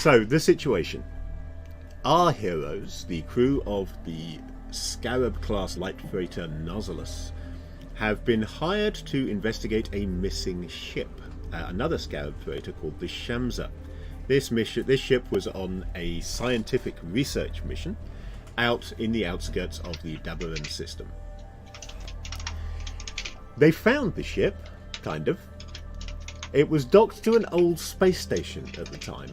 So, the situation. Our heroes, the crew of the Scarab-class light freighter Nautilus, have been hired to investigate a missing ship, another Scarab freighter called the Shamsa. This ship was on a scientific research mission out in the outskirts of the Dabaran system. They found the ship, kind of. It was docked to an old space station at the time,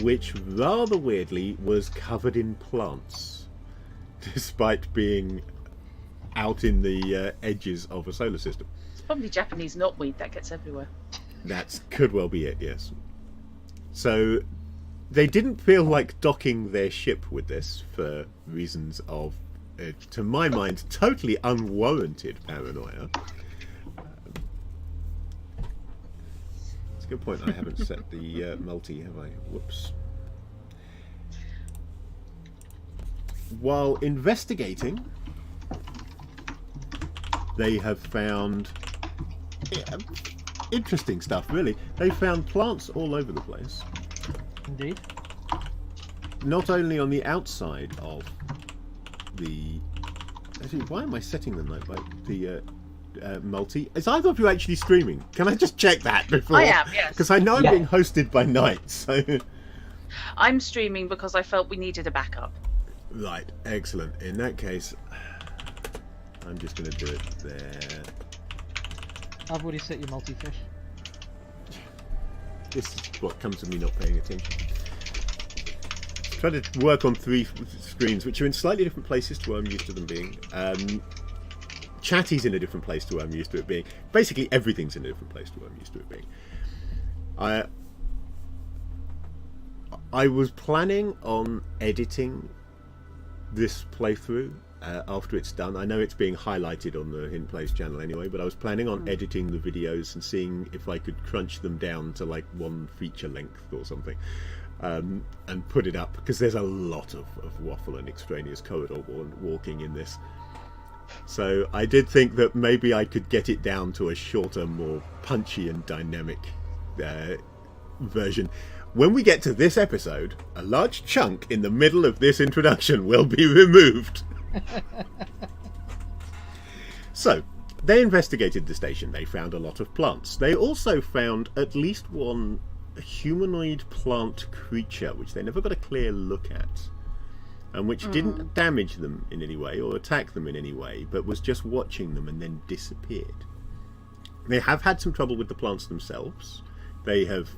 which rather weirdly was covered in plants, despite being out in the edges of a solar system. It's probably Japanese knotweed that gets everywhere. That could well be it, yes. So they didn't feel like docking their ship with this for reasons of, to my mind, totally unwarranted paranoia. It's a good point. I haven't set the multi, have I? Whoops. While investigating, they have found interesting stuff, really. They found plants all over the place. Indeed. Not only on the outside of the... Actually, why am I setting them like the multi? Is either of you actually streaming? Can I just check that before? I am, yes. Because I know I'm being hosted by Night, so... I'm streaming because I felt we needed a backup. Right, excellent. In that case, I'm just going to do it there. I've already set your multi-fish. This is what comes of me not paying attention. Try to work on 3 screens, which are in slightly different places to where I'm used to them being. Chatty's in a different place to where I'm used to it being. Basically, everything's in a different place to where I'm used to it being. I was planning on editing this playthrough after it's done. I know it's being highlighted on the Hidden Place channel anyway, but I was planning on editing the videos and seeing if I could crunch them down to like 1 feature length or something, and put it up, because there's a lot of waffle and extraneous corridor walking in this. So I did think that maybe I could get it down to a shorter, more punchy and dynamic version. When we get to this episode, a large chunk in the middle of this introduction will be removed. So, they investigated the station. They found a lot of plants. They also found at least one humanoid plant creature, which they never got a clear look at, and which didn't damage them in any way or attack them in any way, but was just watching them and then disappeared. They have had some trouble with the plants themselves. They have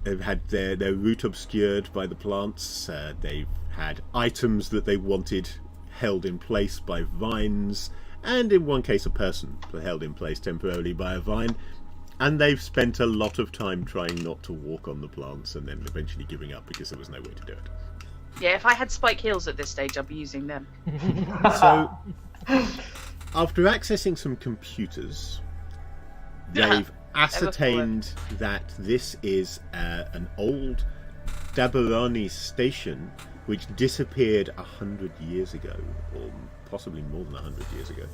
they've had their route obscured by the plants. They've had items that they wanted held in place by vines, and in one case a person held in place temporarily by a vine. And they've spent a lot of time trying not to walk on the plants and then eventually giving up because there was no way to do it. Yeah, if I had spike heels at this stage, I'd be using them. So, after accessing some computers, they've ascertained that this is an old Dabarani station which disappeared 100 years ago, or possibly more than 100 years ago,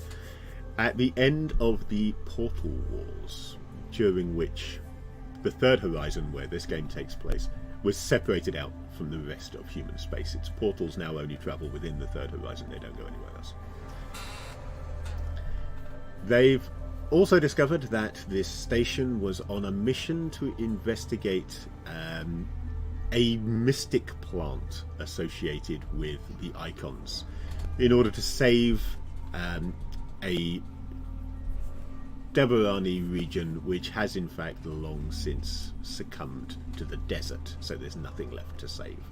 at the end of the Portal Wars, during which the Third Horizon, where this game takes place, was separated out from the rest of human space. Its portals now only travel within the Third Horizon, they don't go anywhere else. They've also discovered that this station was on a mission to investigate a mystic plant associated with the icons in order to save a Dabarani region which has in fact long since succumbed to the desert, so there's nothing left to save.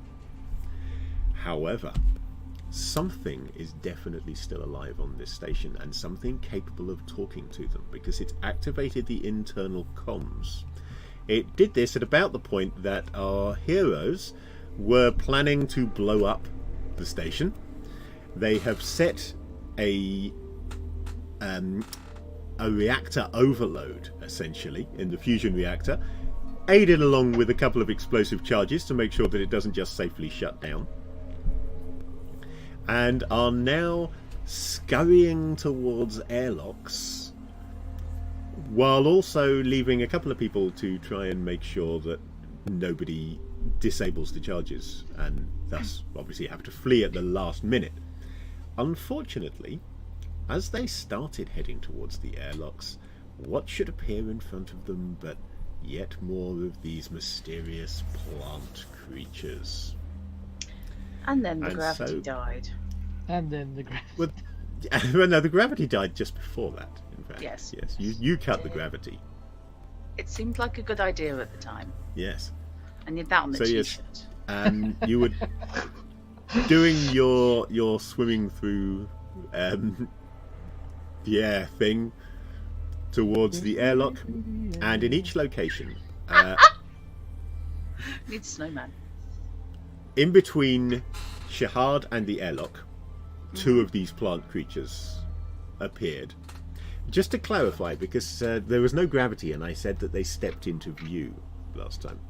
However, something is definitely still alive on this station, and something capable of talking to them, because it's activated the internal comms. It did this at about the point that our heroes were planning to blow up the station. They have set a reactor overload, essentially, in the fusion reactor, aided along with a couple of explosive charges to make sure that it doesn't just safely shut down, and are now scurrying towards airlocks, while also leaving a couple of people to try and make sure that nobody disables the charges, and thus obviously have to flee at the last minute. Unfortunately, as they started heading towards the airlocks, what should appear in front of them but yet more of these mysterious plant creatures. And then the And gravity so- died. And then the gravity. Well, well, no, the gravity died just before that, in fact. Yes. Yes, you cut the gravity. It seemed like a good idea at the time. Yes. I need that on the So, yes. t-shirt. You were doing your swimming through the air thing towards the airlock, and in each location, Need snowman. in between Shahad and the airlock, two of these plant creatures appeared. Just to clarify, because there was no gravity and I said that they stepped into view last time.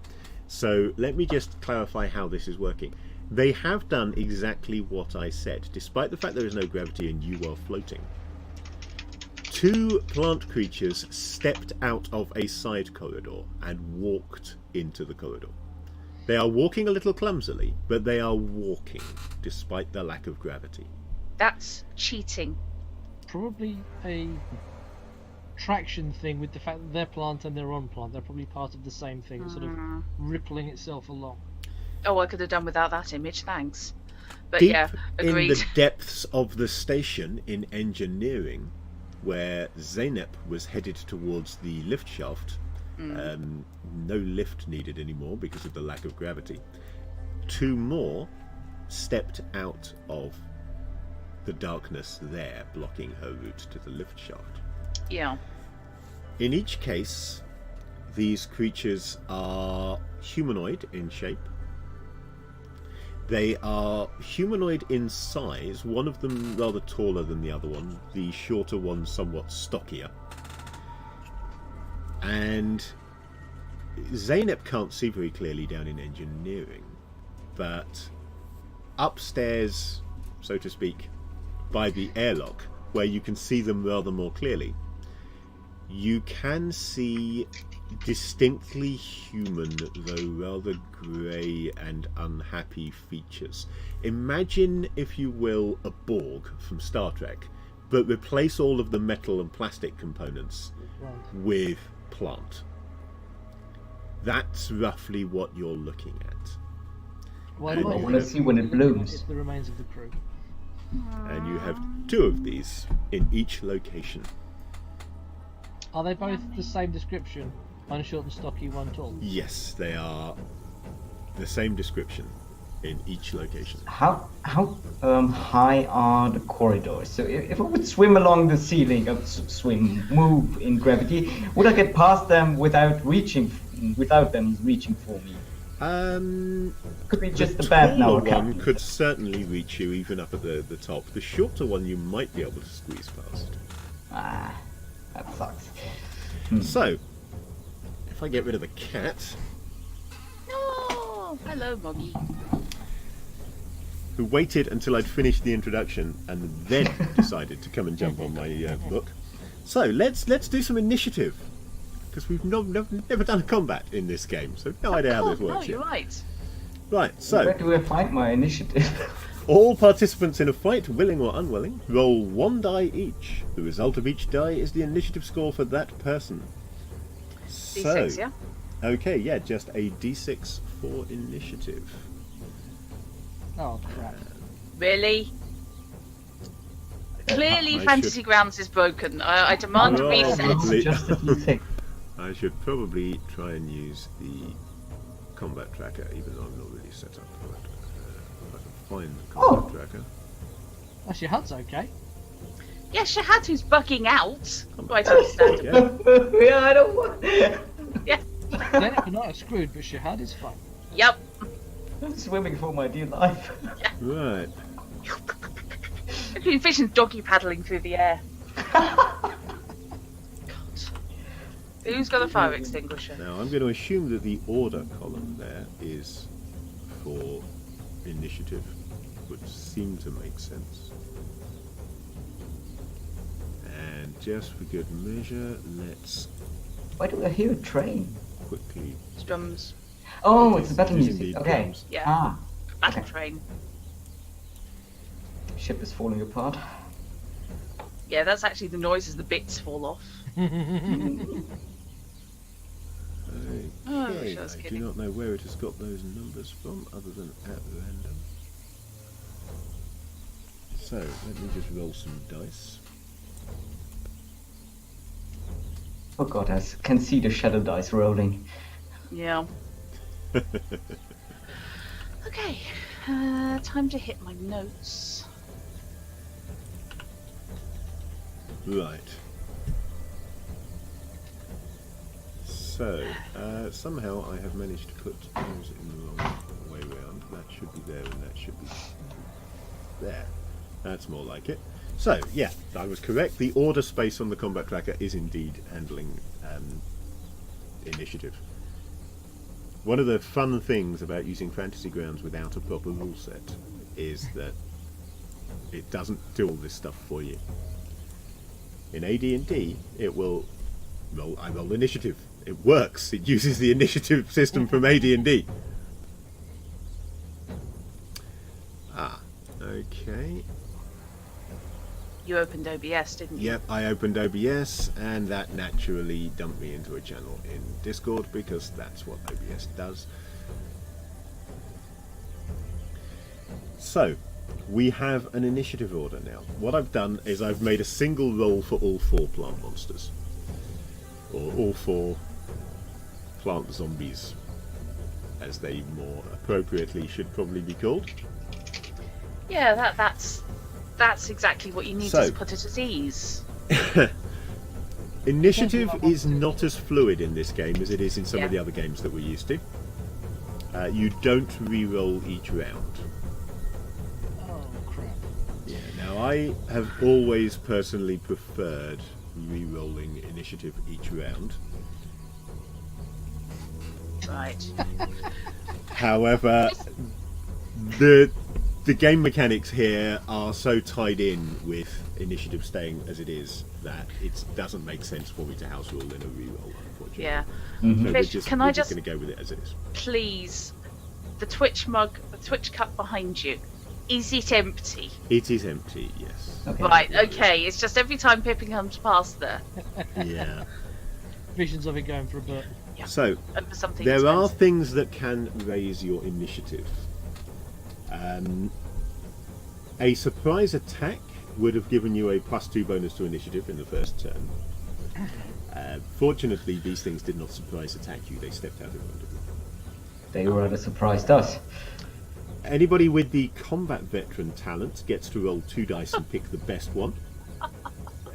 So let me just clarify how this is working. They have done exactly what I said, despite the fact there is no gravity and you are floating. Two plant creatures stepped out of a side corridor and walked into the corridor. They are walking a little clumsily, but they are walking despite the lack of gravity. That's cheating. Probably a traction thing with the fact that they're plant and they're on plant. They're probably part of the same thing, sort of rippling itself along. Oh, I could have done without that image, thanks. But Deep yeah, in agreed. the depths of the station in engineering, where Zeynep was headed towards the lift shaft, no lift needed anymore because of the lack of gravity, two more stepped out of the darkness there, blocking her route to the lift shaft. Yeah. In each case, these creatures are humanoid in shape. They are humanoid in size, one of them rather taller than the other one, the shorter one somewhat stockier. And Zeynep can't see very clearly down in engineering, but upstairs, so to speak, by the airlock, where you can see them rather more clearly, you can see distinctly human, though rather grey and unhappy features. Imagine, if you will, a Borg from Star Trek, but replace all of the metal and plastic components with plant. That's roughly what you're looking at. Well, And I you want to have- see when it blooms. It's the remains of the crew. And you have two of these in each location. Are they both the same description? One short and stocky, one tall. Yes, they are the same description in each location. How high are the corridors? So if I would swim along the ceiling, move in gravity, would I get past them without them reaching for me? Could be just The a bad now. taller one could certainly reach you even up at the top. The shorter one you might be able to squeeze past. Ah, that sucks. So, if I get rid of the cat, Oh, hello, Moggy. who waited until I'd finished the introduction and then decided to come and jump on my book. So let's do some initiative, because we've never done a combat in this game, so no idea how this Oh, works you're yet. right. Right, Where so do I find my initiative? all participants in a fight, willing or unwilling, roll one die each. The result of each die is the initiative score for that person. D6, yeah? Okay, yeah, just a d6 for initiative. Oh crap! Really? Clearly, I Fantasy should- Grounds is broken. I demand a Oh, reset. lovely. Just a D6. I should probably try and use the combat tracker, even though I'm not really set up for it. If I can find the combat tracker. Actually, Hud's okay. Yeah, Shahad, who's bugging out. Quite understandable. Yeah, Yeah, I don't want. Yeah. Zeynep and I are screwed, but Shahad is fine. Yep. I'm swimming for my dear life. right. I've been fishing doggy paddling through the air. God. Who's got a fire extinguisher? Now I'm going to assume that the order column there is for initiative, would seem to make sense. And just for good measure, let's Why do I hear a train? quickly. Strums. Oh, It it's is- the battle it is music. indeed Okay. drums. Yeah. Ah, Battle okay. train. Ship is falling apart. Yeah, that's actually the noise as the bits fall off. Oh, I wish Okay, I was I do kidding. not know where it has got those numbers from, other than at random. So, let me just roll some dice. Oh god, I can see the shadow dice rolling. Yeah. Okay, time to hit my notes. Right. So, somehow I have managed to put things in the wrong way round. That should be there and that should be there. That's more like it. So, yeah, I was correct. The order space on the combat tracker is indeed handling initiative. One of the fun things about using Fantasy Grounds without a proper rule set is that it doesn't do all this stuff for you. In AD&D, it will roll. I roll initiative. It works. It uses the initiative system from AD&D. Ah, okay. You opened OBS, didn't you? Yep, I opened OBS, and that naturally dumped me into a channel in Discord because that's what OBS does. So, we have an initiative order now. What I've done is I've made a single roll for all 4 plant monsters. Or all 4 plant zombies, as they more appropriately should probably be called. Yeah, that's exactly what you need So- to put it at ease. Initiative is not as fluid in this game as it is in some of Yeah. the other games that we're used to. You don't re-roll each round. Oh crap. Yeah. Now I have always personally preferred re-rolling initiative each round. Right. However, the game mechanics here are so tied in with initiative staying as it is that it doesn't make sense for me to house rule in a re-roll, unfortunately. Yeah. Mhm. So Fish, can I we're just- going to go with it as it is. Please, the Twitch mug, the Twitch cup behind you, is it empty? It is empty, yes. Okay. Right, okay, it's just every time Pippin comes past there, Yeah. Visions of it going for a bit. So, over something there are expensive. things that can raise your initiative. A surprise attack would have given you a +2 bonus to initiative in the first turn. Fortunately, these things did not surprise attack you, they stepped out in front of you. They rather surprised us. Anybody with the combat veteran talent gets to roll 2 dice and pick the best one.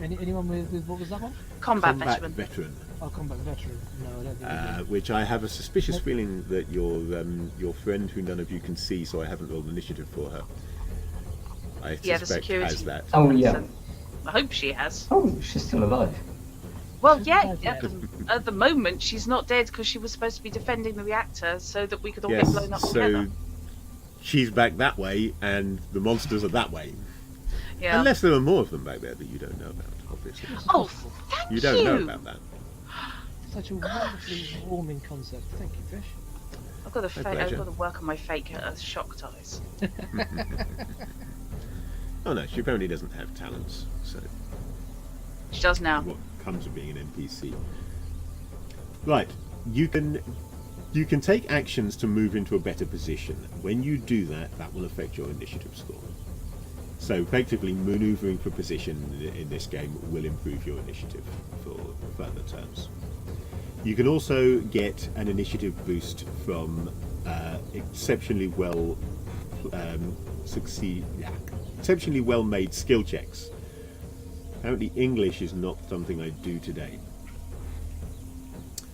Anyone with what was that one? Combat Combat veteran. veteran. Oh, combat veteran. No, I don't think. we do. Which I have a suspicious feeling that your friend, who none of you can see, so I haven't rolled initiative for her, I Yeah, the suspect security. has that. Oh yeah. person. I hope she has. Oh, she's still alive. Well, She's yeah, not dead. at the moment she's not dead because she was supposed to be defending the reactor so that we could all Yes, get blown up so together. she's back that way, and the monsters are that way. Yeah. Unless there are more of them back there that you don't know about, obviously. Oh, thank You don't know about that. Such a wonderfully warming concept. Thank you, Fish. I've got to My pleasure. work on my fake shocked eyes. Oh no, she apparently doesn't have talents, so She does now. what comes with being an NPC. Right, you can take actions to move into a better position. When you do that, that will affect your initiative score. So effectively, manoeuvring for position in this game will improve your initiative for further turns. You can also get an initiative boost from exceptionally well exceptionally well made skill checks. Apparently English is not something I do today.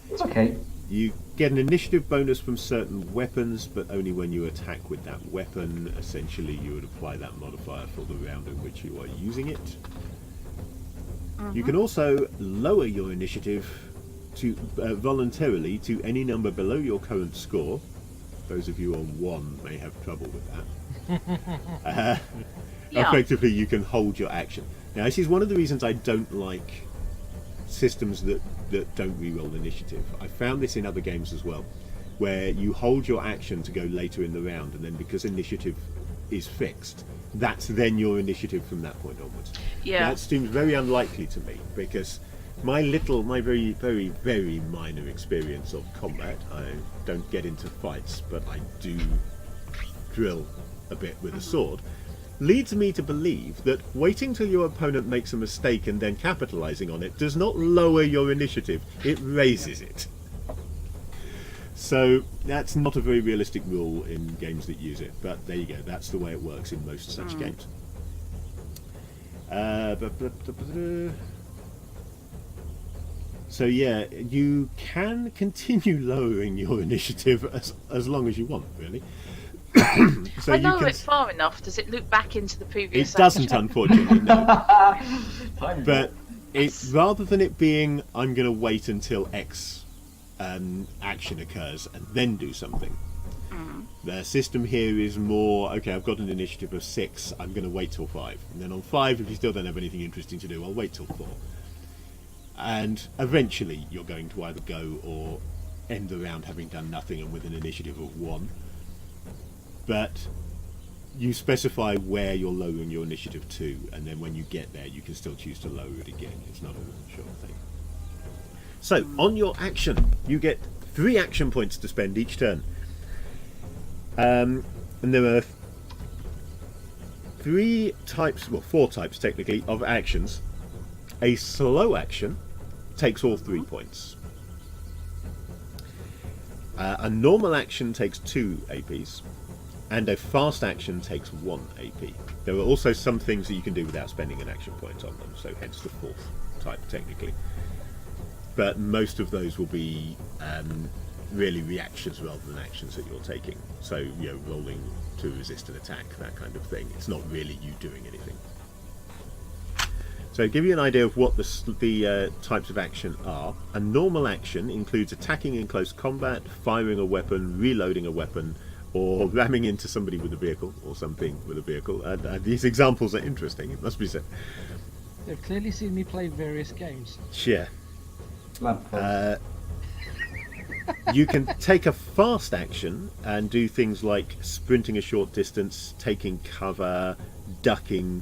It's okay. You get an initiative bonus from certain weapons, but only when you attack with that weapon. Essentially, you would apply that modifier for the round in which you are using it. You can also lower your initiative to voluntarily to any number below your current score. Those of you on 1 may have trouble with that. Yeah. Effectively, you can hold your action. Now, this is one of the reasons I don't like systems that don't reroll initiative. I found this in other games as well. where you hold your action to go later in the round, and then because initiative is fixed, that's then your initiative from that point onwards. Yeah. That seems very unlikely to me, because my very, very, very minor experience of combat, I don't get into fights, but I do drill a bit with a sword, leads me to believe that waiting till your opponent makes a mistake and then capitalizing on it does not lower your initiative, it raises it. So that's not a very realistic rule in games that use it, but there you go, that's the way it works in most such games. So yeah, you can continue lowering your initiative as long as you want, really. So I lower it far enough, does it loop back into the previous It doesn't, action? unfortunately, no. Time But Yes. rather than it being, I'm going to wait until X action occurs and then do something, the system here is more, okay, I've got an initiative of 6, I'm going to wait till 5. And then on 5, if you still don't have anything interesting to do, I'll wait till 4. And eventually you're going to either go or end the round having done nothing and with an initiative of 1. But you specify where you're lowering your initiative to, and then when you get there you can still choose to lower it again. It's not a short thing. So on your action you get 3 action points to spend each turn, and there are 4 types technically of actions. A slow action takes all 3 points. A normal action takes 2 APs, and a fast action takes 1 AP. There are also some things that you can do without spending an action point on them, so hence the 4th type technically. But most of those will be really reactions rather than actions that you're taking. So, you know, rolling to resist an attack, that kind of thing. It's not really you doing anything. So, to give you an idea of what the types of action are, a normal action includes attacking in close combat, firing a weapon, reloading a weapon, or ramming into somebody with a vehicle, or something with a vehicle. And these examples are interesting, it must be said. They've clearly seen me play various games. Yeah. Lamppost. You can take a fast action and do things like sprinting a short distance, taking cover, ducking,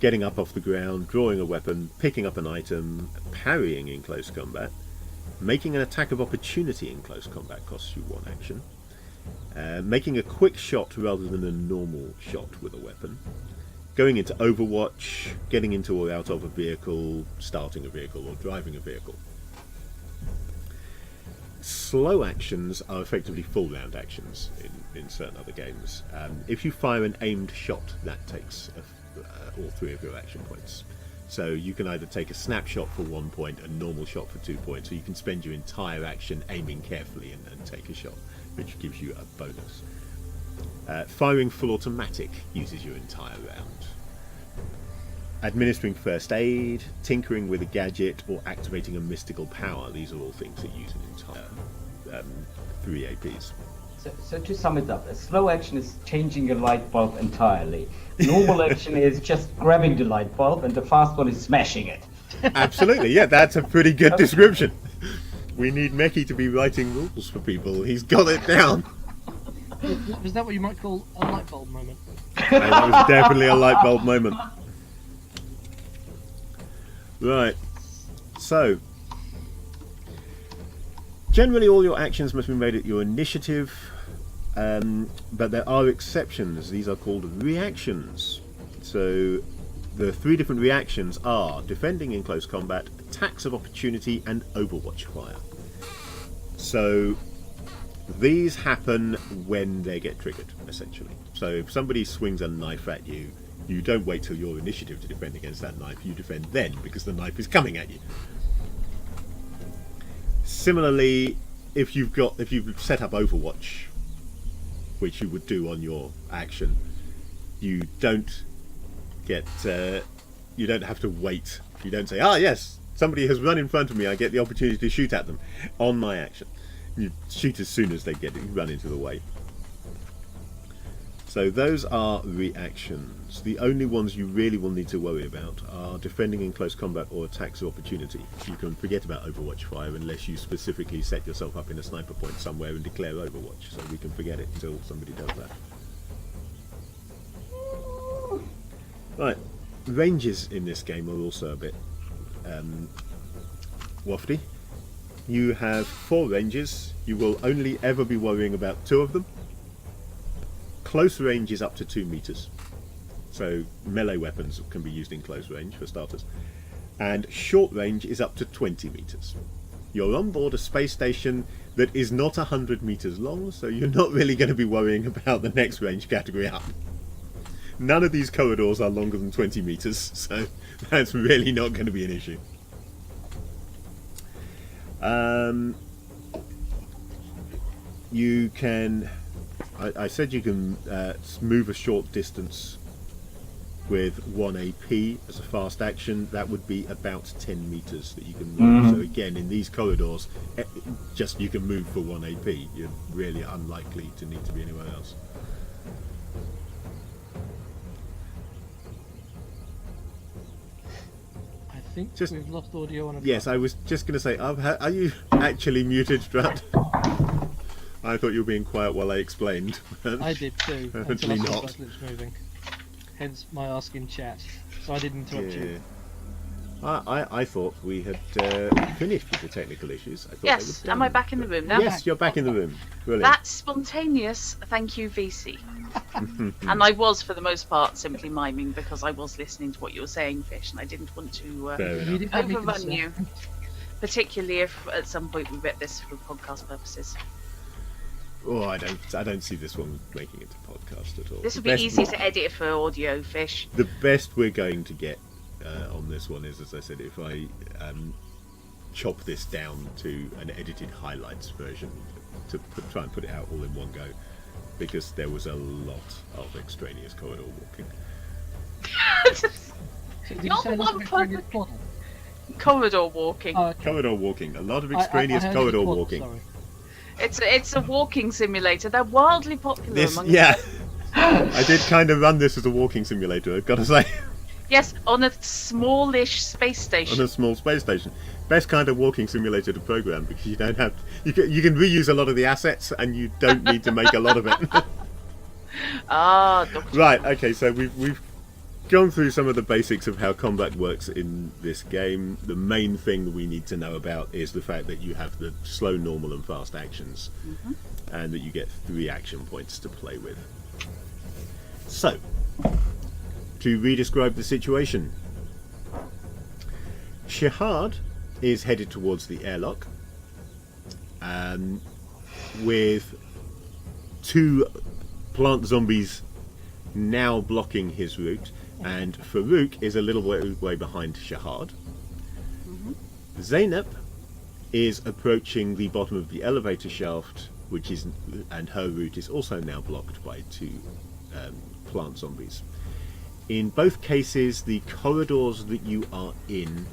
getting up off the ground, drawing a weapon, picking up an item, parrying in close combat. Making an attack of opportunity in close combat costs you 1 action. Making a quick shot rather than a normal shot with a weapon. Going into Overwatch, getting into or out of a vehicle, starting a vehicle, or driving a vehicle. Slow actions are effectively full round actions in certain other games. If you fire an aimed shot, that takes all 3 of your action points. So you can either take a snapshot for 1 point, a normal shot for 2 points, or you can spend your entire action aiming carefully and take a shot, which gives you a bonus. Firing full automatic uses your entire round. Administering first aid, tinkering with a gadget, or activating a mystical power, these are all things that use an entire 3 APs. So to sum it up, a slow action is changing a light bulb entirely. Normal action is just grabbing the light bulb, and the fast one is smashing it. Absolutely, yeah, that's a pretty good description. We need Meki to be writing rules for people. He's got it down. Was that what you might call a light bulb moment? That was definitely a light bulb moment. Right, so generally all your actions must be made at your initiative, but there are exceptions. These are called reactions. So the 3 different reactions are defending in close combat, attacks of opportunity, and Overwatch fire. So these happen when they get triggered, essentially. So if somebody swings a knife at you, you don't wait till your initiative to defend against that knife, you defend then, because the knife is coming at you. Similarly, if you've set up Overwatch, which you would do on your action, you don't have to wait. You don't say, yes, somebody has run in front of me, I get the opportunity to shoot at them on my action. You shoot as soon as they run into the way. So So those are reactions. The only ones you really will need to worry about are defending in close combat or attacks of opportunity. You can forget about Overwatch fire unless you specifically set yourself up in a sniper point somewhere and declare Overwatch. So we can forget it until somebody does that. Right, ranges in this game are also a bit wafty. You have 4 ranges. You will only ever be worrying about 2 of them. Close range is up to 2 meters. So melee weapons can be used in close range for starters. And short range is up to 20 meters. You're on board a space station that is not 100 meters long, so you're not really going to be worrying about the next range category up. None of these corridors are longer than 20 meters, so that's really not going to be an issue. You can... I said you can move a short distance with 1 AP as a fast action. That would be about 10 meters that you can move. So again, in these corridors, just you can move for 1 AP. You're really unlikely to need to be anywhere else. I think we've lost audio on a Yes, I was just going to say, are you actually muted, Strat? I thought you were being quiet while I explained. I did too, until I Apparently saw not. those lips moving. Hence my asking chat, so I didn't interrupt you. I thought we had finished with the technical issues. I thought they Yes, were am I done, back in the but- room now? Yes, you're back in the room. Brilliant. That's spontaneous, thank you, VC. And I was, for the most part, simply miming because I was listening to what you were saying, Fish, and I didn't want to Fair You enough. didn't have me overrun concerned. you. Particularly if at some point we rip this for podcast purposes. Oh, I don't see this one making it to podcast at all. This would The be best- easy to edit for audio, Fish. The best we're going to get on this one is, as I said, if I chop this down to an edited highlights version to try and put it out all in one go, because there was a lot of extraneous corridor walking. So did you Not say one that's an perfect- quaddle? Corridor walking. Oh, okay. Corridor walking, a lot of I extraneous heard corridor quaddle, walking. sorry. It's a walking simulator. They're wildly popular This, among yeah, I did kind of run this as a walking simulator, I've got to say, Yes, on a smallish space station. on a small space station. Best kind of walking simulator to program, because you don't have you can reuse a lot of the assets and you don't need to make a lot of it. Ah, Doctor. Right, okay, so we've gone through some of the basics of how combat works in this game. The main thing we need to know about is the fact that you have the slow, normal and fast actions, and that you get 3 action points to play with. So, to re-describe the situation, Shahad is headed towards the airlock with 2 plant zombies now blocking his route, and Farouk is a little way behind Shahad. Zainab is approaching the bottom of the elevator shaft, and her route is also now blocked by 2 plant zombies. In both cases, the corridors that you are in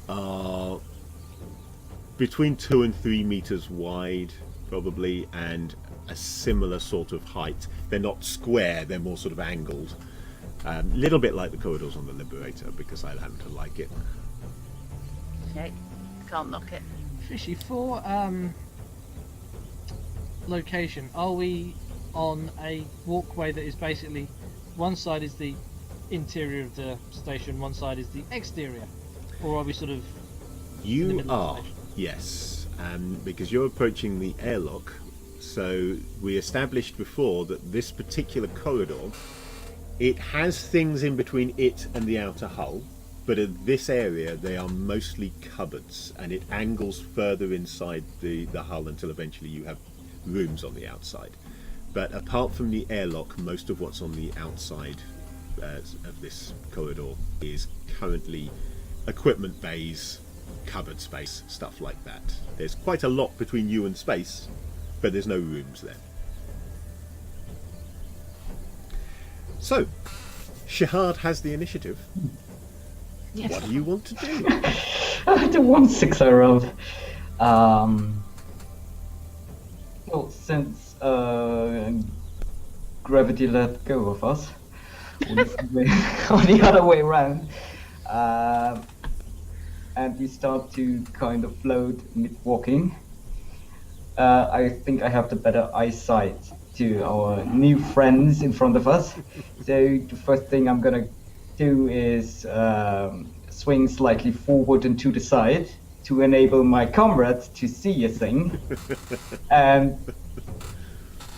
are between 2 and 3 meters wide, probably, and a similar sort of height. They're not square, they're more sort of angled. Little bit like the corridors on the Liberator, because I happen to like it. Okay, can't knock it. Fishy, for location, are we on a walkway that is basically one side is the interior of the station, one side is the exterior, or are we sort of in the You middle of are, the station? yes, because you're approaching the airlock. So we established before that this particular corridor, it has things in between it and the outer hull, but in this area they are mostly cupboards, and it angles further inside the hull until eventually you have rooms on the outside. But apart from the airlock, most of what's on the outside of this corridor is currently equipment bays, cupboard space, stuff like that. There's quite a lot between you and space, but there's no rooms there. So, Shahad has the initiative. Yes. What do you want to do? The 1/6 I rolled. Well, since gravity let go of us. Or the other way around. And we start to kind of float mid-walking. I think I have the better eyesight to our new friends in front of us. So the first thing I'm gonna do is swing slightly forward and to the side to enable my comrades to see a thing. And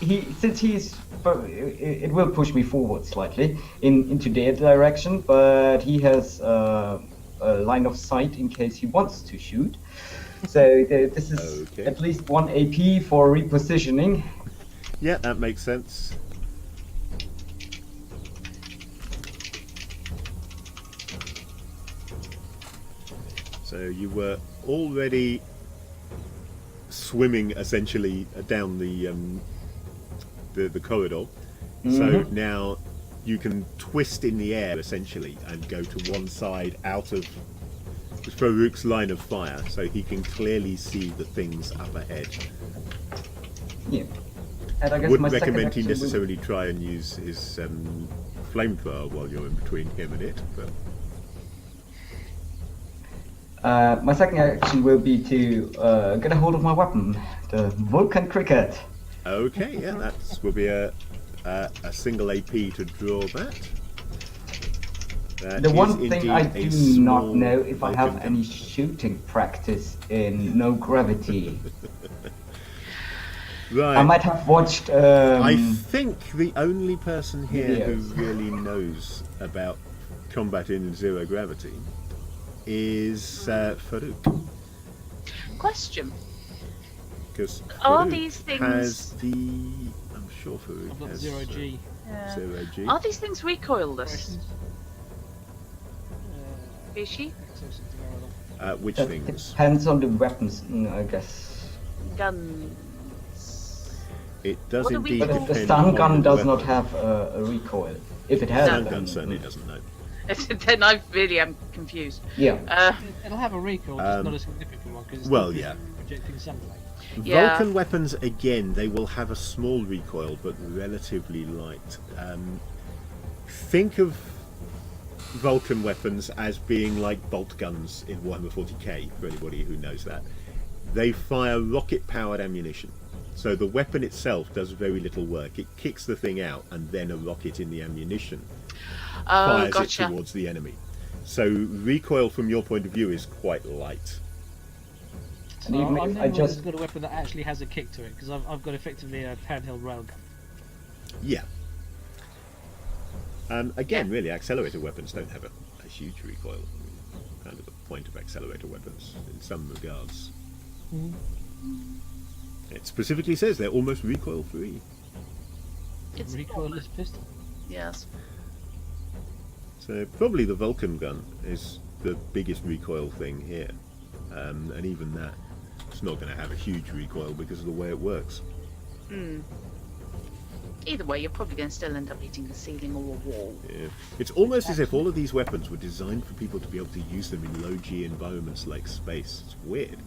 it will push me forward slightly into their direction, but he has a line of sight in case he wants to shoot. So this is at least 1 AP for repositioning. Yeah, that makes sense. So you were already swimming essentially down the corridor. So now you can twist in the air essentially and go to one side out of Farouk's line of fire, so he can clearly see the things up ahead. Yeah. And I guess Wouldn't my second recommend he action will- necessarily try and use his flamethrower while you're in between him and it, but my second action will be to get a hold of my weapon, the Vulcan Cricket. okay, yeah, that will be a single AP to draw that. That The is one thing indeed I a do small not know if I have Vulcan any gun. shooting practice in no gravity. Right. I might have watched. I think the only person here videos. who really knows about combat in zero gravity is Farouk. Question. Because Are these things- has the... I'm sure Farouk I've got has 0G. Yeah. 0G. Are these things recoilless? Questions? Fishy? Which That things? depends on the weapons, I guess. Guns. It does What do we indeed call- But if the depend stun on gun the does not weapon. have a recoil, if it has, Stun then- gun certainly doesn't know. Then I really am confused. Yeah. It'll have a recoil, just not a significant one, because it's well, still yeah. projecting sunlight. Yeah. Vulcan weapons, again, they will have a small recoil, but relatively light. Think of Vulcan weapons as being like bolt guns in Warhammer 40k, for anybody who knows that. They fire rocket-powered ammunition. So the weapon itself does very little work. It kicks the thing out, and then a rocket in the ammunition Oh, fires gotcha. it towards the enemy. So recoil from your point of view is quite light. And even I've if never I just got a weapon that actually has a kick to it, because I've got effectively a handheld railgun. Yeah. Again, really, accelerator weapons don't have a huge recoil. I mean, kind of the point of accelerator weapons in some regards. It specifically says they're almost recoil-free. It's Recoilless pistol. Yes. So probably the Vulcan gun is the biggest recoil thing here. And even that, it's not going to have a huge recoil because of the way it works. Either way, you're probably going to still end up hitting the ceiling or a wall. Yeah. It's almost as if all of these weapons were designed for people to be able to use them in low-G environments like space. It's weird.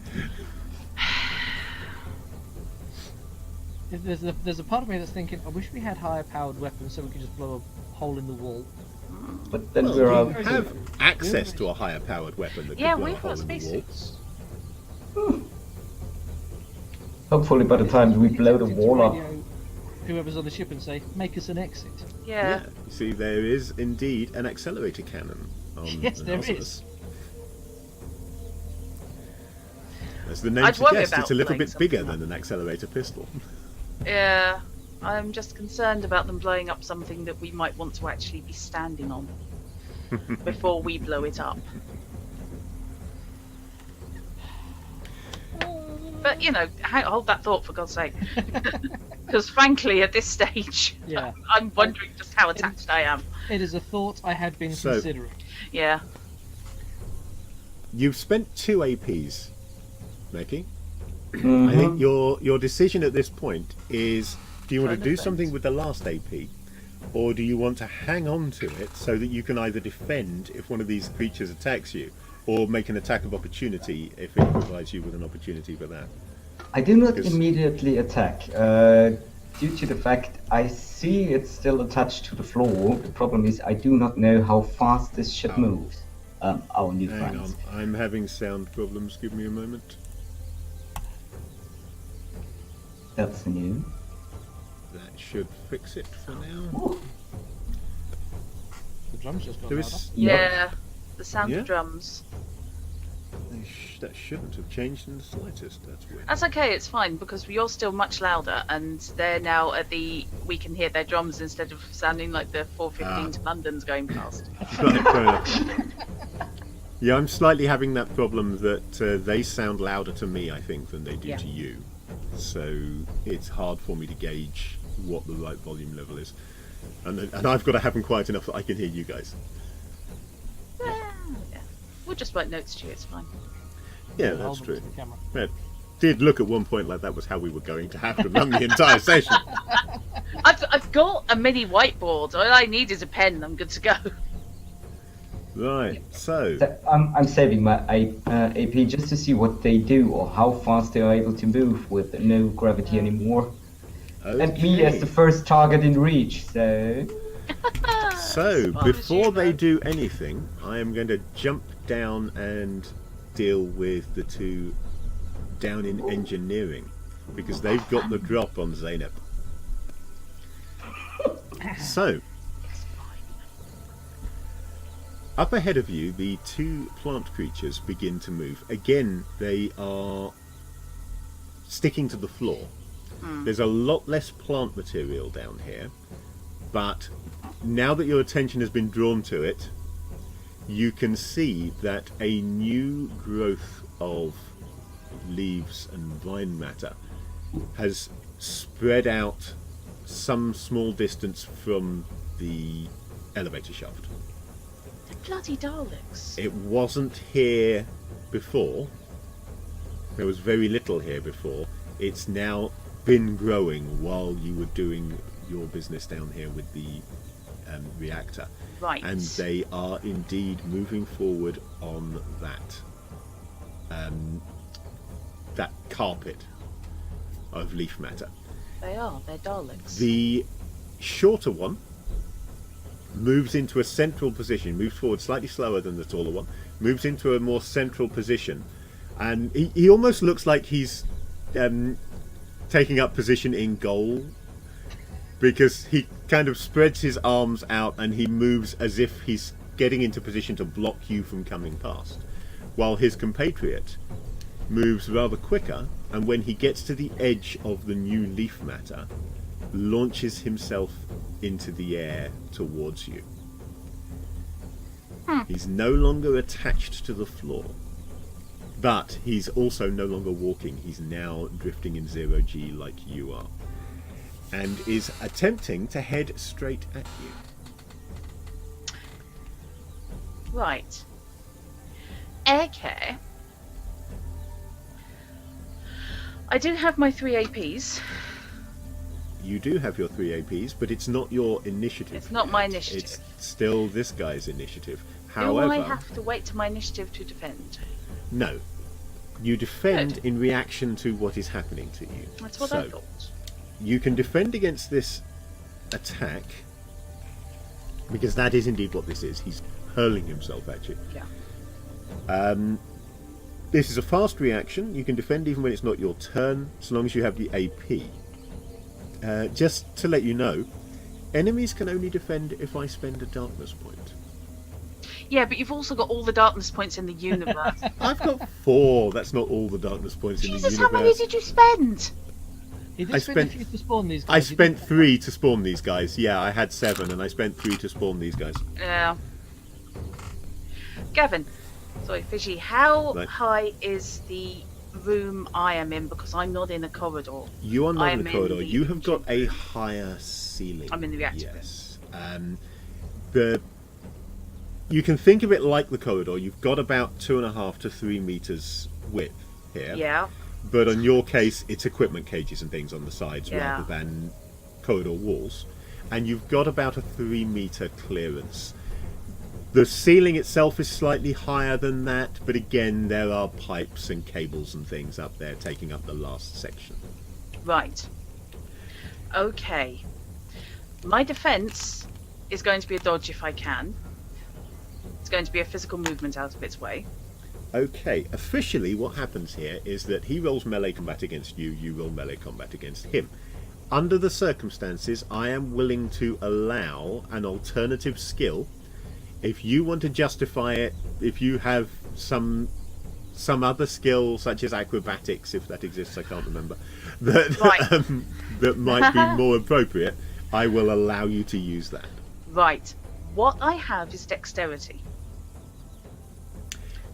There's a part of me that's thinking, I wish we had higher powered weapons so we could just blow a hole in the wall. But then Well, we're you out. have access to a higher powered weapon that Yeah, could blow a we've hole got in the wall. spacesuits. Hopefully, by the time we blow the Connect it to wall up. radio whoever's on the ship and say, make us an exit. Yeah. You see, there is indeed an accelerator cannon on Yes, there Nautilus. is. As the name I'd worry suggests, about it's a little blowing bit bigger something than an accelerator pistol. Yeah. I'm just concerned about them blowing up something that we might want to actually be standing on before we blow it up. But, you know, hold that thought for God's sake. Because frankly, at this stage, Yeah. I'm wondering just how attached I am. It is a thought I had been So- considering. Yeah. You've spent 2 APs, Mackie. Mhm. I think your decision at this point is, do you want to Phone do defense. something with the last AP, or do you want to hang on to it so that you can either defend if one of these creatures attacks you, or make an attack of opportunity if it provides you with an opportunity for that? I do not Because- immediately attack. due to the fact I see it's still attached to the floor. The problem is I do not know how fast this ship moves. Our new Hang friends. on, I'm having sound problems. Give me a moment. That's new. That should fix it for now. Ooh. The drums just got There louder. is Yeah, the sound Yeah? of drums. that shouldn't have changed in the slightest. That's weird. That's okay, it's fine, because you're still much louder, and they're now at the... We can hear their drums instead of sounding like the 4:15 to London's going past. Right, fair enough. Yeah, I'm slightly having that problem that they sound louder to me, I think, than they do Yeah. to you. So it's hard for me to gauge what the right volume level is. And I've got to have them quiet enough that I can hear you guys. Yeah. We'll just write notes to you, it's fine. Yeah, Hold that's them true. to the camera. It did look at one point like that was how we were going to have to run the entire session. I've got a mini whiteboard. All I need is a pen and I'm good to go. Right, so So, I'm saving my AP just to see what they do or how fast they are able to move with no gravity anymore. And me as the first target in reach, so... So, Well, before you they know. do anything, I am going to jump down and deal with the two down in engineering, because they've got the drop on Zeynep. So, up ahead of you, the two plant creatures begin to move. Again, they are sticking to the floor. There's a lot less plant material down here, but now that your attention has been drawn to it, you can see that a new growth of leaves and vine matter has spread out some small distance from the elevator shaft. Bloody Daleks. It wasn't here before. There was very little here before. It's now been growing while you were doing your business down here with the reactor. Right. And they are indeed moving forward on that carpet of leaf matter. They are. They're Daleks. The shorter one moves into a central position, moves forward slightly slower than the taller one, moves into a more central position, and he almost looks like he's taking up position in goal, because he kind of spreads his arms out and he moves as if he's getting into position to block you from coming past, while his compatriot moves rather quicker, and when he gets to the edge of the new leaf matter, launches himself into the air towards you. He's no longer attached to the floor, but he's also no longer walking. He's now drifting in 0G like you are, and is attempting to head straight at you. Right. Okay. I do have my 3 APs. You do have your 3 APs, but it's not your initiative. It's not my yet. initiative. It's still this guy's initiative. Do However, I have to wait to my initiative to defend? no. You defend Good. in reaction to what is happening to you. That's what so, I thought. You can defend against this attack, because that is indeed what this is. He's hurling himself at you. Yeah. This is a fast reaction. You can defend even when it's not your turn, so long as you have the AP. Just to let you know, enemies can only defend if I spend a darkness point. Yeah, but you've also got all the darkness points in the universe. I've got 4. That's not all the darkness points in the Jesus, universe. how many did you spend? He did I spend spent- a few to spawn these guys. I He spent did- 3 to spawn these guys. Yeah, I had 7, and I spent 3 to spawn these guys. Yeah. Gavin, sorry, Fishy, how Right. high is the room I am in? Because I'm not in a corridor. You are not I in am the in corridor. the You have got a engine. higher ceiling. I'm in the reactor. Yes. You can think of it like the corridor. You've got about 2.5 to 3 meters width here. Yeah. But in your case, it's equipment cages and things on the sides Yeah. rather than corridor walls. And you've got about a 3 meter clearance. The ceiling itself is slightly higher than that, but again, there are pipes and cables and things up there taking up the last section. Right. Okay. My defense is going to be a dodge if I can. It's going to be a physical movement out of its way. Okay, officially what happens here is that he rolls melee combat against you, you roll melee combat against him. Under the circumstances, I am willing to allow an alternative skill. If you want to justify it, if you have some other skill, such as acrobatics, if that exists, I can't remember, that, Right. that might be more appropriate, I will allow you to use that. Right. What I have is dexterity.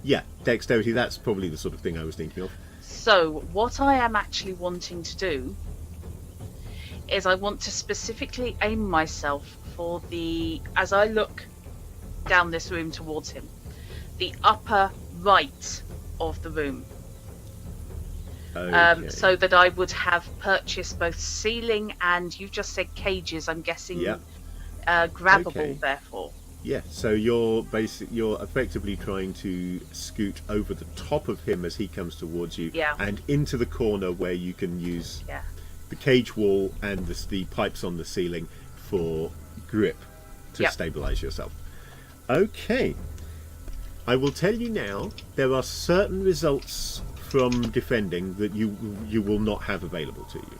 Yeah, dexterity, that's probably the sort of thing I was thinking of. So, what I am actually wanting to do is I want to specifically aim myself for as I look down this room towards him, the upper right of the room. Okay. So that I would have purchased both ceiling and, you've just said cages, I'm guessing, Yeah. grabbable, Okay. therefore. Yeah, so you're effectively trying to scoot over the top of him as he comes towards you, Yeah. and into the corner where you can use Yeah. the cage wall and the pipes on the ceiling for grip to Yep. stabilize yourself. Okay, I will tell you now, there are certain results from defending that you will not have available to you.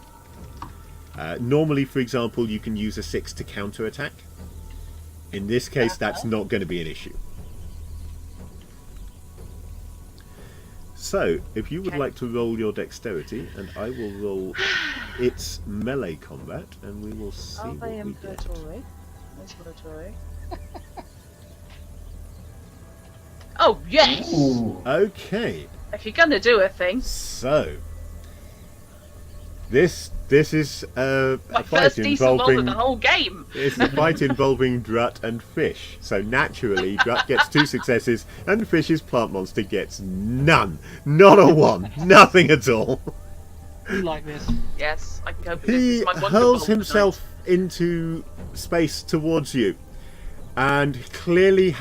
Normally, for example, you can use a 6 to counter attack. In this case, that's not going to be an issue. So, if you would Okay. like to roll your dexterity, and I will roll its melee combat, and we will see Are what they we get. Imperatory? Oh, yes! Ooh. Okay, If you're going to do a thing. so this is a My fight first decent roll of involving the whole game. it's a fight involving Drut and Fish. So naturally, Drut gets 2 successes, and Fish's plant monster gets none. Not a 1. Nothing at all. We like this. Yes, I can cope with this. He This is my wonderful hurls tonight. himself into space towards you, and clearly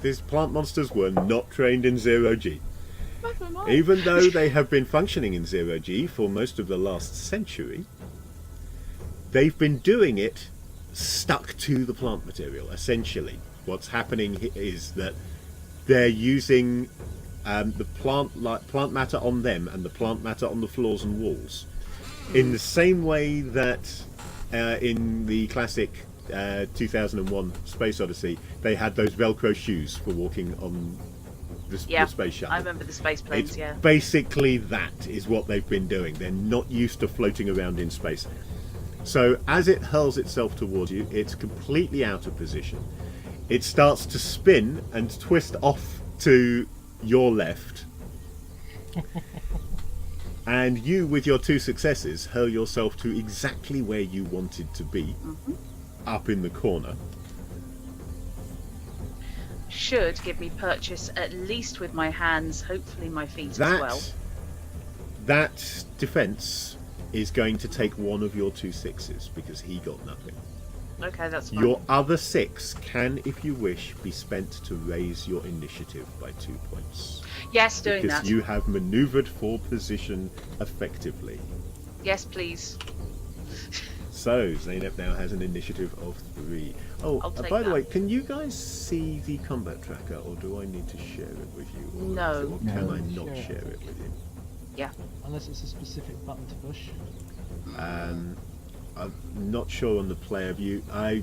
these plant monsters were not trained in 0G. Never mind. Even though they have been functioning in 0G for most of the last century, they've been doing it stuck to the plant material, essentially. What's happening is that they're using the plant matter on them and the plant matter on the floors and walls in the same way that in the classic 2001 Space Odyssey they had those Velcro shoes for walking on the space shuttle. I remember the space planes, It's yeah. basically that is what they've been doing. They're not used to floating around in space. So as it hurls itself towards you, it's completely out of position. It starts to spin and twist off to your left. And you, with your 2 successes, hurl yourself to exactly where you wanted to be, up in the corner. Should give me purchase at least with my hands, hopefully my feet as well. That defense is going to take one of your 2 6s because he got nothing. Okay, that's fine. Your other 6 can, if you wish, be spent to raise your initiative by 2 points. Yes, doing Because that. you have manoeuvred for position effectively. Yes, please. So, Zeynep now has an initiative of 3. Oh, I'll take by the that. way, can you guys see the combat tracker, or do I need to share it with you? Or No. can No. I not Share it. share it with you? Unless it's a specific button to push. I'm not sure on the player view. I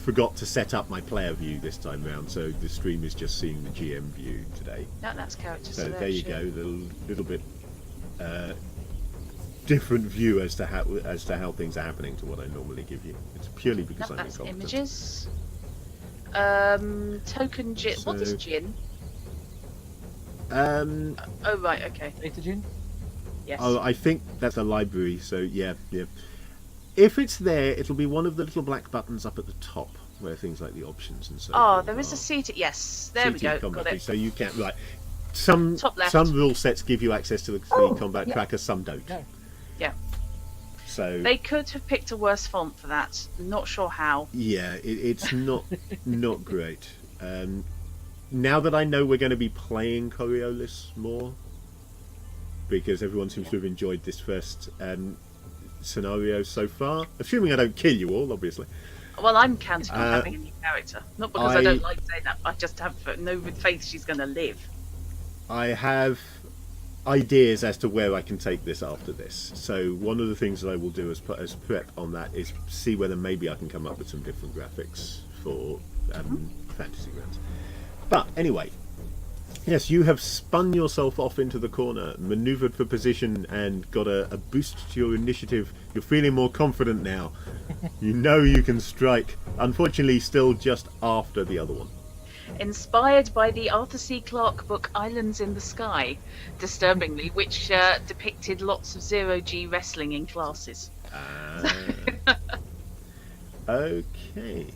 forgot to set up my player view this time round, so the stream is just seeing the GM view today. No, that's character So selection. there you go, the little bit different view as to how things are happening to what I normally give you. It's purely because No, I'm that's incompetent. images. Token gin. What is So- gin? Oh, right, okay. Data Gin? Yes. Oh, I think that's a library. So yeah. If it's there, it'll be one of the little black buttons up at the top, where things like the options and so. Oh, forth there is are. a seated. Yes, there we CT go. combat Got view, it. so you can right. Some Top left. rule sets give you access to the combat tracker, some don't. No. Yeah. So They could have picked a worse font for that. Not sure how. yeah, it's not great. Now that I know we're going to be playing Coriolis more, because everyone seems to have enjoyed this first scenario so far. Assuming I don't kill you all, obviously. Well, I'm counting on having a new character. Not because I don't like saying that. I just have no faith she's going to live. I have ideas as to where I can take this after this. So one of the things that I will do as prep on that is see whether maybe I can come up with some different graphics for Fantasy Grounds. But anyway, yes, you have spun yourself off into the corner, manoeuvred for position, and got a boost to your initiative. You're feeling more confident now. You know you can strike. Unfortunately, still just after the other one. Inspired by the Arthur C. Clarke book Islands in the Sky, disturbingly, which depicted lots of zero-G wrestling in classes. Okay.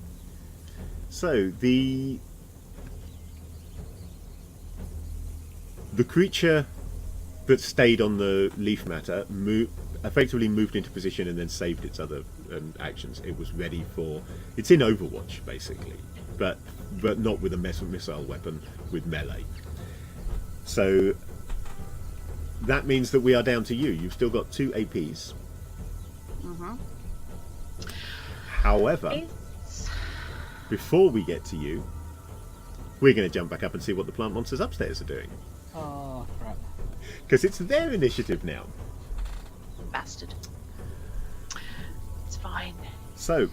So the creature that stayed on the leaf matter effectively moved into position and then saved its other actions. It was ready for... It's in Overwatch, basically, but not with a missile weapon, with melee. So that means that we are down to you. You've still got 2 APs. Mm-hmm. However, before we get to you, we're going to jump back up and see what the plant monsters upstairs are doing. Oh, crap. Because it's their initiative now. Bastard. It's fine. So,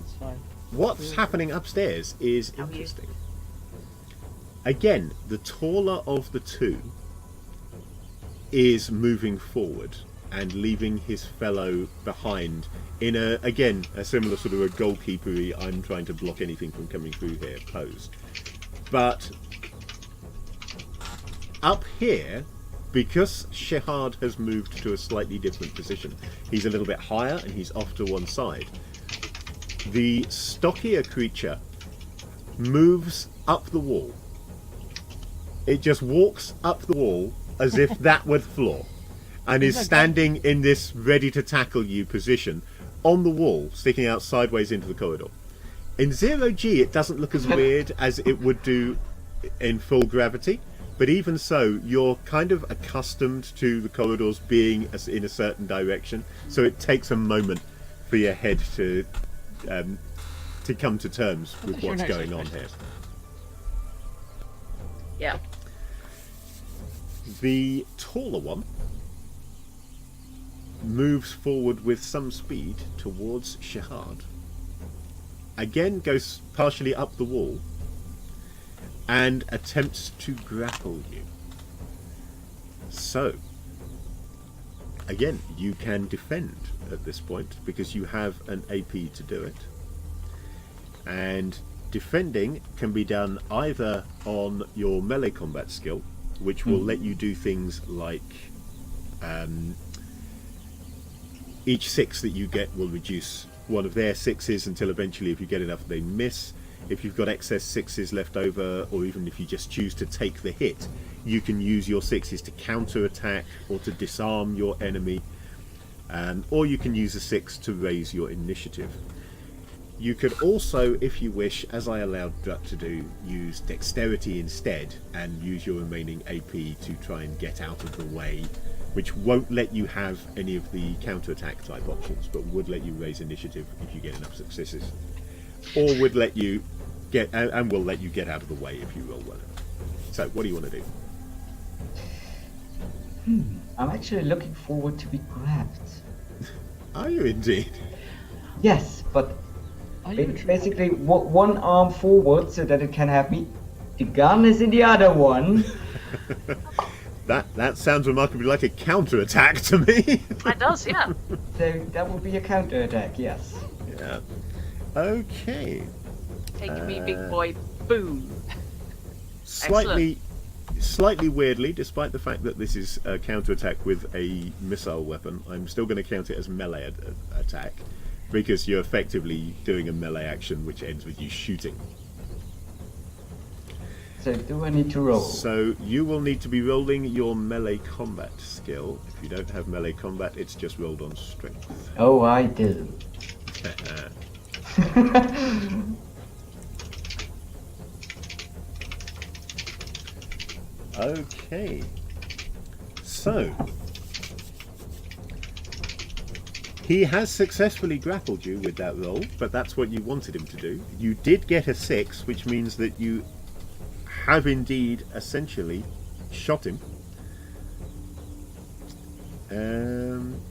It's fine. what's happening upstairs is interesting. Again, the taller of the two is moving forward and leaving his fellow behind in a similar sort of a goalkeeper-y, I'm trying to block anything from coming through here pose. But up here, because Shehad has moved to a slightly different position, he's a little bit higher and he's off to one side. The stockier creature moves up the wall. It just walks up the wall as if that were the floor, and is standing in this ready to tackle you position on the wall, sticking out sideways into the corridor. In 0G it doesn't look as weird as it would do in full gravity, but even so, you're kind of accustomed to the corridors being in a certain direction, so it takes a moment for your head to come to terms with what's going on here. Yeah. The taller one moves forward with some speed towards Shehad. Again goes partially up the wall and attempts to grapple you. So, again, you can defend at this point because you have an AP to do it. And defending can be done either on your melee combat skill, which will let you do things like each 6 that you get will reduce one of their 6s until eventually, if you get enough, they miss. If you've got excess 6s left over, or even if you just choose to take the hit, you can use your 6s to counter attack or to disarm your enemy, or you can use a 6 to raise your initiative. You could also, if you wish, as I allowed Drut to do, use dexterity instead and use your remaining AP to try and get out of the way, which won't let you have any of the counterattack type options, but would let you raise initiative if you get enough successes, or would let you get and will let you get out of the way if you roll well enough. So, what do you want to do? I'm actually looking forward to be grabbed. Are you indeed? Yes, but Are you basically one arm forward so that it can have me. The gun is in the other one. That sounds remarkably like a counterattack to me. It does, yeah. So that would be a counter attack, yes. Yeah. Okay. Take me, big boy. Boom. Slightly weirdly, despite the fact that this is a counterattack with a missile weapon, I'm still going to count it as melee attack, because you're effectively doing a melee action which ends with you shooting. So do I need to roll? So you will need to be rolling your melee combat skill. If you don't have melee combat, it's just rolled on strength. Oh, I do. Okay. So He has successfully grappled you with that roll, but that's what you wanted him to do. You did get a 6, which means that you have indeed essentially shot him.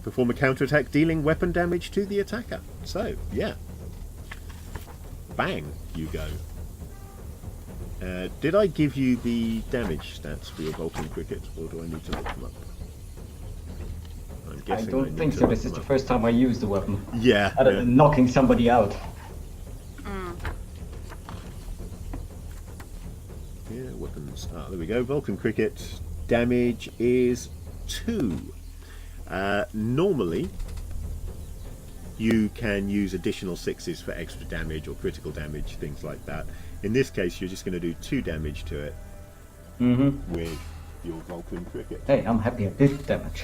Perform a counterattack dealing weapon damage to the attacker. So, yeah. Bang, you go. Did I give you the damage stats for your Vulcan Cricket, or do I need to look them up? I'm I guessing don't need think to so. look This is them the up. first time I used the weapon. Yeah. Other than knocking somebody out. Yeah, weapons. Ah, there we go. Vulcan Cricket. Damage is 2. Normally, you can use additional 6s for extra damage or critical damage, things like that. In this case, you're just going to do 2 damage to it with your Vulcan Cricket. Hey, I'm happy I did damage.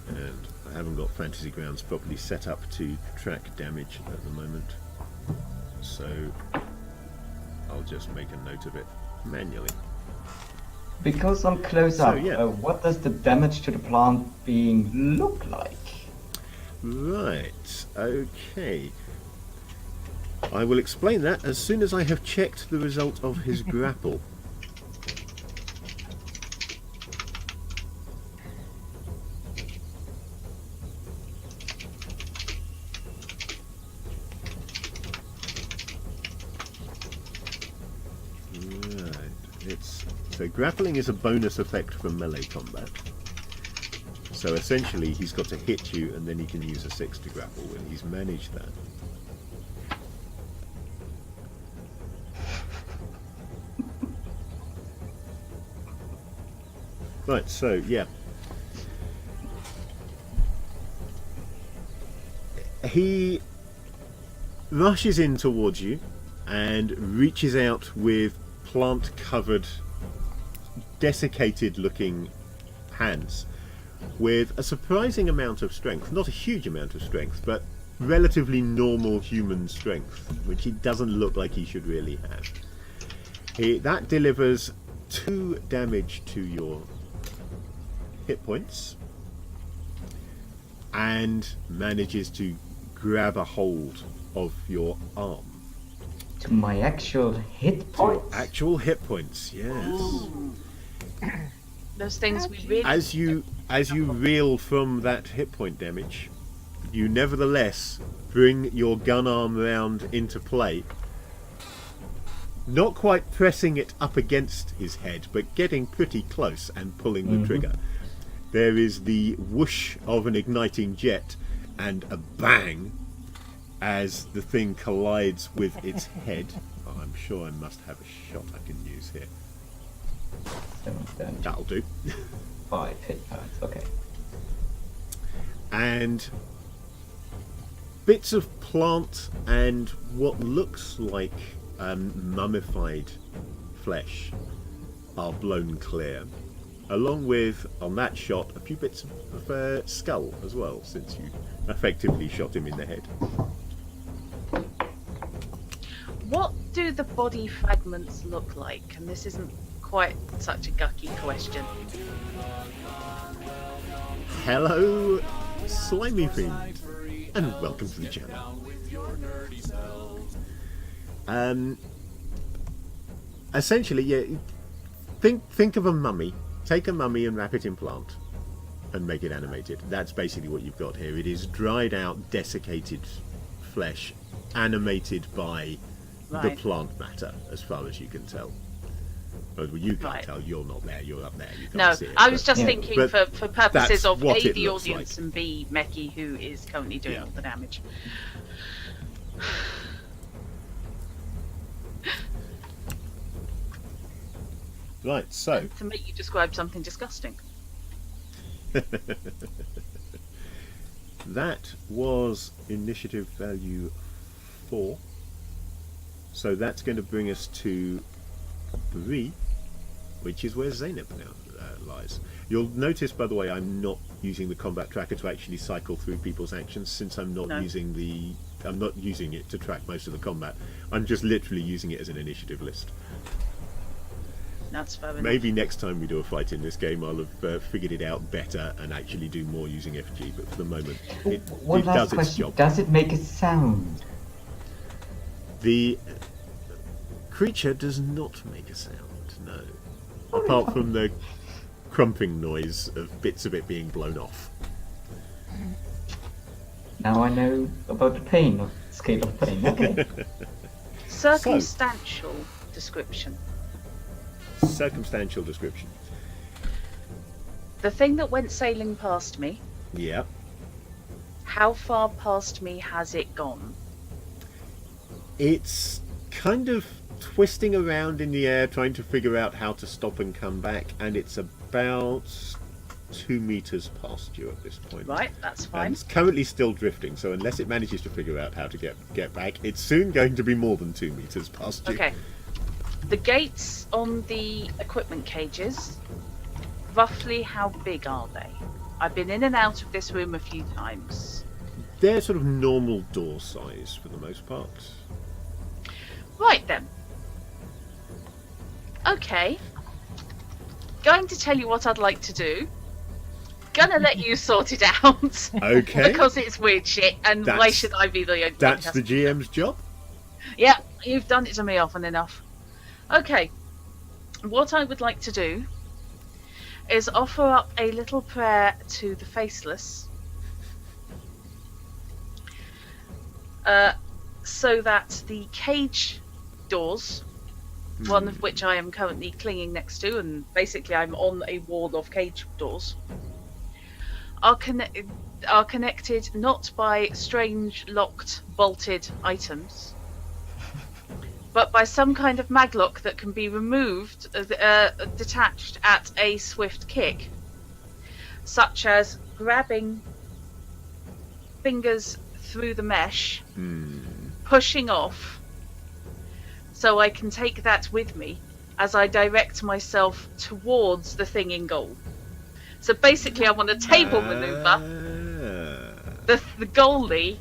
And I haven't got Fantasy Grounds properly set up to track damage at the moment, so I'll just make a note of it manually. Because I'm close So, up, yeah. what does the damage to the plant being look like? Right, okay. I will explain that as soon as I have checked the result of his grapple. So grappling is a bonus effect from melee combat. So essentially he's got to hit you and then he can use a 6 to grapple, and he's managed that. Right, so yeah. He rushes in towards you and reaches out with plant-covered, desiccated-looking hands with a surprising amount of strength. Not a huge amount of strength, but relatively normal human strength, which he doesn't look like he should really have. That delivers 2 damage to your hit points and manages to grab a hold of your arm. To my actual hit points? Actual hit points, yes. Ooh. Those things we really... As you reel from that hit point damage, you nevertheless bring your gun arm round into play, not quite pressing it up against his head, but getting pretty close and pulling the trigger. There is the whoosh of an igniting jet and a bang as the thing collides with its head. Oh, I'm sure I must have a shot I can use here. 7 damage. That'll do. 5 hit points, okay. And bits of plant and what looks like mummified flesh are blown clear, along with, on that shot, a few bits of skull as well, since you effectively shot him in the head. What do the body fragments look like? And this isn't quite such a gucky question. Hello, slimy fiend, and welcome to the channel. Essentially, yeah. Think of a mummy. Take a mummy and wrap it in plant, and make it animated. That's basically what you've got here. It is dried out, desiccated flesh, animated by the plant matter, as far as you can tell. Well, you can't tell. You're not there. You're up there. You can't No, see it, I was but- just thinking but for purposes that's of what A, it the looks audience, like. and B, Meki, who is currently doing Yeah. all the damage. Right, so To make you describe something disgusting. that was initiative value 4. So that's going to bring us to 3, which is where Zeynep now lies. You'll notice, by the way, I'm not using the combat tracker to actually cycle through people's actions, since I'm not using it to track most of the combat. I'm just literally using it as an initiative list. That's fair enough. Maybe next time we do a fight in this game, I'll have figured it out better and actually do more using FG. But for the moment, it One last does its question. job. Does it make a sound? The creature does not make a sound, no. Apart from the crumping noise of bits of it being blown off. Now I know about the pain, scale of pain. Okay. Circumstantial description. Circumstantial description. The thing that went sailing past me, Yeah. how far past me has it gone? It's kind of twisting around in the air, trying to figure out how to stop and come back, and it's about 2 meters past you at this point. Right, that's And fine. it's currently still drifting, so unless it manages to figure out how to get back, it's soon going to be more than 2 meters past you. Okay. The gates on the equipment cages, roughly how big are they? I've been in and out of this room a few times. They're sort of normal door size for the most part. Right then. Okay. Going to tell you what I'd like to do. Gonna let you sort it out. Okay. Because it's weird shit, and why That's- should I be the only one? That's who the has to do it? GM's job. Yeah, you've done it to me often enough. Okay. What I would like to do is offer up a little prayer to the faceless. So that the cage doors, one of which I am currently clinging next to, and basically I'm on a wall of cage doors, are connected not by strange locked bolted items, but by some kind of maglock that can be removed, detached at a swift kick, such as grabbing fingers through the mesh, pushing off, so I can take that with me as I direct myself towards the thing in goal. So basically I want a table maneuver, the goalie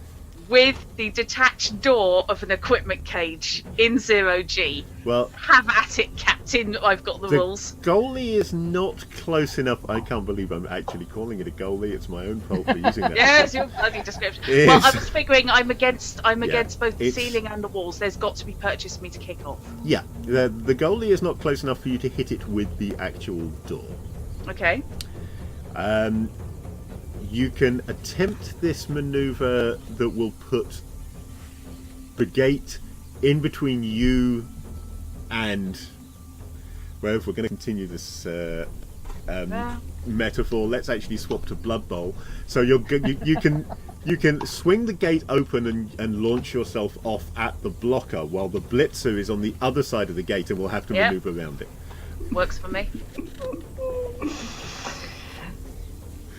with the detached door of an equipment cage in 0G. Well, Have at it, Captain. I've got the rules. goalie is not close enough. I can't believe I'm actually calling it a goalie. It's my own fault for using that. Yes, your bloody description. Yes. Well, I was figuring I'm against both the it's- ceiling and the walls. There's got to be purchase for me to kick off. Yeah, the goalie is not close enough for you to hit it with the actual door. Okay. You can attempt this maneuver that will put the gate in between you and... Well, if we're going to continue this metaphor, let's actually swap to Blood Bowl. So you can swing the gate open and launch yourself off at the blocker, while the blitzer is on the other side of the gate and will have to Yep. maneuver around it. Works for me.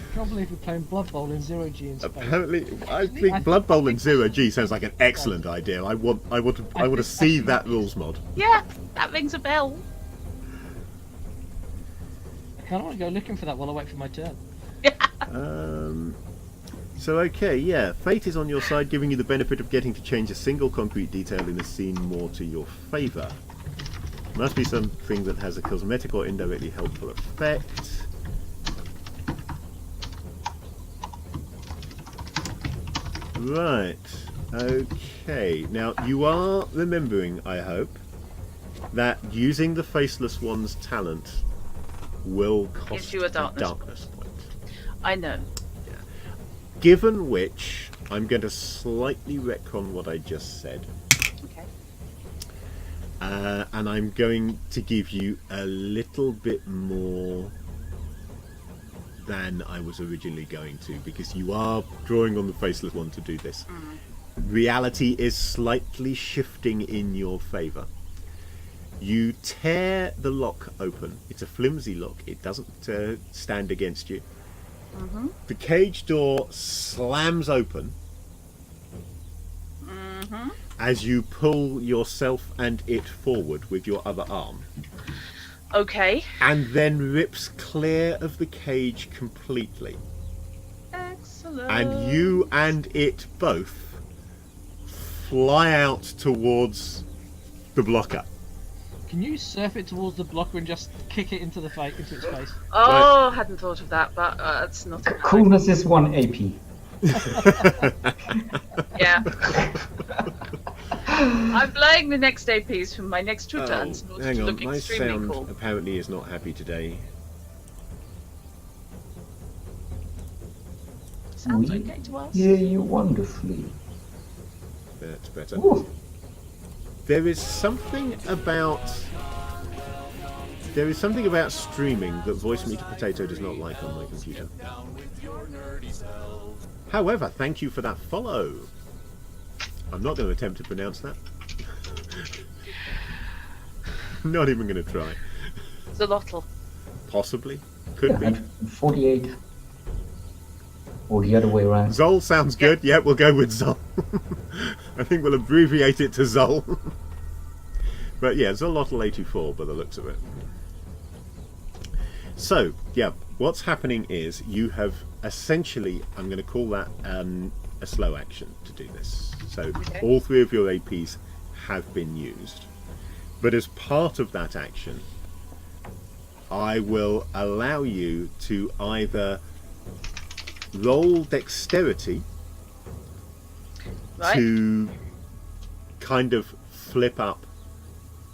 I can't believe we're playing Blood Bowl in 0G in Spain. Apparently, I think Blood Bowl in 0G sounds like an excellent idea. I want to see that rules mod. Yeah, that rings a bell. I kind of want to go looking for that while I wait for my turn. So okay, yeah, fate is on your side, giving you the benefit of getting to change a single concrete detail in the scene more to your favour. Must be something that has a cosmetic or indirectly helpful effect. Right, okay. Now, you are remembering, I hope, that using the Faceless One's talent will cost Gives you a darkness point. I know. Given which, I'm going to slightly retcon what I just said. Okay. And I'm going to give you a little bit more than I was originally going to, because you are drawing on the Faceless One to do this. Reality is slightly shifting in your favour. You tear the lock open. It's a flimsy lock. It doesn't stand against you. The cage door slams open as you pull yourself and it forward with your other arm, Okay. and then rips clear of the cage completely. Excellent. And you and it both fly out towards the blocker. Can you surf it towards the blocker and just kick it into its face? Oh, hadn't thought of that, but it's not. Coolness is 1 AP. Yeah. I'm playing the next APs from my next 2 turns in order hang to on, look my extremely sound cool. apparently is not happy today. Sounds We okay to us. hear you wonderfully. That's better. Ooh. There is something about streaming that Voice Meter Potato does not like on my computer. However, thank you for that follow. I'm not going to attempt to pronounce that. Not even going to try. Zolotl. Possibly. Could be. And 48. Or the other way around. Zol sounds good. Yeah, we'll go with Zol. I think we'll abbreviate it to Zol. But yeah, Zolotl 84 by the looks of it. So, yeah, what's happening is you have essentially, I'm going to call that a slow action to do this. So all 3 of your APs have been used. But as part of that action, I will allow you to either roll dexterity to kind of flip up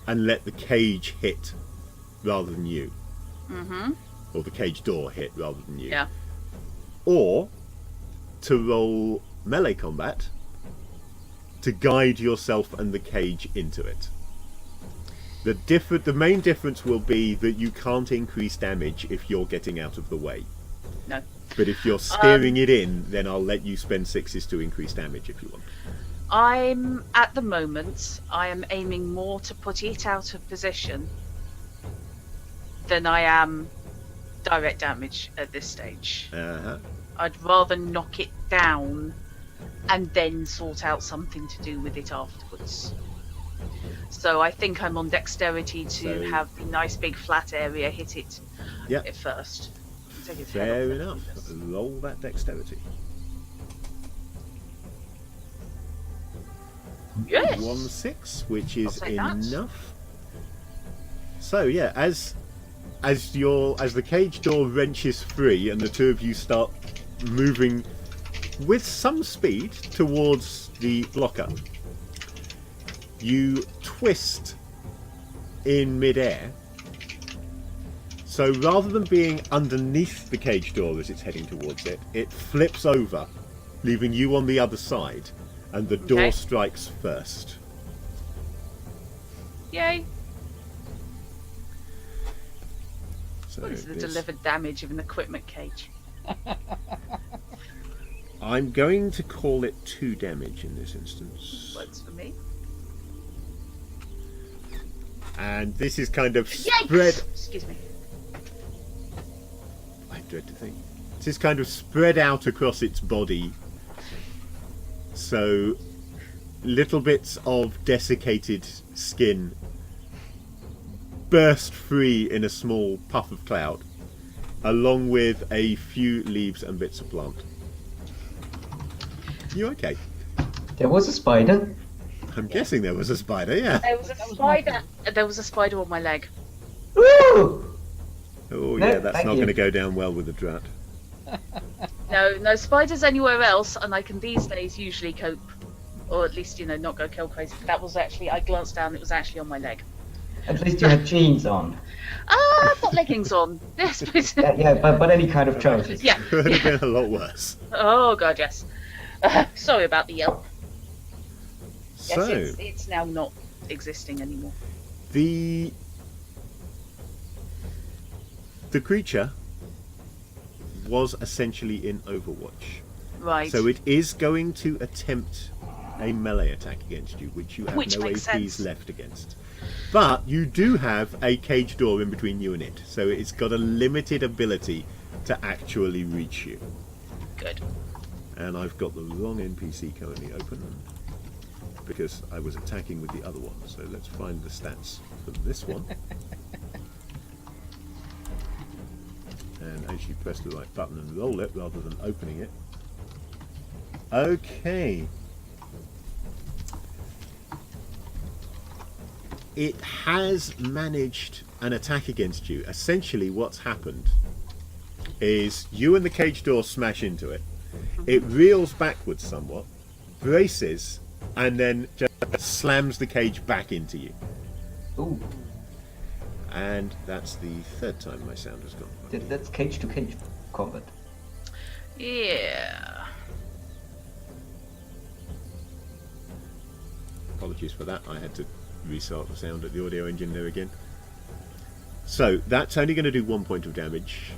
and let the cage hit rather than you. Mm-hmm. Or the cage door hit rather than you. Yeah. Or to roll melee combat to guide yourself and the cage into it. The main difference will be that you can't increase damage if you're getting out of the way. No. But if you're steering it in, then I'll let you spend 6s to increase damage if you want. At the moment, I am aiming more to put it out of position than I am direct damage at this stage. Uh-huh. I'd rather knock it down and then sort out something to do with it afterwards. So I think I'm on dexterity to have the nice big flat area hit it at first. Take its head Fair off enough. Roll that dexterity. Yes. 1-6, which is I'll take that. enough. So yeah, as the cage door wrenches free and the 2 of you start moving with some speed towards the blocker, you twist in midair. So rather than being underneath the cage door as it's heading towards it, it flips over, leaving you on the other side, and the door strikes first. Yay! So What is the delivered damage of an equipment cage? I'm going to call it 2 damage in this instance. Works for me. And this is kind of Yikes! spread. Excuse me. I dread to think. This is kind of spread out across its body. So little bits of desiccated skin burst free in a small puff of cloud, along with a few leaves and bits of plant. You okay? There was a spider. I'm guessing there was a spider, yeah. There was a spider. There was a spider on my leg. Ooh! Oh No, yeah, that's thank not you. going to go down well with the drat. No spiders anywhere else, and I can these days usually cope, or at least not go kill crazy. That was actually, I glanced down. It was actually on my leg. At least you had jeans on. I've got leggings on. Yes, but Yeah, but any kind of trousers. yeah. Could have been a lot worse. Oh god, yes. Sorry about the yelp. Yes, So it's now not existing anymore. the creature was essentially in Overwatch. Right. So it is going to attempt a melee attack against you, which you have Which no makes APs sense. left against. But you do have a cage door in between you and it, so it's got a limited ability to actually reach you. Good. And I've got the wrong NPC currently open because I was attacking with the other one. So let's find the stats for this one. And actually press the right button and roll it rather than opening it. Okay. it has managed an attack against you. Essentially, what's happened is you and the cage door smash into it. It reels backwards somewhat, braces, and then just slams the cage back into you. Ooh, And that's the third time my sound has gone. that's cage to cage combat. Yeah. Apologies for that. I had to restart the sound at the audio engine there again. So that's only going to do 1 point of damage,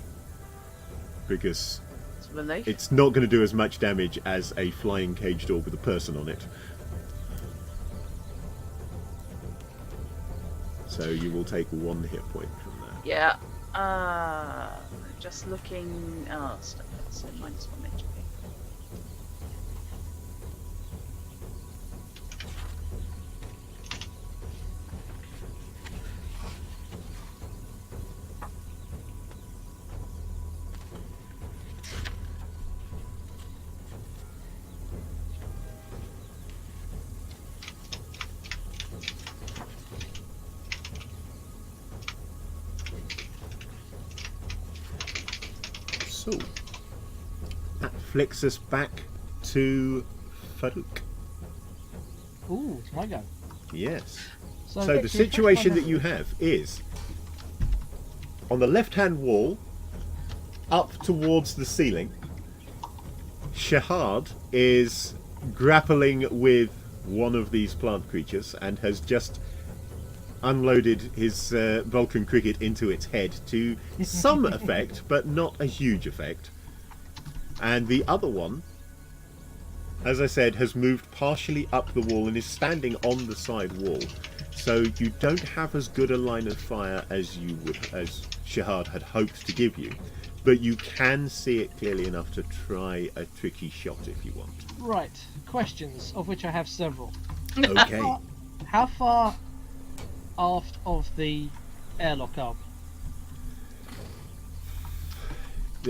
because It's a relief. it's not going to do as much damage as a flying cage door with a person on it. So you will take 1 hit point from that. Yeah. Just looking. Oh, stuff. So -1 HP. So that flicks us back to Farouk. Ooh, it's my go. Yes. So, So the Victor, refresh situation my that you memory. have is on the left-hand wall, up towards the ceiling, Shahad is grappling with one of these plant creatures and has just unloaded his Vulcan cricket into its head to some effect, but not a huge effect. And the other one, as I said, has moved partially up the wall and is standing on the side wall. So you don't have as good a line of fire as Shahad had hoped to give you, but you can see it clearly enough to try a tricky shot if you want. Right, questions, of which I have several. Okay. How far aft of the airlock are we?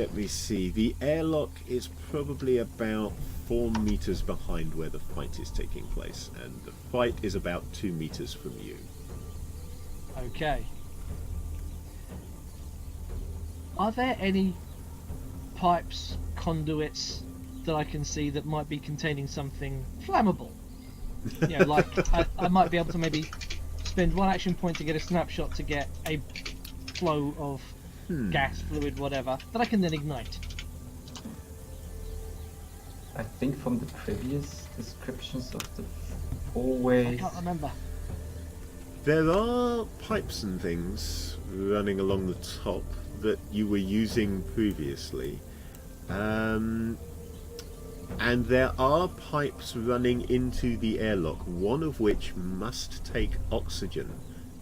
Let me see. The airlock is probably about 4 meters behind where the fight is taking place, and the fight is about 2 meters from you. Okay. Are there any pipes, conduits that I can see that might be containing something flammable? You know, like I might be able to maybe spend 1 action point to get a snapshot to get a flow of gas, fluid, whatever, that I can then ignite. I think from the previous descriptions of the I hallways. can't remember. There are pipes and things running along the top that you were using previously. And there are pipes running into the airlock, one of which must take oxygen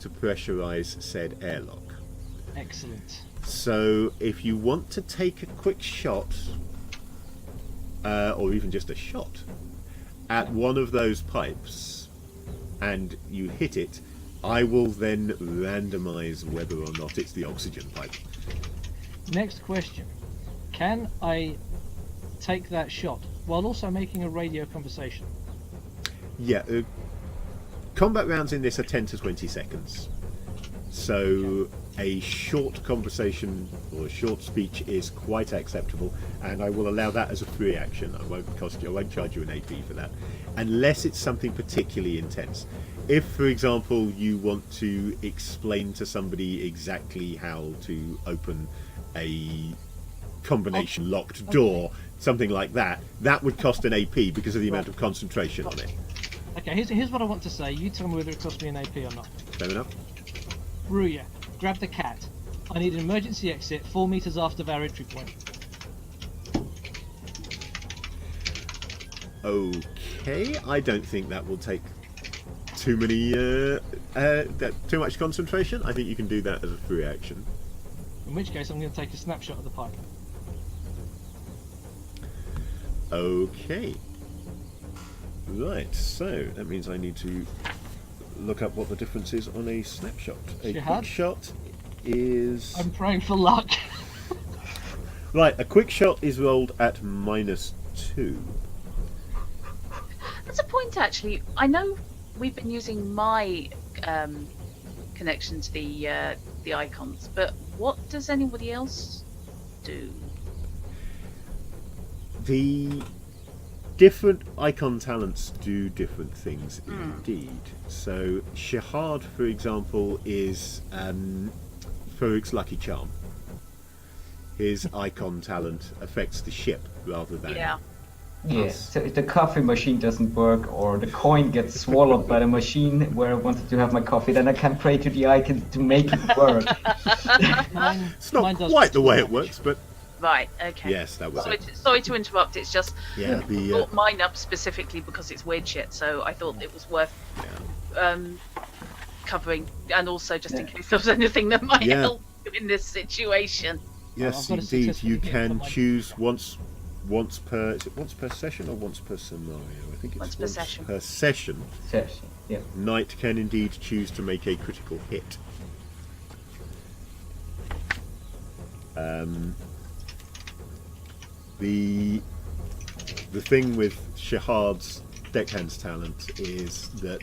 to pressurize said airlock. Excellent. So if you want to take a quick shot, or even just a shot, at one of those pipes, and you hit it, I will then randomize whether or not it's the oxygen pipe. Next question. Can I take that shot while also making a radio conversation? Yeah, combat rounds in this are 10 to 20 seconds. So a short conversation or a short speech is quite acceptable, and I will allow that as a free action. I won't charge you an AP for that, unless it's something particularly intense. If, for example, you want to explain to somebody exactly how to open a combination locked door, something like that, that would cost an AP because of the amount of concentration on it. Okay, here's what I want to say. You tell me whether it costs me an AP or not. Fair enough? Ruya, grab the cat. I need an emergency exit 4 meters after our entry point. Okay, I don't think that will take too much concentration. I think you can do that as a free action. In which case, I'm going to take a snapshot of the pipe. Okay. Right, so that means I need to look up what the difference is on a snapshot. A Shahad? quick shot is... I'm praying for luck. Right, a quick shot is rolled at -2. There's a point actually. I know we've been using my connection to the icons. But what does anybody else do? The different icon talents do different things indeed. So Shahad, for example, is Farouk's lucky charm. His icon talent affects the ship rather than Yeah. Yeah, us. so if the coffee machine doesn't work or the coin gets swallowed by the machine where I wanted to have my coffee, then I can pray to the icon to make it work. It's not mine does quite the way it damage. works, but Right. Okay. yes, that was it. Sorry to interrupt. It's just Yeah, I brought mine up specifically because it's weird shit. So I thought it was worth covering, and also just in case there was anything that might Yeah. help in this situation. yes, I've got a indeed. successful You hit for can my- choose once per. Is it once per session or once per scenario? I think it's Once per session. per session. Session, yeah. Knight can indeed choose to make a critical hit. The thing with Shahad's deckhand's talent is that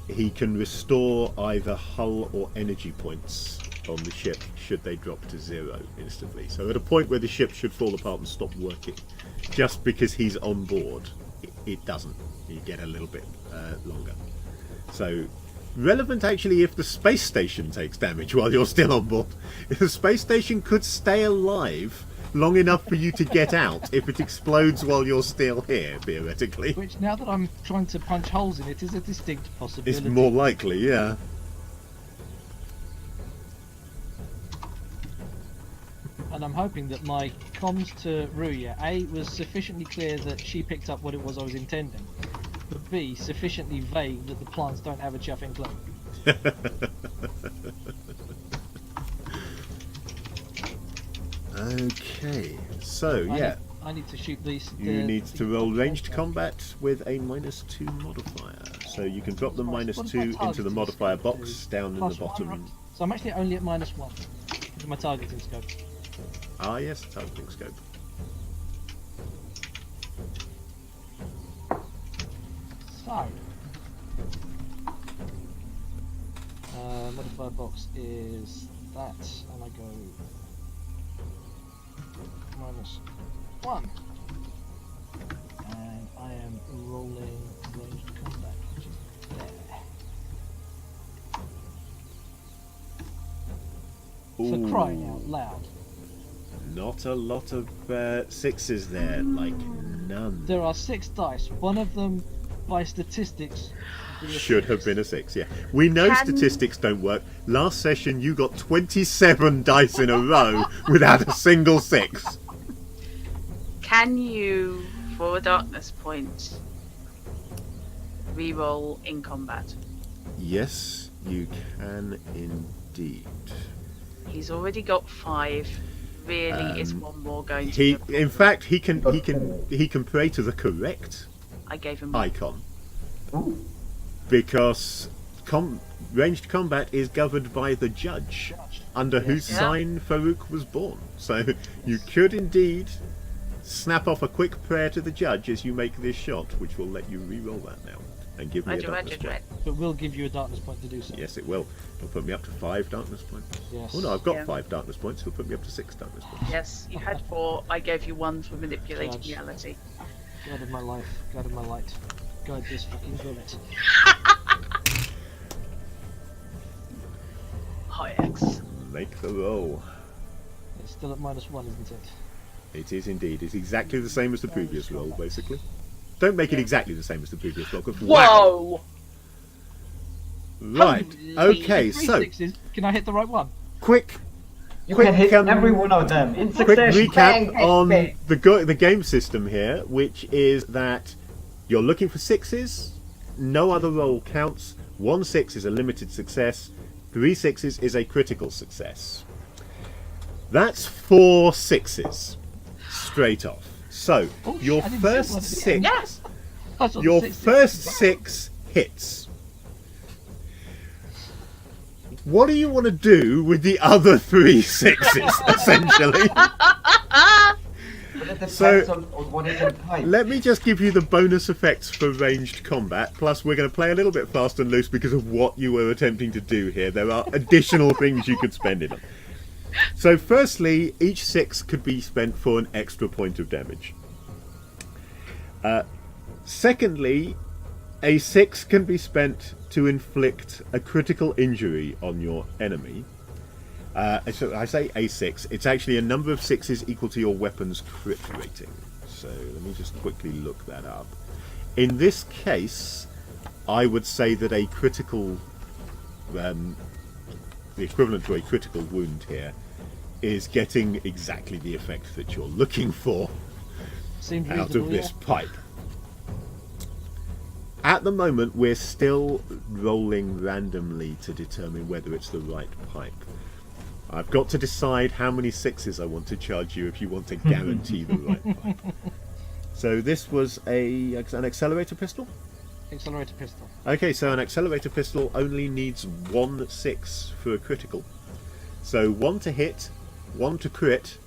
he can restore either hull or energy points on the ship should they drop to 0 instantly. So at a point where the ship should fall apart and stop working, just because he's on board, it doesn't. You get a little bit longer. So relevant actually if the space station takes damage while you're still on board. If the space station could stay alive long enough for you to get out if it explodes while you're still here, theoretically. Which, now that I'm trying to punch holes in it, is a distinct possibility. It's more likely, yeah. And I'm hoping that my comms to Ruya, A, was sufficiently clear that she picked up what it was I was intending, but B, sufficiently vague that the plants don't have a chuffing clue. Okay, so yeah, I need to shoot these. you need to roll ranged combat with a -2 modifier. So you can drop the What is my -2 into targeting the modifier scope? box down in the Plus one, bottom. right? So I'm actually only at -1 with my targeting scope. Ah yes, targeting scope. So, modifier box is that, and I go -1, and I am rolling ranged combat, which is there. For Ooh, crying out loud, not a lot of 6s there, like none. there are 6 dice. One of them, by statistics, would be a Should have 6. been a 6, yeah. We know Can- statistics don't work. Last session you got 27 dice in a row without a single 6. Can you, for a darkness point, reroll in combat? Yes, you can indeed. He's already got 5. Really, is one more going to? He, be- in fact, he can pray to the correct I gave him. icon Ooh. because ranged combat is governed by the judge, under whose Yeah. sign Farouk was born. So you could indeed snap off a quick prayer to the judge as you make this shot, which will let you re-roll that now and give me a darkness point. But we'll give you a darkness point to do so. Yes, it will. It'll put me up to 5 darkness points. Yes. Oh no, I've got Yeah. 5 darkness points. It'll put me up to 6 darkness points. Yes, you had 4. I gave you 1 for manipulating Judge. reality. God of my life, God of my light, guide this fucking bullet. High X. Make the roll. It's still at -1, isn't it? It is indeed. It's exactly the same as the previous roll, basically. Don't make it exactly the same as the previous roll. 'Cause wow! Whoa! Right. Okay. Three So, 6s. Can I hit the right one? quick You Quick, can hit um, every one of them in quick succession. recap Bang, bang, on bang. the game system here, which is that you're looking for 6s. No other roll counts. 1 6 is a limited success. 3 6s is a critical success. That's 4 6s straight off. So Oh, your shit, I didn't see first one. 6, Yes! I saw the your 6s. first 6 hits. What do you want to do with the other 3 6s, essentially? it depends So- on what is in pipe. Let me just give you the bonus effects for ranged combat. Plus, we're going to play a little bit fast and loose because of what you were attempting to do here. There are additional things you could spend it on. So, firstly, each 6 could be spent for an extra point of damage. Secondly, a 6 can be spent to inflict a critical injury on your enemy. So I say a6, it's actually a number of 6s equal to your weapon's crit rating. So let me just quickly look that up. In this case, I would say that a critical, the equivalent to a critical wound here, is getting exactly the effect that you're looking for Seems out reasonable, of this yeah. pipe. At the moment, we're still rolling randomly to determine whether it's the right pipe. I've got to decide how many 6s I want to charge you if you want to guarantee the right pipe. So this was an accelerator pistol? Accelerator pistol. Okay, so an accelerator pistol only needs 1 6 for a critical. So 1 to hit, 1 to crit,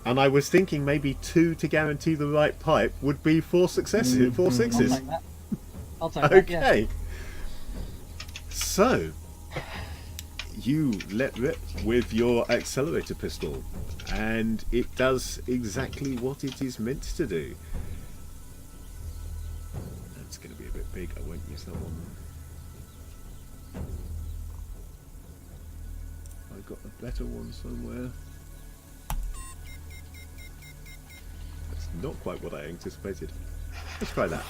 and I was thinking maybe 2 to guarantee the right pipe would be 4 successes, 4 I'll 6s. take that. I'll take that, yeah. Okay. So, you let rip with your accelerator pistol, and it does exactly what it is meant to do. That's going to be a bit big. I won't use that one. I've got a better one somewhere. That's not quite what I anticipated. Let's try that.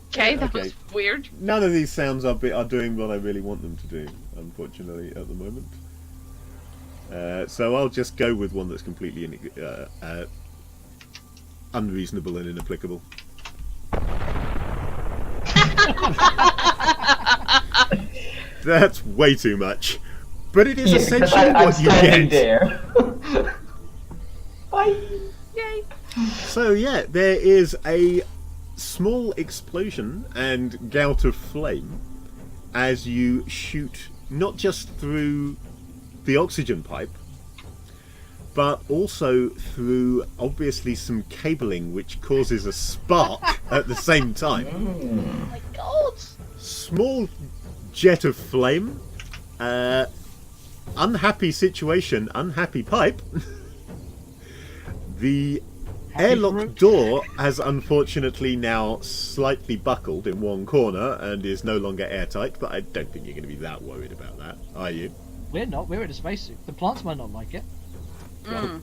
Okay, that Okay. was weird. None of these sounds are doing what I really want them to do, unfortunately, at the moment. So I'll just go with one that's completely unreasonable and inapplicable. That's way too much. But it is essentially I'm what you standing get. there. Bye. Yay. So yeah, there is a small explosion and gout of flame as you shoot not just through the oxygen pipe, but also through obviously some cabling which causes a spark at the same time. Oh my god. Small jet of flame, unhappy situation, unhappy pipe. The airlock fruit. door has unfortunately now slightly buckled in one corner and is no longer airtight, but I don't think you're going to be that worried about that, are you? We're not. We're in a spacesuit. The plants might not like it.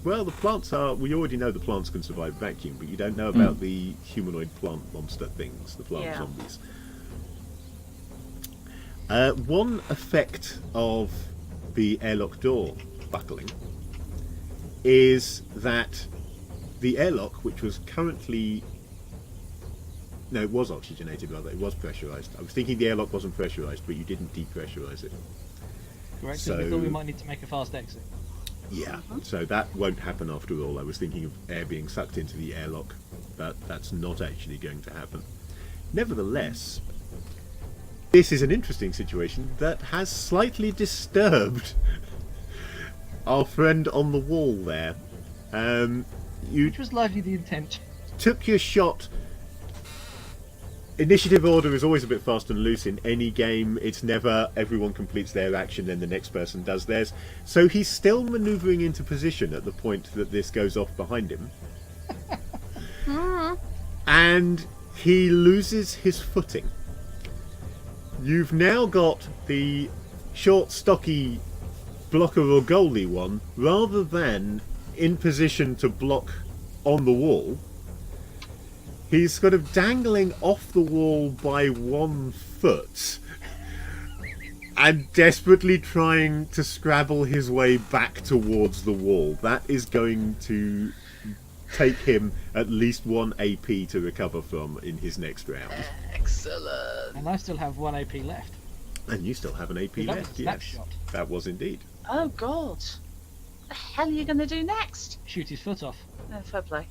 Well, the plants are... We already know the plants can survive vacuum, but you don't know about the humanoid plant monster things, the plant Yeah. zombies. One effect of the airlock door buckling is that the airlock, which was currently... No, it was oxygenated, rather. It was pressurised. I was thinking the airlock wasn't pressurised, but you didn't depressurise it. Correct. So- So we thought we might need to make a fast exit. Yeah, so that won't happen after all. I was thinking of air being sucked into the airlock, but that's not actually going to happen. Nevertheless, this is an interesting situation that has slightly disturbed our friend on the wall there. You Which was largely the intention. took your shot. Initiative order is always a bit fast and loose in any game. It's never everyone completes their action then the next person does theirs. So he's still manoeuvring into position at the point that this goes off behind him. And he loses his footing. You've now got the short, stocky blocker or goalie one, rather than in position to block on the wall. He's sort of dangling off the wall by 1 foot and desperately trying to scrabble his way back towards the wall. That is going to take him at least 1 AP to recover from in his next round. Excellent. And I still have 1 AP left. And you still have an AP That was left, a yes. snapshot. That was indeed. Oh god. What the hell are you going to do next? Shoot his foot off. Oh, fair play.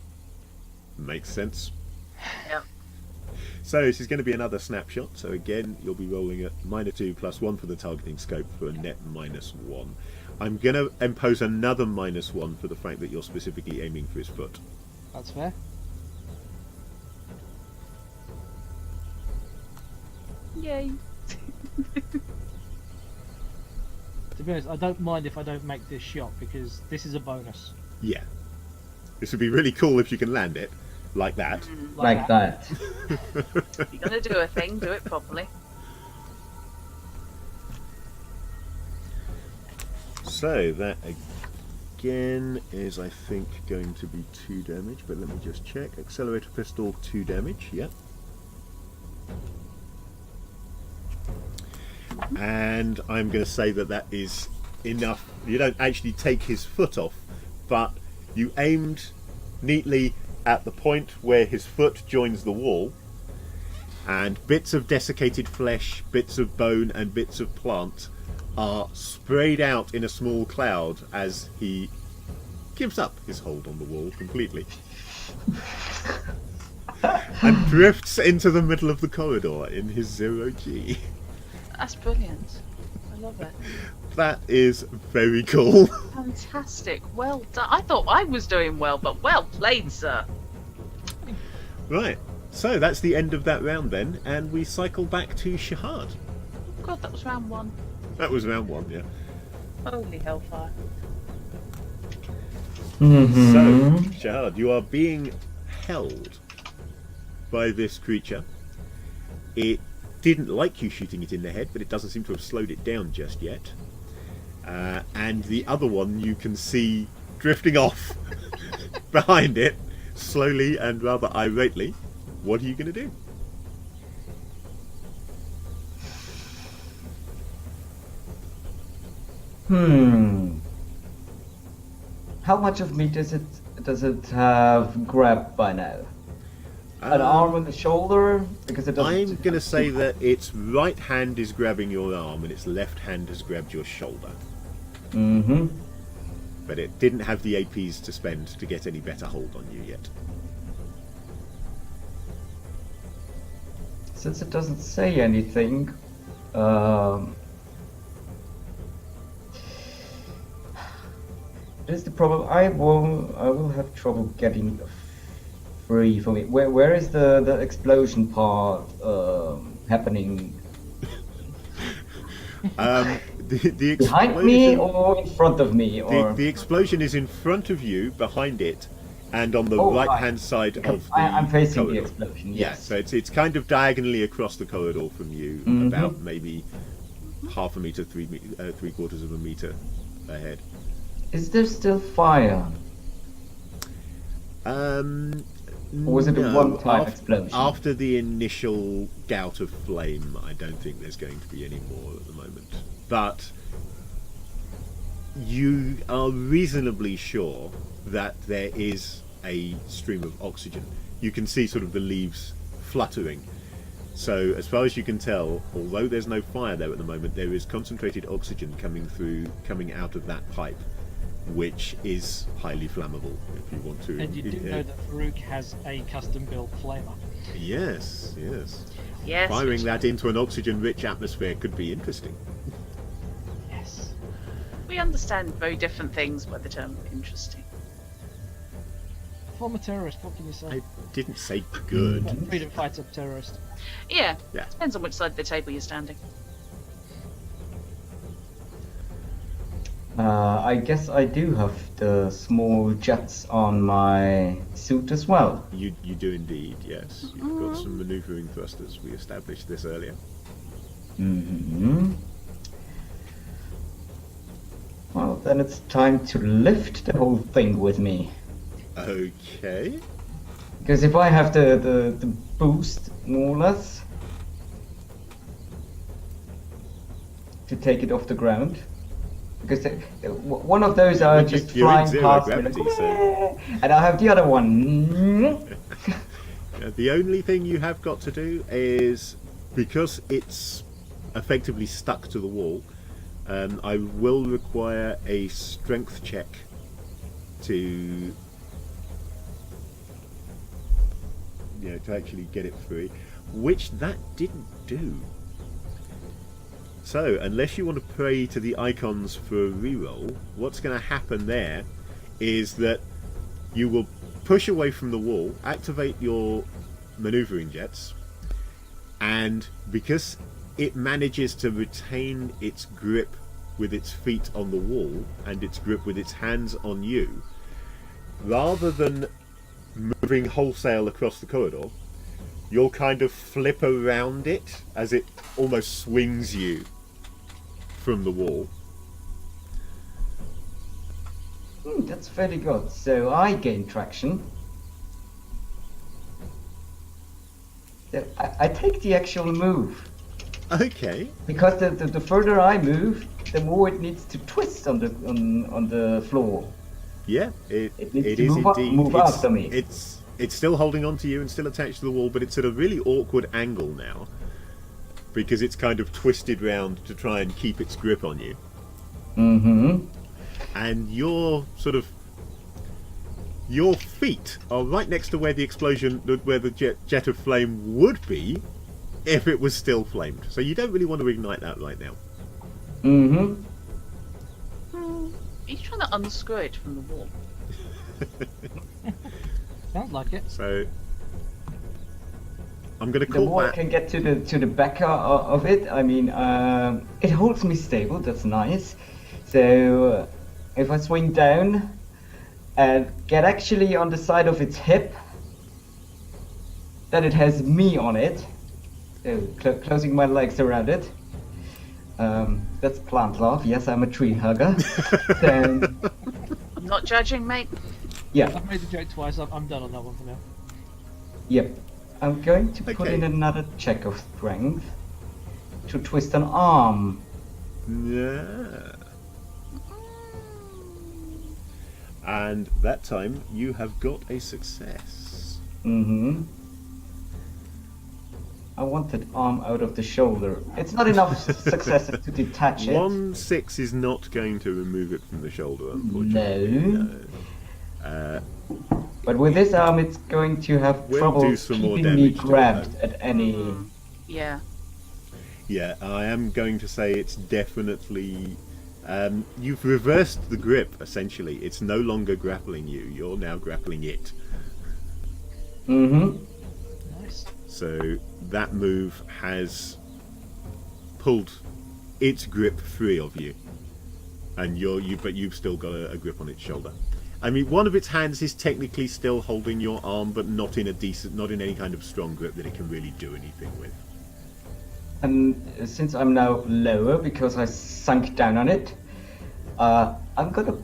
Makes sense. Yeah. So this is going to be another snapshot. So again, you'll be rolling at -2 +1 for the targeting scope for a net -1. I'm going to impose another -1 for the fact that you're specifically aiming for his foot. That's fair. Yay. To be honest, I don't mind if I don't make this shot because this is a bonus. Yeah. This would be really cool if you can land it like that. Like that. If you're going to do a thing, do it properly. So that again is, I think, going to be 2 damage, but let me just check. Accelerator pistol, 2 damage, yep. And I'm going to say that that is enough. You don't actually take his foot off, but you aimed neatly at the point where his foot joins the wall, and bits of desiccated flesh, bits of bone, and bits of plant are sprayed out in a small cloud as he gives up his hold on the wall completely and drifts into the middle of the corridor in his 0G. That's brilliant. I love it. That is very cool. Fantastic. Well done. I thought I was doing well, but well played, sir. Right, so that's the end of that round then, and we cycle back to Shahad. God, that was round 1. That was round 1, yeah. Holy hellfire. So, Shahad, you are being held by this creature. It didn't like you shooting it in the head, but it doesn't seem to have slowed it down just yet. And the other one you can see drifting off behind it, slowly and rather irately. What are you going to do? How much of me does it have grabbed by now? An arm and a shoulder? Because it doesn't. I'm going to say that its right hand is grabbing your arm and its left hand has grabbed your shoulder. Mm-hmm. But it didn't have the APs to spend to get any better hold on you yet. Since it doesn't say anything, this is the problem. I will have trouble getting free from it. Where is the explosion part happening? The Behind me or in front of me? Or the explosion is in front of you, behind it, and on the right-hand side of the I'm facing corridor. the explosion. Yeah, Yes. so it's kind of diagonally across the corridor from you, about maybe half a meter, 3/4 of a meter ahead. Is there still fire? Or was it a one-time explosion? After the initial gout of flame, I don't think there's going to be any more at the moment. But you are reasonably sure that there is a stream of oxygen. You can see sort of the leaves fluttering. So as far as you can tell, although there's no fire there at the moment, there is concentrated oxygen coming out of that pipe, which is highly flammable if you want to. And you do know that Farouk has a custom-built flamer. Yes, yes. Yes. Firing that into an oxygen-rich atmosphere could be interesting. Yes. We understand very different things by the term interesting. Former terrorist, what can you say? I didn't say good. Freedom fighter terrorist. Yeah. Yeah. Depends on which side of the table you're standing. I guess I do have the small jets on my suit as well. You do indeed, yes. You've got some manoeuvring thrusters. We established this earlier. Mm-hmm. Well, then it's time to lift the whole thing with me. Okay. Because if I have the boost, more or less, to take it off the ground. Because one of those are Well, just you're in flying zero past gravity, me, so- and I have the other one. The only thing you have got to do is, because it's effectively stuck to the wall, I will require a strength check to actually get it free. which that didn't do. So, unless you want to pray to the icons for a reroll, what's going to happen there is that you will push away from the wall, activate your maneuvering jets, and because it manages to retain its grip with its feet on the wall and its grip with its hands on you, rather than moving wholesale across the corridor, you'll kind of flip around it as it almost swings you from the wall. That's very good. So I gain traction. So I take the actual move. Okay. Because the further I move, the more it needs to twist on the floor. Yeah, It needs it to is move indeed. after me. It's still holding on to you and still attached to the wall, but it's at a really awkward angle now because it's kind of twisted round to try and keep its grip on you. Mm-hmm. And your feet are right next to where the explosion, where the jet of flame would be if it was still flamed. So you don't really want to ignite that right now. Mm-hmm. He's trying to unscrew it from the wall. Sounds like it. So I'm going to The call more I that. can get to the back of it, I mean, it holds me stable. That's nice. So if I swing down and get actually on the side of its hip, then it has me on it. So closing my legs around it. That's plant love. Yes, I'm a tree hugger. Then, I'm not judging, mate. yeah, I've made the joke twice. I'm done on that one for now. yep. I'm going to put Okay. in another check of strength to twist an arm. Yeah. And that time you have got a success. Mm-hmm. I want that arm out of the shoulder. It's not enough successes to detach it. 1-6 is not going to remove it from the shoulder, unfortunately. No. But with this arm, it's going to have We'll trouble do some more keeping me damage to it, grabbed though. at any. Yeah. Yeah, I am going to say it's definitely... you've reversed the grip, essentially. It's no longer grappling you. You're now grappling it. Mm-hmm. Nice. So that move has pulled its grip free of you, and but you've still got a grip on its shoulder. I mean, one of its hands is technically still holding your arm, but not in any kind of strong grip that it can really do anything with. And since I'm now lower because I sunk down on it, I'm gonna.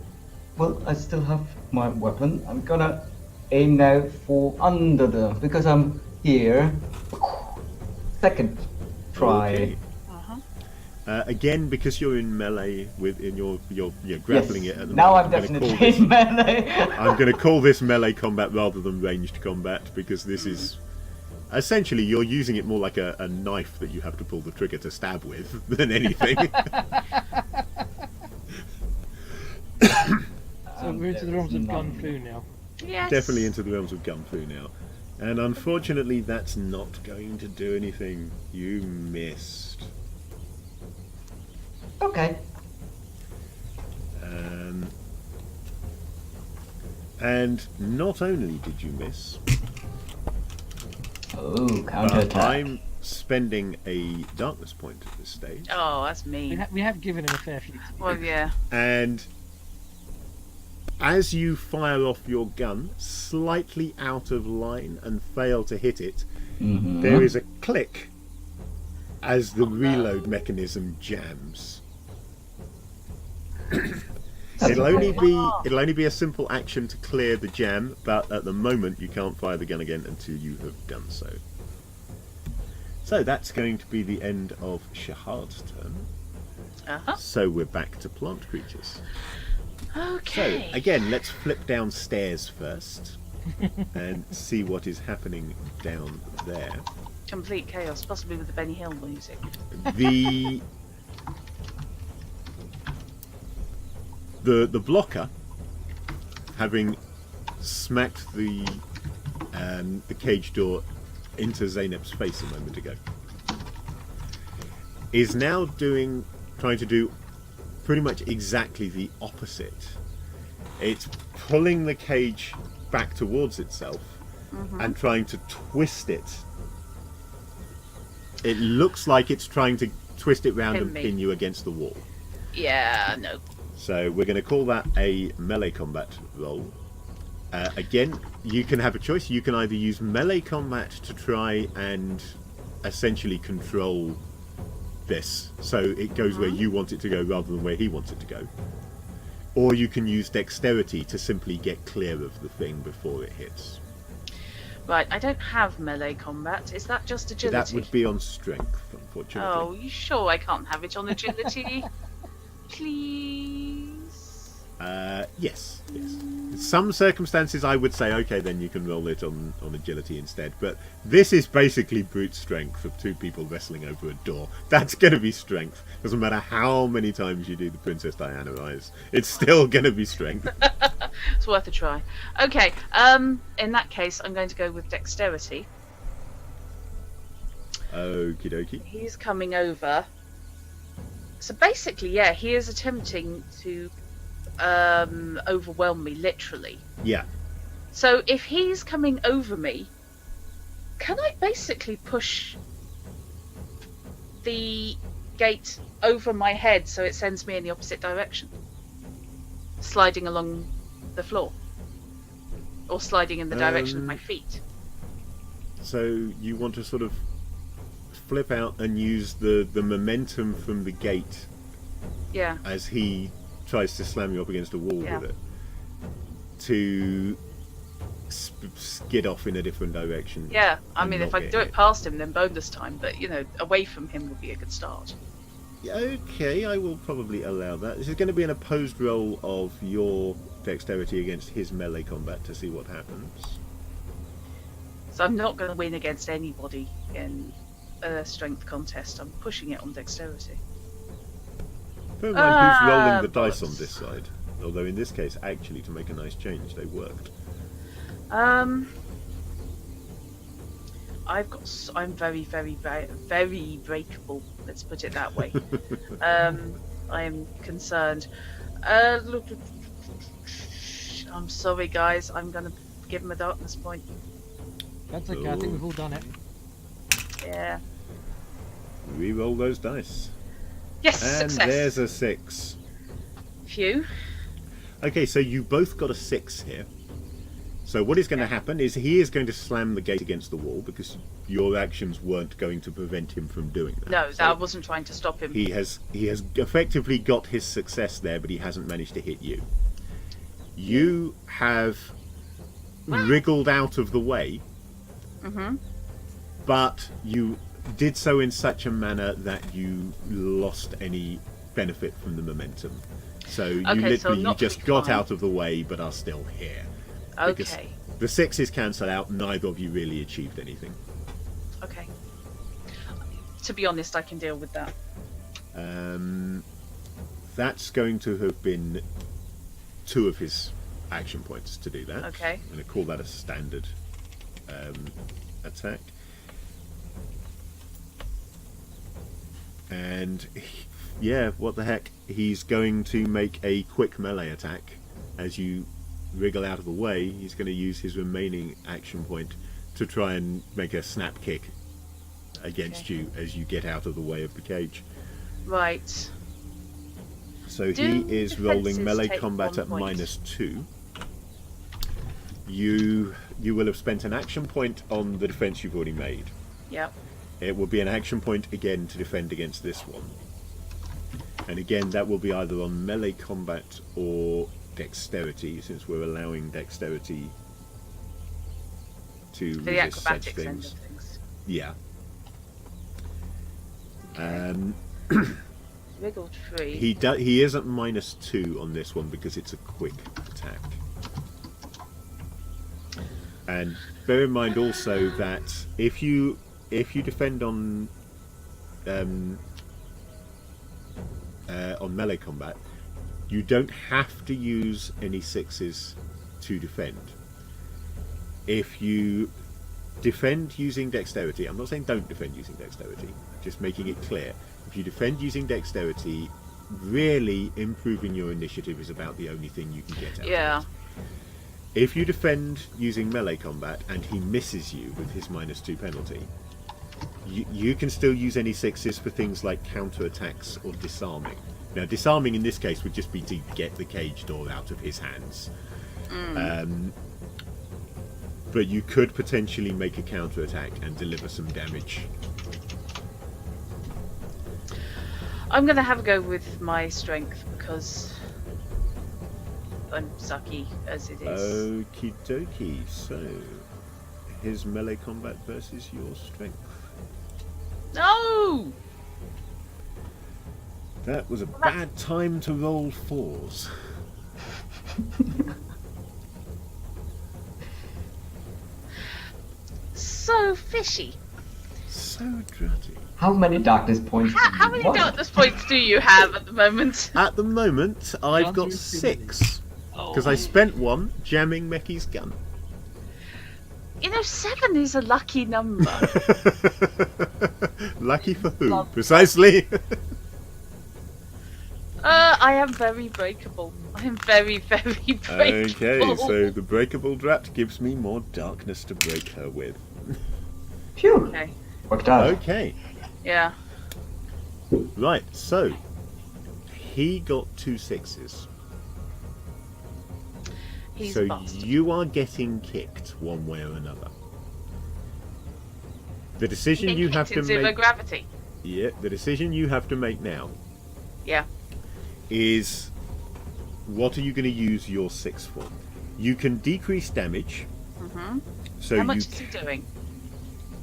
Well, I still have my weapon. I'm gonna aim now for under because I'm here. Second try. Okay. Again, because you're in melee you're grappling Yes. it at the Now moment. I'm definitely in melee. I'm going to call this melee combat rather than ranged combat because this is essentially you're using it more like a knife that you have to pull the trigger to stab with than anything. So we're into the realms of gun flu now. Yes. Definitely into the realms of gun flu now. And unfortunately, that's not going to do anything. You missed. Okay. And not only did you miss, Oh, but counterattack. I'm spending a darkness point at this stage. Oh, that's mean. We have given him a fair few. Well, yeah. And as you fire off your gun slightly out of line and fail to hit it, Mhm. there is a click as the reload mechanism jams. It'll only be a simple action to clear the jam, but at the moment you can't fire the gun again until you have done so. So that's going to be the end of Shahad's turn. Uh-huh. So we're back to plant creatures. Okay. So again, let's flip downstairs first and see what is happening down there. Complete chaos, possibly with the Benny Hill music. The blocker, having smacked the cage door into Zeynep's face a moment ago, is now trying to do pretty much exactly the opposite. It's pulling the cage back towards itself and trying to twist it. It looks like it's trying to twist it round and pin you against the wall. Yeah, no. So we're going to call that a melee combat roll. Again, you can have a choice. You can either use melee combat to try and essentially control this, so it goes where you want it to go rather than where he wants it to go. Or you can use dexterity to simply get clear of the thing before it hits. Right, I don't have melee combat. Is that just agility? That would be on strength, unfortunately. Oh, you sure I can't have it on agility? Please? Yes. In some circumstances I would say, okay, then you can roll it on agility instead. But this is basically brute strength of two people wrestling over a door. That's going to be strength. Doesn't matter how many times you do the Princess Diana eyes. It's still going to be strength. It's worth a try. Okay, in that case, I'm going to go with dexterity. Okie dokie. He's coming over. So basically, yeah, he is attempting to overwhelm me, literally. Yeah. So if he's coming over me, can I basically push the gate over my head so it sends me in the opposite direction? Sliding along the floor. Or sliding in the direction of my feet. So you want to sort of flip out and use the momentum from the gate as he tries to slam you up against a wall with it to skid off in a different direction. Yeah, I mean, if I do it past him, then bonus time, but, you know, away from him would be a good start. Okay, I will probably allow that. This is going to be an opposed roll of your dexterity against his melee combat to see what happens. So I'm not going to win against anybody in a strength contest. I'm pushing it on dexterity. Bear in mind who's rolling the dice on this side. Although in this case, actually, to make a nice change, they worked. I'm very, very, very, very breakable. Let's put it that way. I am concerned. Look, I'm sorry, guys. I'm gonna give him a darkness point. That's okay. I think we've all done it. Yeah. Re-roll those dice. Yes, and success. There's a 6. Phew. Okay, so you both got a 6 here. So what is going to happen is he is going to slam the gate against the wall because your actions weren't going to prevent him from doing that. No, so I wasn't trying to stop him. He has effectively got his success there, but he hasn't managed to hit you. You have wriggled out of the way, but you did so in such a manner that you lost any benefit from the momentum. So you you just got out of the way, but are still here. Okay. The 6s cancel out, neither of you really achieved anything. Okay. To be honest, I can deal with that. That's going to have been 2 of his action points to do that. Okay. I'm going to call that a standard attack. And yeah, what the heck? He's going to make a quick melee attack as you wriggle out of the way. He's going to use his remaining action point to try and make a snap kick against you as you get out of the way of the cage. Right. So he is rolling melee combat at -2. You will have spent an action point on the defense you've already made. Yep. It will be an action point again to defend against this one. And again, that will be either on melee combat or dexterity, since we're allowing dexterity to the resist such acrobatics end of things. things. Yeah. Wriggled free. He is at -2 on this one because it's a quick attack. And bear in mind also that if you defend on melee combat, you don't have to use any 6s to defend. If you defend using dexterity, I'm not saying don't defend using dexterity, just making it clear. If you defend using dexterity, really improving your initiative is about the only thing you can get out Yeah. of it. If you defend using melee combat and he misses you with his -2 penalty, you can still use any 6s for things like counter-attacks or disarming. Now, disarming in this case would just be to get the cage door out of his hands. But you could potentially make a counter-attack and deliver some damage. I'm going to have a go with my strength because I'm sucky as it is. Okie dokie. So, his melee combat versus your strength. No! That was a bad time to roll 4s. So fishy. So drudgy. How many darkness points? How many darkness points do you have at the moment? At the moment, I've Guns got are 6. Oh. Because I spent one jamming Meki's gun. You know, 7 is a lucky number. Lucky for who? Love. Precisely. I am very breakable. I am very, very breakable. Okay, so the breakable drat gives me more darkness to break her with. Phew. Okay. Worked out. Okay, Yeah. right, so he got 2 6s. He's So a bastard. you are getting kicked one way or another. The decision Being you kicked have to in zero make. gravity. Yeah, the decision you have to make now Yeah. is what are you going to use your 6 for? You can decrease damage. hmm So How much is he doing?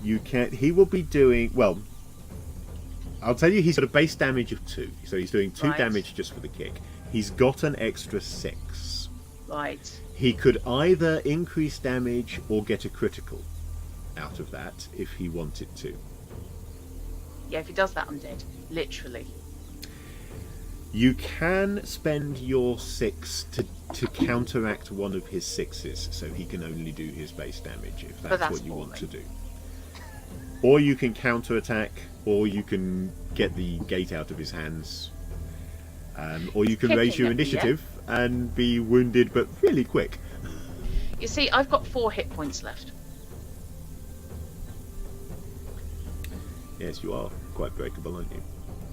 you can. He will be doing well. I'll tell you, he's got a base damage of 2, so he's doing 2 Right. damage just for the kick. He's got an extra 6. Right. He could either increase damage or get a critical out of that if he wanted to. Yeah, if he does that, I'm dead. Literally. You can spend your 6 to counteract one of his 6s, so he can only do his base damage if But that's that's what you want to boring. do. Or you can counterattack, or you can get the gate out of his hands, or you can raise Kicking your at me, yeah? initiative and be wounded but really quick. You see, I've got 4 hit points left. Yes, you are quite breakable, aren't you?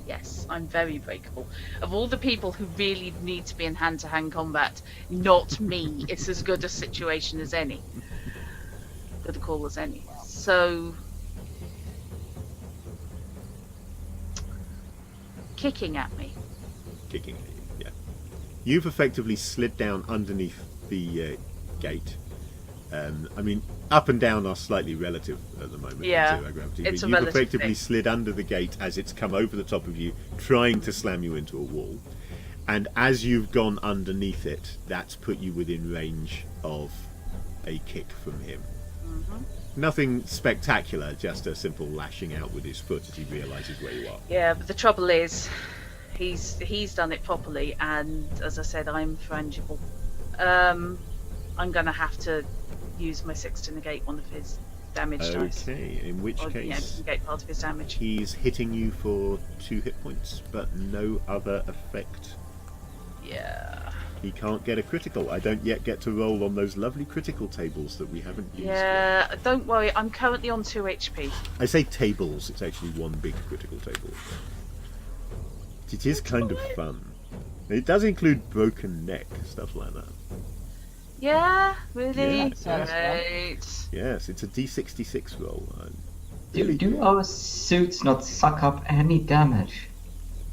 Yes, I'm very breakable. Of all the people who really need to be in hand-to-hand combat, not me. It's as good a situation as any. Good a call as any. So, kicking at me. Kicking at you, yeah. You've effectively slid down underneath the gate. I mean, up and down are slightly relative at the moment in Yeah, zero gravity, it's but a you've relative effectively thing. slid under the gate as it's come over the top of you, trying to slam you into a wall. And as you've gone underneath it, that's put you within range of a kick from him. hmm Nothing spectacular, just a simple lashing out with his foot as he realises where you are. Yeah, but the trouble is, he's done it properly, and as I said, I'm frangible. I'm gonna have to use my 6 to negate one of his damage dice. Okay, in which Or, yeah, case negate part of his damage. he's hitting you for 2 hit points, but no other effect. Yeah. He can't get a critical. I don't yet get to roll on those lovely critical tables that we haven't used yet. Yeah, don't worry, I'm currently on 2 HP. I say tables, it's actually one big critical table. It is kind of fun. It does include broken neck, stuff like that. Yeah, really? Yeah, sounds fun. Great. Yes, it's a D66 roll. Do our suits not suck up any damage?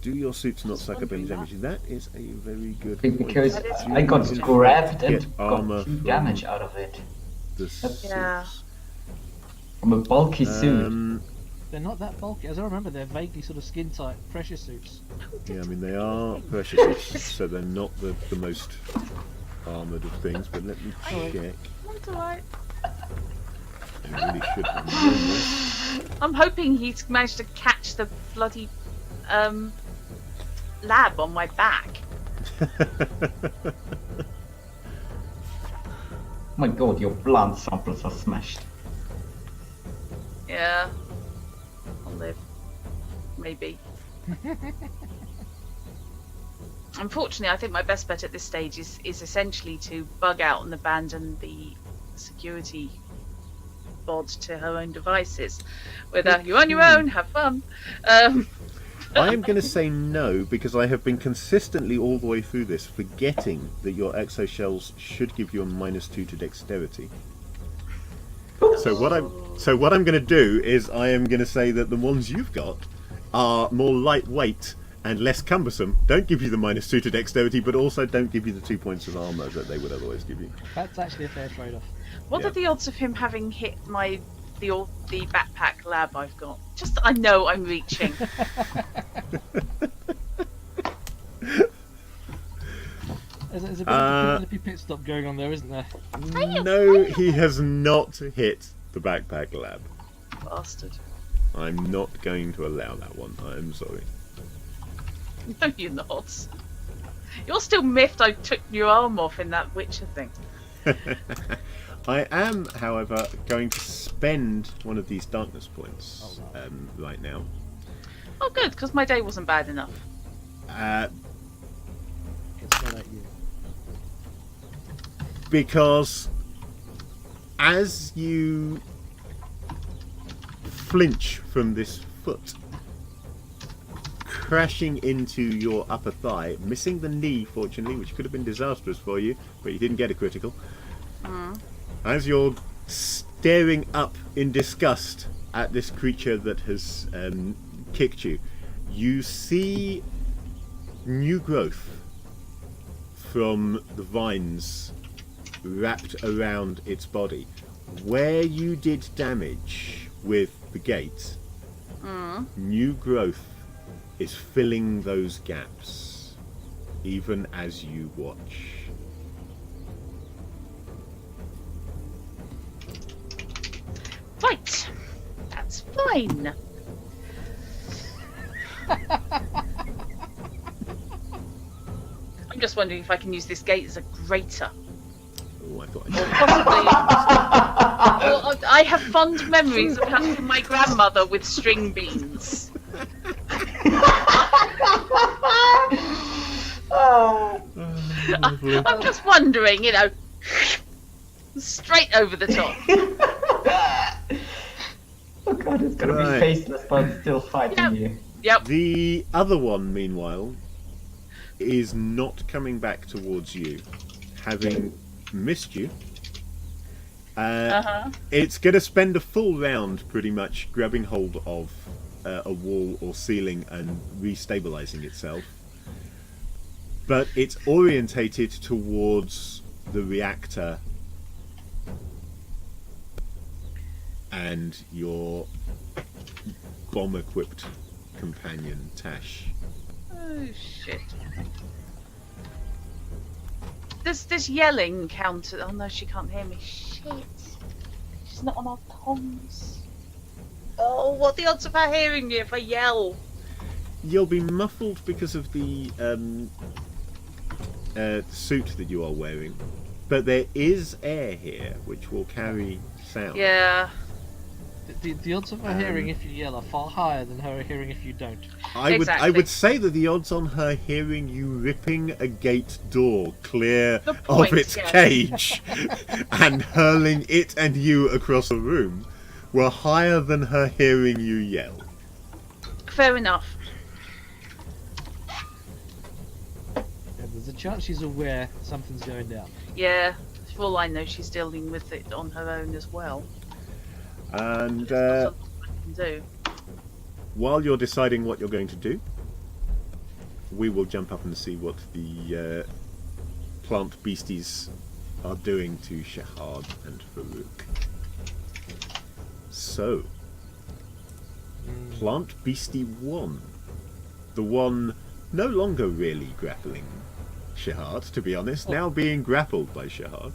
Do your suits not Just suck up any wondering damage? That is a very good Because point. That is I got You grabbed get and armor got 2 from damage out of it. the suits. Yeah. From a bulky suit. They're not that bulky. As I remember, they're vaguely sort of skin tight pressure suits. Yeah, I mean they are precious, so they're not the most armoured of things. But let me check. That's alright. I really should have known this. I'm hoping he's managed to catch the bloody lab on my back. Oh my god, your blood samples are smashed. Yeah. I'll live. Maybe. Unfortunately, I think my best bet at this stage is essentially to bug out and abandon the security bod to her own devices. Whether you're on your own, have fun. I am going to say no, because I have been consistently all the way through this forgetting that your exoshells should give you a -2 to dexterity. So what I'm going to do is I am going to say that the ones you've got are more lightweight and less cumbersome. Don't give you the -2 to dexterity, but also don't give you the 2 points of armor that they would otherwise give you. That's actually a fair trade-off. What Yeah. are the odds of him having hit the backpack lab I've got? Just I know I'm reaching. There's a bit of a flippy pit stop going on there, isn't there? No, he has not hit the backpack lab. Bastard. I'm not going to allow that one. I'm sorry. No, you're not. You're still miffed I took your arm off in that Witcher thing. I am, however, going to spend one of these darkness points right now. Oh, good, because my day wasn't bad enough. It's not at you. Because as you flinch from this foot, crashing into your upper thigh, missing the knee, fortunately, which could have been disastrous for you, but you didn't get a critical. As you're staring up in disgust at this creature that has kicked you, you see new growth from the vines wrapped around its body. Where you did damage with the gate, new growth is filling those gaps, even as you watch. Right. That's fine. I'm just wondering if I can use this gate as a grater. Oh, I thought Or possibly... Well, I have fond memories of helping my grandmother with string beans. I'm just wondering, straight over the top. Oh god, it's gonna Right. be faceless but still fighting you. Yep. The other one, meanwhile, is not coming back towards you, having missed you. It's going to spend a full round, pretty much, grabbing hold of a wall or ceiling and restabilizing itself. But it's orientated towards the reactor and your bomb-equipped companion, Tash. Oh, shit. This yelling counter. Oh no, she can't hear me. Shit. She's not on our comms. Oh, what are the odds of her hearing me if I yell? You'll be muffled because of the suit that you are wearing, but there is air here which will carry sound. Yeah. The odds of her hearing if you yell are far higher than her hearing if you don't. I Exactly. would say that the odds on her hearing you ripping a gate door clear The point, of its yes. cage and hurling it and you across a room were higher than her hearing you yell. Fair enough. Yeah, there's a chance she's aware something's going down. Yeah. For all I know, she's dealing with it on her own as well. And It's not something I can do. while you're deciding what you're going to do, we will jump up and see what the plant beasties are doing to Shahad and Farouk. So, Plant Beastie 1. The one no longer really grappling Shahad, to be honest, now being grappled by Shahad.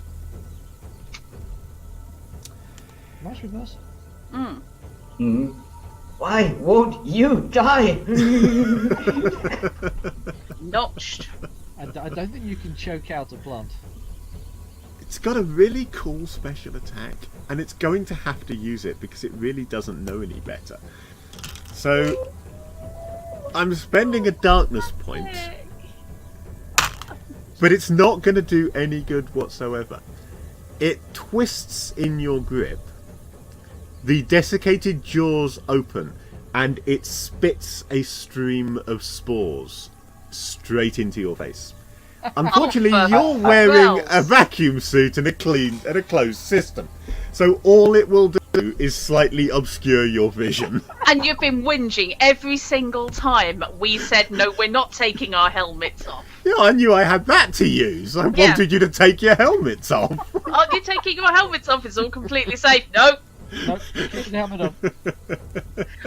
Nice reverse. Why won't you die? Notched. I don't think you can choke out a plant. It's got a really cool special attack, and it's going to have to use it because it really doesn't know any better. So I'm spending a darkness point, but it's not going to do any good whatsoever. It twists in your grip, the desiccated jaws open, and it spits a stream of spores straight into your face. Unfortunately, you're wearing a vacuum suit and a closed system, so all it will do is slightly obscure your vision. And you've been whinging every single time we said, no, we're not taking our helmets off. Yeah, I knew I had that to use. I wanted you to take your helmets off. Aren't you taking your helmets off? It's all completely safe. No. Nope, keep the helmet on.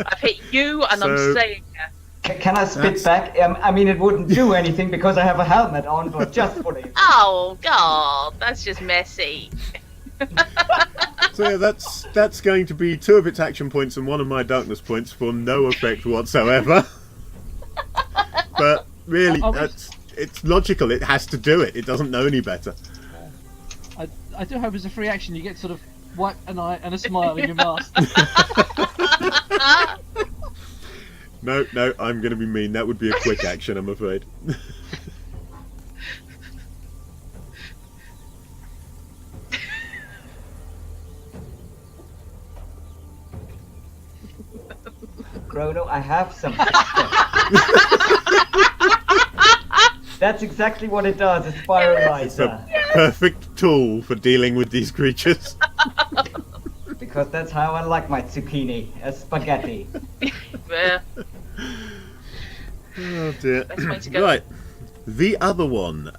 I've hit you, and I'm saying it. Can I spit back? I mean, it wouldn't do anything because I have a helmet on, but just for the... Oh, God, that's just messy. So yeah, that's going to be 2 of its action points and 1 of my darkness points for no effect whatsoever. But really, it's logical. It has to do it. It doesn't know any better. I do hope as a free action you get sort of wipe an eye and a smile in your mask. No, I'm going to be mean. That would be a quick action, I'm afraid. Frodo, I have something. That's exactly what it does. It's It's spiralizer. a perfect tool for dealing with these creatures. Because that's how I like my zucchini, as spaghetti. Yeah. Oh dear. Best way to go. Right, the other one.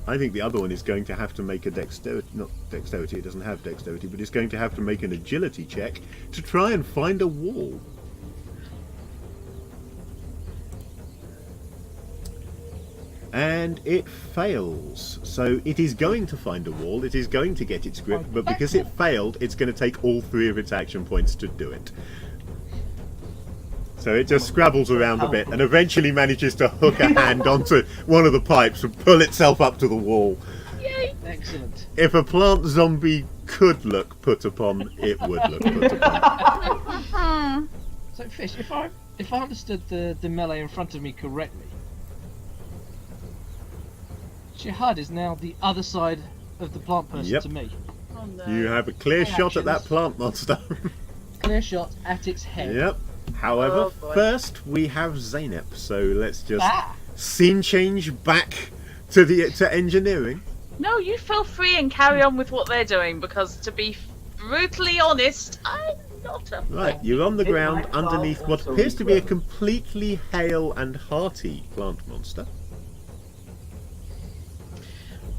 I think the other one is going to have to make a dexterity, not dexterity, it doesn't have dexterity, but it's going to have to make an agility check to try and find a wall. And it fails. So it is going to find a wall, it is going to get its grip, but because it failed, it's going to take all 3 of its action points to do it. So it just scrabbles around a bit and eventually manages to hook a hand onto one of the pipes and pull itself up to the wall. Yay. Excellent. If a plant zombie could look put upon, it would look put upon. So, Fish, if I understood the melee in front of me correctly, Jihad is now the other side of the plant person Yep. to me. Oh, no. You have a clear shot at that Actions. plant monster. Clear shot at its head. Yep. However, Oh, boy. first we have Zeynep, so let's just Ah! scene change back to engineering. No, you feel free and carry on with what they're doing, because to be brutally honest, I'm not a Right, you're on the It ground might well underneath what also appears to be a grow. completely hale and hearty plant monster.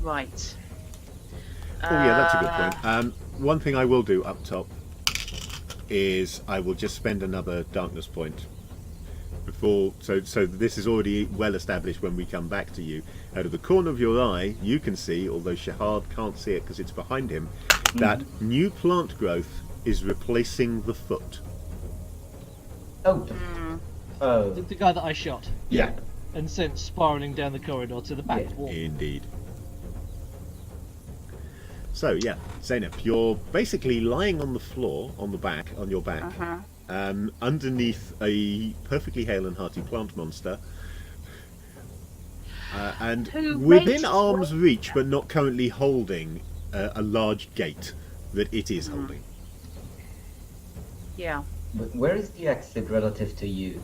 Right. Oh yeah, that's a good point. One thing I will do up top is I will just spend another darkness point before. So this is already well established. When we come back to you, out of the corner of your eye, you can see, although Shahad can't see it because it's behind him, that new plant growth is replacing the foot. Oh. Oh. The guy that I shot Yeah. and sent spiraling down the corridor to the back Yeah. wall. Indeed. So yeah, Zeynep, you're basically lying on the floor, on your back, underneath a perfectly hale and hearty plant monster, and Who within makes arm's reach, but not currently holding a large gate that it is holding. Yeah. But where is the exit relative to you?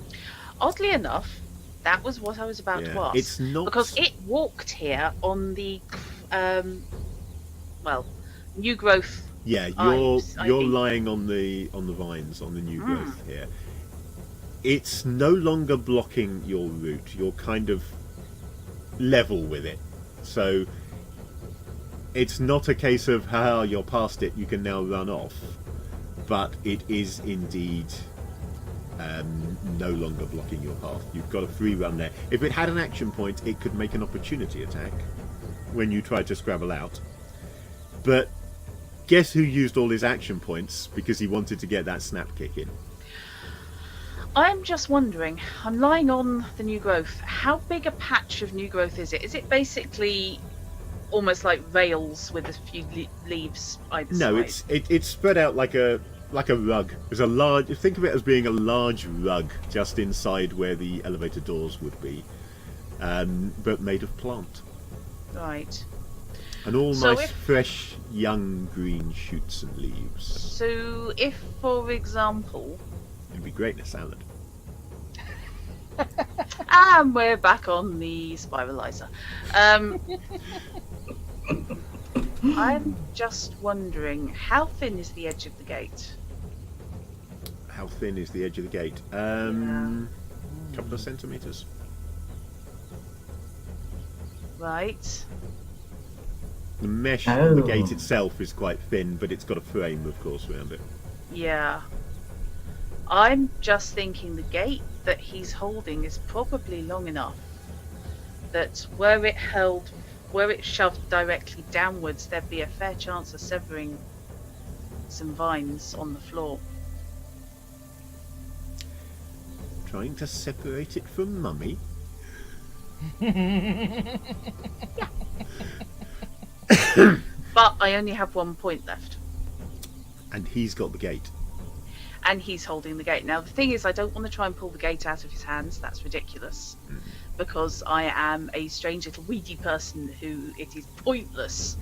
Oddly enough, that was what I was about to ask. It's not Because it walked here on the, new growth. Yeah, I you're think. lying on the vines on the new growth here. It's no longer blocking your route. You're kind of level with it, so it's not a case of you're past it, you can now run off. But it is indeed no longer blocking your path. You've got a free run there. If it had an action point, it could make an opportunity attack when you try to scrabble out. But guess who used all his action points because he wanted to get that snap kick in? I'm just wondering, I'm lying on the new growth. How big a patch of new growth is it? Is it basically almost like rails with a few leaves either side? No, it's spread out like a rug. There's a large. Think of it as being a large rug just inside where the elevator doors would be, but made of plant. Right. And all So nice, if- fresh, young green shoots and leaves. So if, for example, It'd be great in a salad. and we're back on the spiralizer. I'm just wondering, how thin is the edge of the gate? How thin is the edge of the gate? Couple of centimeters. Right. The mesh on the Oh. gate itself is quite thin, but it's got a frame, of course, around it. Yeah. I'm just thinking the gate that he's holding is probably long enough that were it shoved directly downwards, there'd be a fair chance of severing some vines on the floor. Trying to separate it from Mummy. But I only have 1 point left. And he's got the gate. And he's holding the gate. Now, the thing is, I don't want to try and pull the gate out of his hands. That's ridiculous. Because I am a strange little weedy person who it is pointless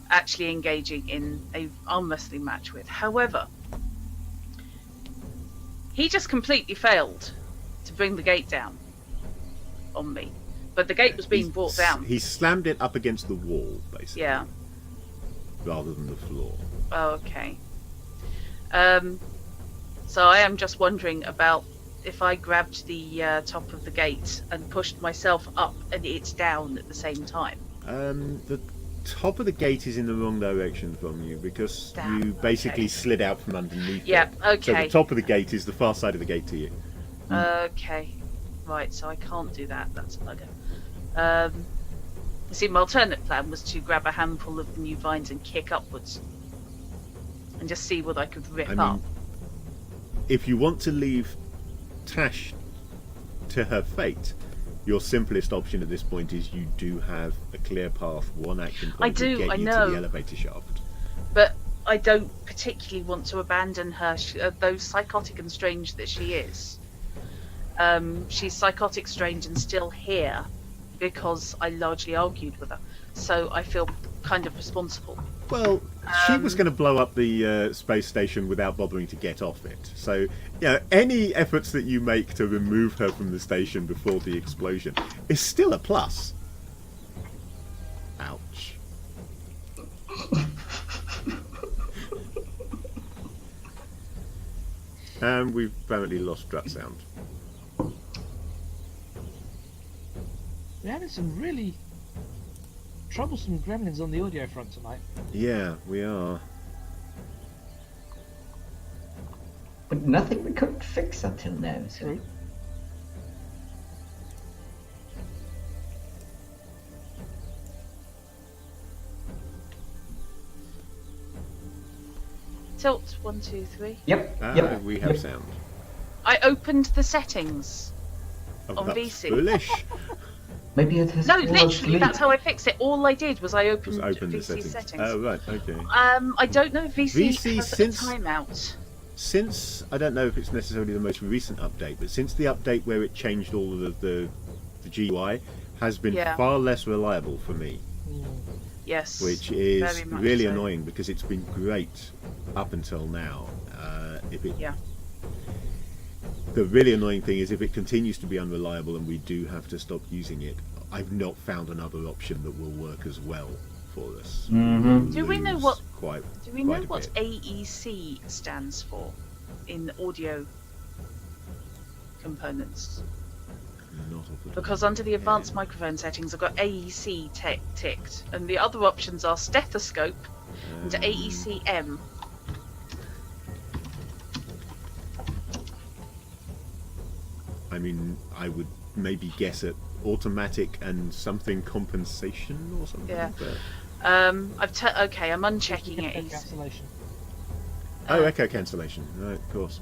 actually engaging in a arm wrestling match with. However, he just completely failed to bring the gate down on me. But the gate was being brought down. He slammed it up against the wall, basically. Yeah. Rather than the floor. Oh, okay. So I am just wondering about if I grabbed the top of the gate and pushed myself up and it's down at the same time. The top of the gate is in the wrong direction from you because Damn, you basically okay. slid out from underneath Yeah, it. So okay. the top of the gate is the far side of the gate to you. Okay. Right, so I can't do that. That's a bugger. You see, my alternate plan was to grab a handful of the new vines and kick upwards. And just see what I could rip I mean, up. if you want to leave Tash to her fate, your simplest option at this point is you do have a clear path, one action point I do, to get I you know. to the elevator shaft. But I don't particularly want to abandon her, though psychotic and strange that she is. She's psychotic, strange, and still here because I largely argued with her. So I feel kind of responsible. Well, she was going to blow up the space station without bothering to get off it. So, any efforts that you make to remove her from the station before the explosion is still a plus. Ouch. And we've apparently lost Drat sound. We're having some really troublesome gremlins on the audio front tonight. Yeah, we are. But nothing we couldn't fix until now. So. True. Tilt, 1, 2, 3. Yep. Ah, yep. we have yep. sound. I opened the settings. Oh, On that's VC. foolish. Maybe it has No, fallen literally, asleep. that's how I fixed it. All I did was I Just opened open the VC settings. Oh, right, okay. I don't know if VC, VC has since- a timeout. Since, I don't know if it's necessarily the most recent update, but since the update where it changed all of the GUI has been Yeah. far less reliable for me, Yes. which is very much really so. annoying because it's been great up until now. Yeah. The really annoying thing is if it continues to be unreliable and we do have to stop using it, I've not found another option that will work as well for us. Mhm. Do we know Lose what- Quite, Do we know quite a what bit. AEC stands for in audio components? Not off the top of Because my under the head. advanced microphone settings, I've got AEC ticked, and the other options are stethoscope and AECM. I mean, I would maybe guess at automatic and something compensation or something. Yeah. But... Okay, I'm unchecking Echo it. cancellation. Oh, echo cancellation. Right, of course.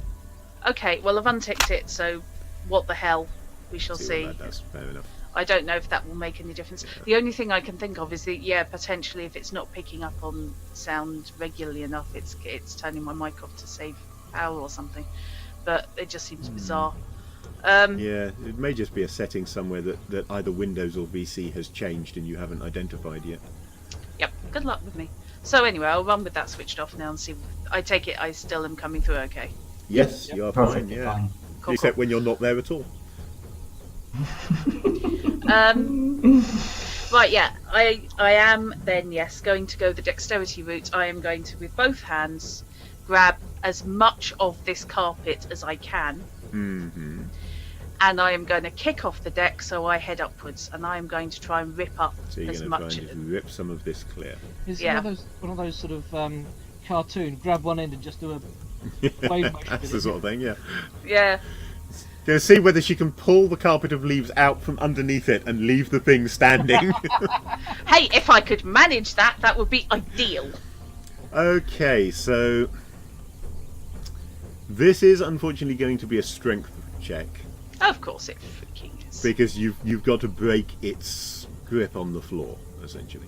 Okay, well I've unticked it, so what the hell? We shall See see. what that does. Fair enough. I don't know if that will make any difference. The only thing I can think of is that, potentially if it's not picking up on sound regularly enough, it's turning my mic off to save power or something. But it just seems bizarre. Yeah, it may just be a setting somewhere that either Windows or VC has changed and you haven't identified yet. Yep, good luck with me. So anyway, I'll run with that switched off now and see. I take it I still am coming through okay. Yes, Yep, you are fine, perfectly yeah. fine. Cool, Except when you're not there at all. Right, yeah, I am then, yes, going to go the dexterity route. I am going to, with both hands, grab as much of this carpet as I can. Mm-hmm. And I am going to kick off the deck, so I head upwards, and I am going to try and rip up So you're as going to try much. and just rip some of this clear. It's Yeah. one of those sort of cartoon. Grab one end and just do a wave motion. That's with the it. sort of thing, yeah. Yeah. Gonna see whether she can pull the carpet of leaves out from underneath it and leave the thing standing. Hey, if I could manage that, that would be ideal. Okay, so this is unfortunately going to be a strength check Of course it freaking is. because you've got to break its grip on the floor, essentially.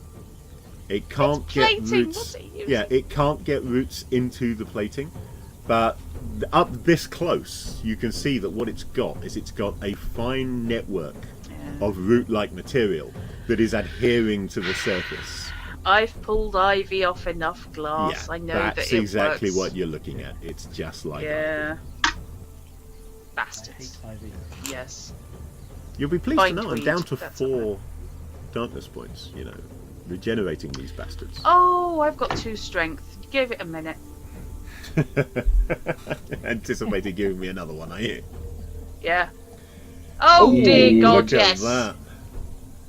It can't It's get plating, roots. what's it using? Yeah, it can't get roots into the plating, but up this close, you can see that what it's got a fine network of root-like material that is adhering to the surface. I've pulled ivy off enough glass. Yeah, I know that's that it exactly works. what you're looking at. It's just like Yeah. I hate Bastards. Ivy. Yes. You'll be pleased to know I'm Bindweed, down to that's 4 darkness points, regenerating these bastards. Oh, I've got 2 strength. Give it a minute. Anticipated giving me another one, are you? Yeah. Oh Ooh, dear God, Look yes. at that.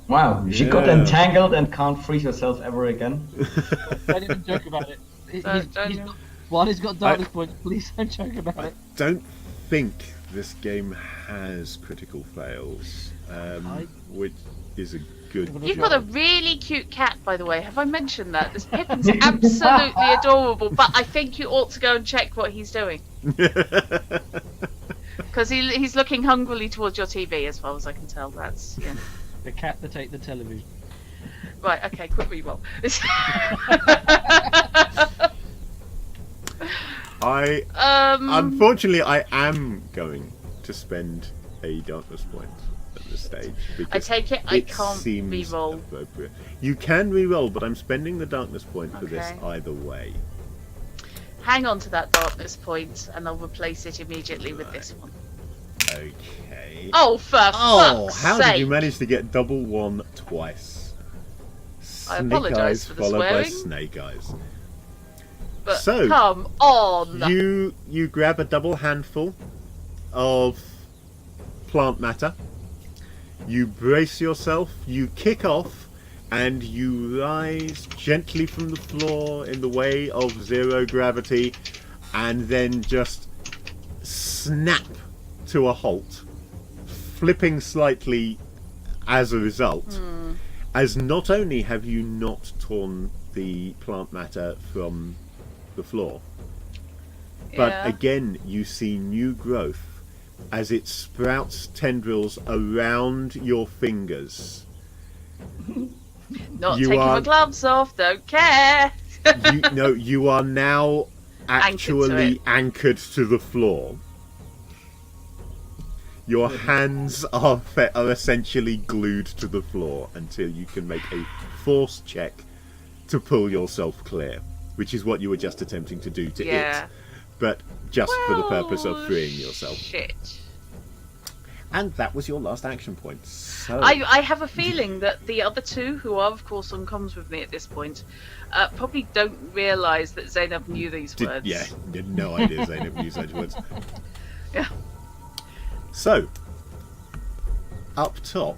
Wow, she got Yeah. entangled and can't free herself ever again. Don't even joke about it. Don't- While he's got darkness points, please don't joke about I it. don't think this game has critical fails, which is a good. You've got a really cute cat, by the way. Have I mentioned that? This Pippin's absolutely adorable, but I think you ought to go and check what he's doing. Because he's looking hungrily towards your TV, as far as I can tell. That's, yeah. The cat that ate the television. Right, okay, quick reroll. Unfortunately, I am going to spend a darkness point at this stage. I Because take it I it can't seems reroll. appropriate. You can re-roll, but I'm spending the darkness point for this Okay. either way. Hang on to that darkness point, and I'll replace it immediately with this one. Okay. Oh, for fuck's how sake! did you manage to get double one twice? I Snake apologise eyes for the followed by swearing. snake eyes. But So, come on! You grab a double handful of plant matter. You brace yourself. You kick off, and you rise gently from the floor in the way of 0 gravity, and then just snap to a halt, flipping slightly as a result. As not only have you not torn the plant matter from the floor, but Yeah. again you see new growth as it sprouts tendrils around your fingers. Not you taking are- my gloves off, don't care! You are now actually anchored to the floor. Your hands are essentially glued to the floor until you can make a force check to pull yourself clear, which is what you were just attempting to do to Yeah. it, but just for the purpose of freeing yourself. Shit. And that was your last action point. So I have a feeling that the other two, who are of course on comms with me at this point, probably don't realise that Zainab knew these words. did no idea Zainab knew such words. Yeah. So, up top,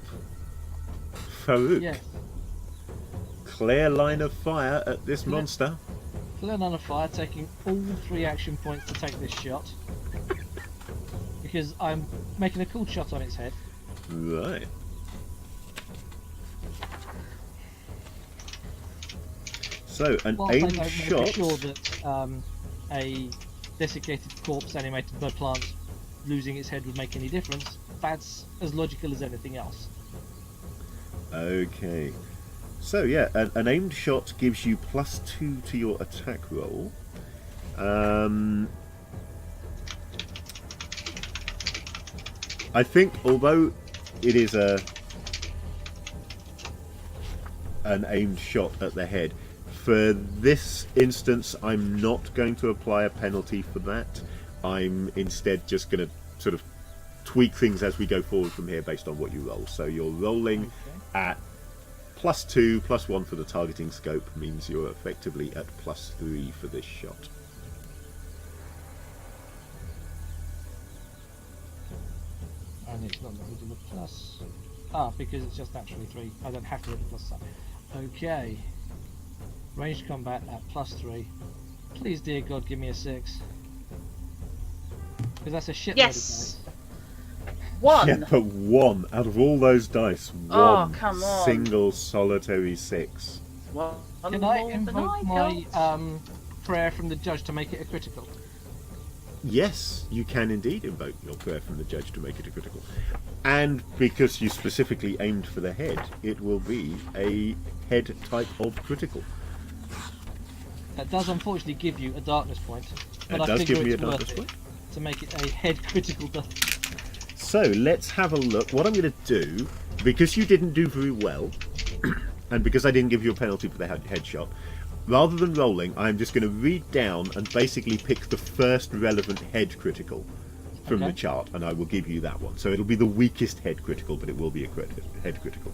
Farouk. Yes. Clear line of fire at this monster. Clear on a fire, taking all 3 action points to take this shot. Because I'm making a cool shot on its head. Right. So, an Whilst I aim don't know for shot. sure that a desiccated corpse animated by plant losing its head would make any difference, that's as logical as anything else. Okay. So yeah, an aimed shot gives you +2 to your attack roll. I think although it is an aimed shot at the head, for this instance I'm not going to apply a penalty for that. I'm instead just going to sort of tweak things as we go forward from here based on what you roll. So you're rolling at +2, +1 for the targeting scope means you're effectively at +3 for this shot. And it's not going to the plus. Because it's just naturally 3. I don't have to hit the plus sign. Okay. Ranged combat at +3. Please, dear God, give me a 6. Because that's a shitload Yes. of dice. 1. Yeah, but 1 out of all those dice, Oh, one come on. single solitary 6. Well, Can I invoke my prayer from the judge to make it a critical? Yes, you can indeed invoke your prayer from the judge to make it a critical. And because you specifically aimed for the head, it will be a head type of critical. That does unfortunately give you a darkness point, but It I does figure give me it's a worth darkness it point. to make it a head critical. So let's have a look. What I'm going to do, because you didn't do very well, and because I didn't give you a penalty for the headshot, rather than rolling, I'm just going to read down and basically pick the first relevant head critical from the chart, and I will give you that one. So it'll be the weakest head critical, but it will be a head critical.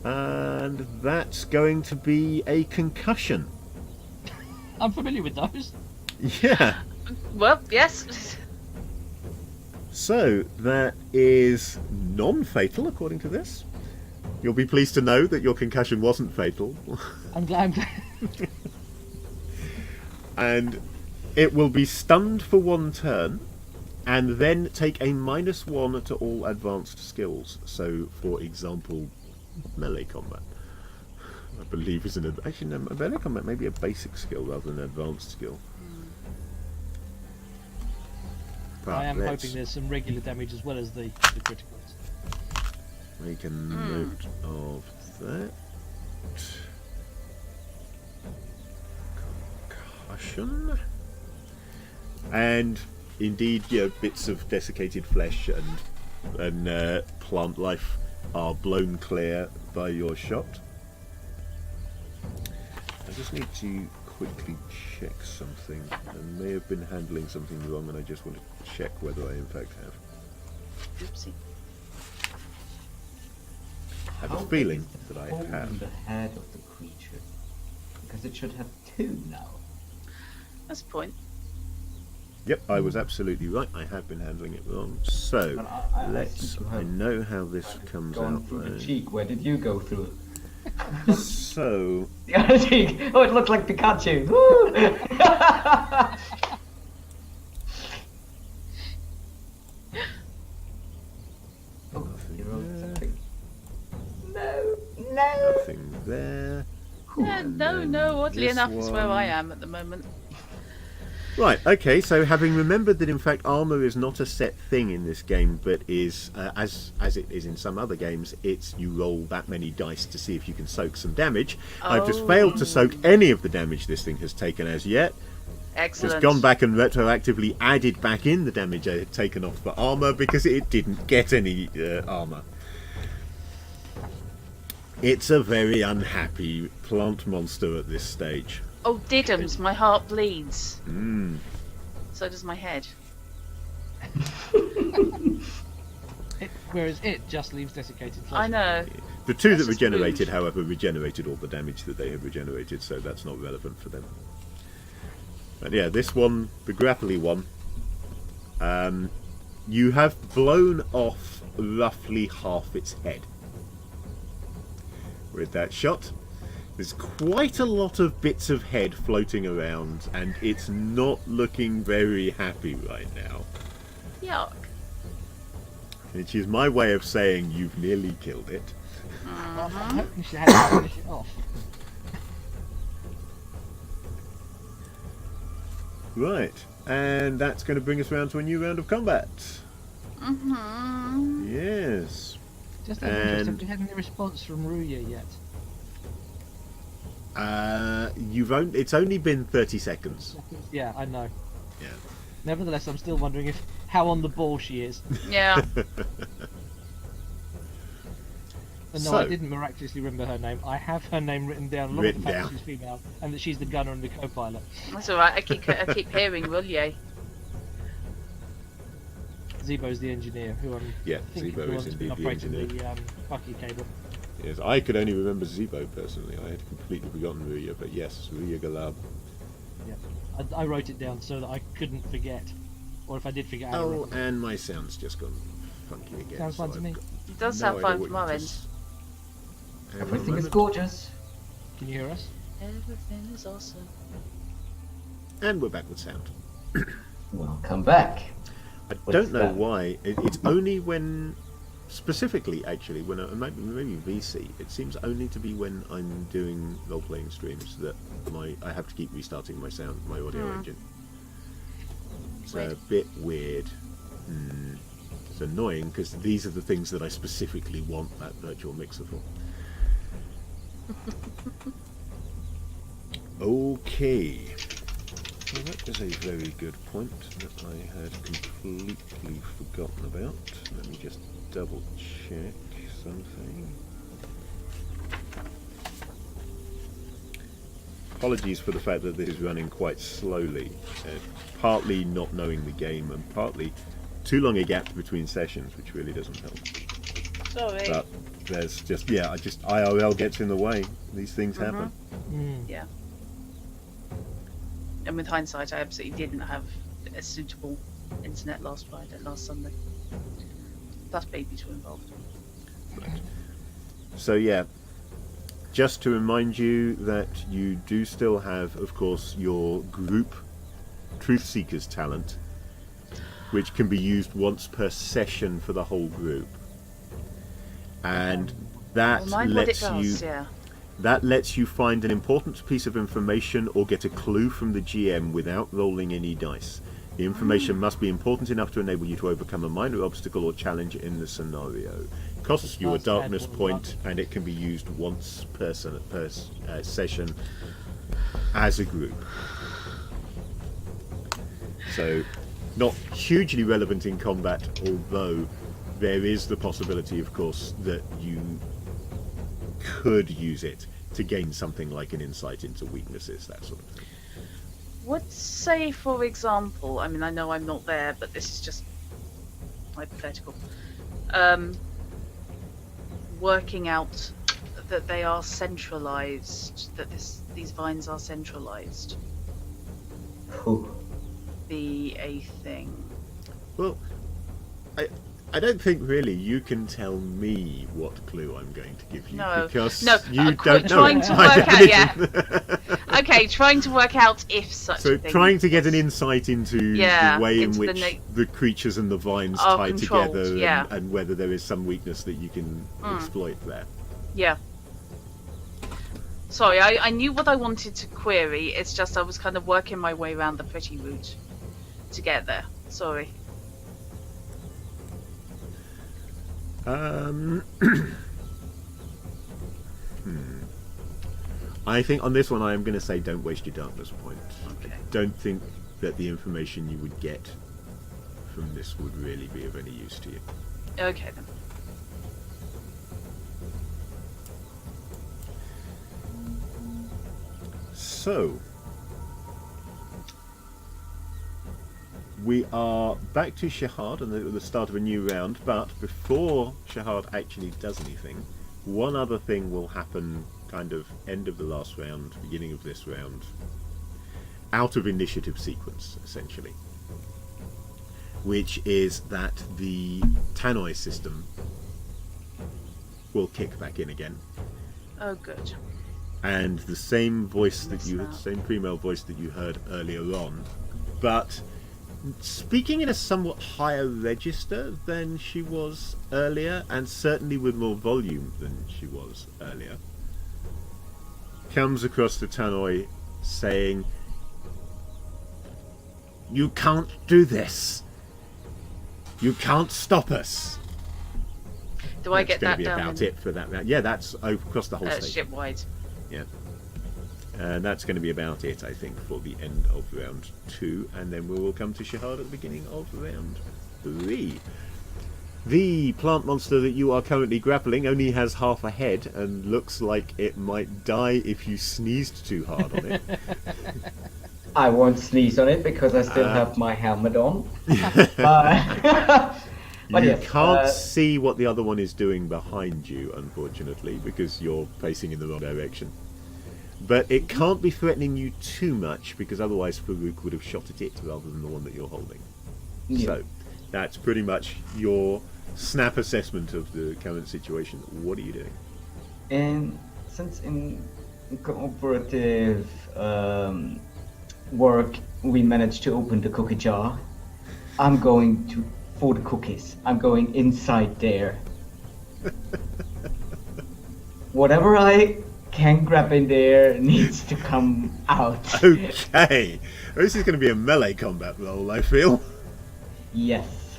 And that's going to be a concussion. I'm familiar with those. Yeah. Well, yes. So that is non-fatal according to this. You'll be pleased to know that your concussion wasn't fatal. I'm glad. And it will be stunned for 1 turn, and then take a -1 to all advanced skills. So, for example, melee combat, I believe, is actually no, melee combat may be a basic skill rather than an advanced skill. But I am let's hoping there's some regular damage as well as the criticals. make a note of that. Concussion. And indeed, bits of desiccated flesh and plant life are blown clear by your shot. I just need to quickly check something. I may have been handling something wrong, and I just want to check whether I in fact have. Oopsie. I have How a big feeling is the that I hole in have. the head of the creature, because it should have 2 now. That's a point. Yep, I was absolutely right. I have been handling it wrong. So But I let's. seem to I have know how this comes gone out. through the though. cheek. Where did you go through? So The other cheek. Oh, it looks like Pikachu. Woo! Oh, you wrote something. No, no. nothing there. And No, then oddly this enough, is where I one. am at the moment. Right, okay, so having remembered that in fact armour is not a set thing in this game, but is, as it is in some other games, it's you roll that many dice to see if you can soak some damage. I've just failed to soak any of the damage this thing has taken as yet. Excellent. Just gone back and retroactively added back in the damage I had taken off for armour because it didn't get any armour. It's a very unhappy plant monster at this stage. Oh, diddums, my heart bleeds. Mm. So does my head. Whereas it just leaves desiccated flesh. I know. The two That's that just regenerated, rude. however, regenerated all the damage that they had regenerated, so that's not relevant for them. But yeah, this one, the grapply one, you have blown off roughly half its head with that shot. There's quite a lot of bits of head floating around, and it's not looking very happy right now. Yuck. Which is my way of saying you've nearly killed it. I'm hoping she had to finish it off. Right, and that's going to bring us round to a new round of combat. Mm-hmm. Yes. Just out of interest, have And we had any response from Ruya yet? it's only been 30 seconds. Yeah, I know. Yeah. Nevertheless, I'm still wondering how on the ball she is. Yeah. And no, So- I didn't miraculously remember her name. I have her name written down, along with the Written fact down. that she's female, and that she's the gunner and the co-pilot. That's alright. I keep hearing Rullier. Zebo's the engineer, who I'm Yeah, thinking Zebo the is one's been indeed the operating engineer. the Bucky cable. Yes, I could only remember Zebo personally. I had completely forgotten Ruya, but yes, Ruya Galab. Yeah, I wrote it down so that I couldn't forget, or if I did forget, I Oh, remember. and my sound's just gone funky again. Sounds fine so to me. I've got It does no sound idea fine what from you our end. just- Hang on a Everything is moment. gorgeous. Can you hear us? Everything is awesome. And we're back with sound. Welcome back. I What's don't know that? why. It's only when, specifically, actually, when maybe VC. It seems only to be when I'm doing role-playing streams that I have to keep restarting my sound, my audio engine. It's Weird. a bit weird. It's annoying because these are the things that I specifically want that virtual mixer for. Okay. Well, that is a very good point that I had completely forgotten about. Let me just double check something. Apologies for the fact that this is running quite slowly. Partly not knowing the game and partly too long a gap between sessions, which really doesn't help. Sorry. But there's just, IRL gets in the way. These things happen. Yeah. And with hindsight, I absolutely didn't have a suitable internet last Sunday. Plus babies were involved. So yeah, just to remind you that you do still have, of course, your group Truth Seekers talent, which can be used once per session for the whole group. And that Remind what it lets does, you yeah. that lets you find an important piece of information or get a clue from the GM without rolling any dice. The information must be important enough to enable you to overcome a minor obstacle or challenge in the scenario. It costs you a Nice to add darkness one point, and it can be used once per session as a group. So, not hugely relevant in combat, although there is the possibility, of course, that you could use it to gain something like an insight into weaknesses, that sort of thing. Would say, for example, I mean, I know I'm not there, but this is just hypothetical. Working out that they are centralized, that these vines are centralized, Whew. be a thing. Well, I don't think really you can tell me what clue I'm going to give you, No. because No, you don't know. trying to by work out, yeah. definition. Okay, trying to work out if such So a thing. trying to get an insight into Yeah, the way in into the which the creatures and the vines are tie controlled, together, yeah. and whether there is some weakness that you can exploit there. Yeah. Sorry, I knew what I wanted to query. It's just I was kind of working my way around the pretty route to get there. Sorry. I think on this one I am going to say don't waste your darkness point. Okay. I don't think that the information you would get from this would really be of any use to you. Okay then. So, we are back to Shahad and the start of a new round, but before Shahad actually does anything, one other thing will happen kind of end of the last round, beginning of this round, out of initiative sequence, essentially. Which is that the Tannoy system will kick back in again. Oh, good. And the same voice that Missed you that. same female voice that you heard earlier on, but speaking in a somewhat higher register than she was earlier, and certainly with more volume than she was earlier, comes across the Tannoy saying, "You can't do this. You can't stop us." Do I get That's going that to be down? about it for that round. Yeah, that's across the whole stage. Ship wide. Yeah. That's going to be about it, I think, for the end of round 2, and then we will come to Shahad at the beginning of round 3. The plant monster that you are currently grappling only has half a head and looks like it might die if you sneezed too hard on it. I won't sneeze on it because I still have my helmet on. But You yes, can't see what the other one is doing behind you, unfortunately, because you're facing in the wrong direction. But it can't be threatening you too much, because otherwise Farouk would have shot at it rather than the one that you're holding. Yeah. So, that's pretty much your snap assessment of the current situation. What are you doing? And since in cooperative work we managed to open the cookie jar, I'm going for the cookies. I'm going inside there. Whatever I can grab in there needs to come out. Okay, this is going to be a melee combat roll, I feel. Yes.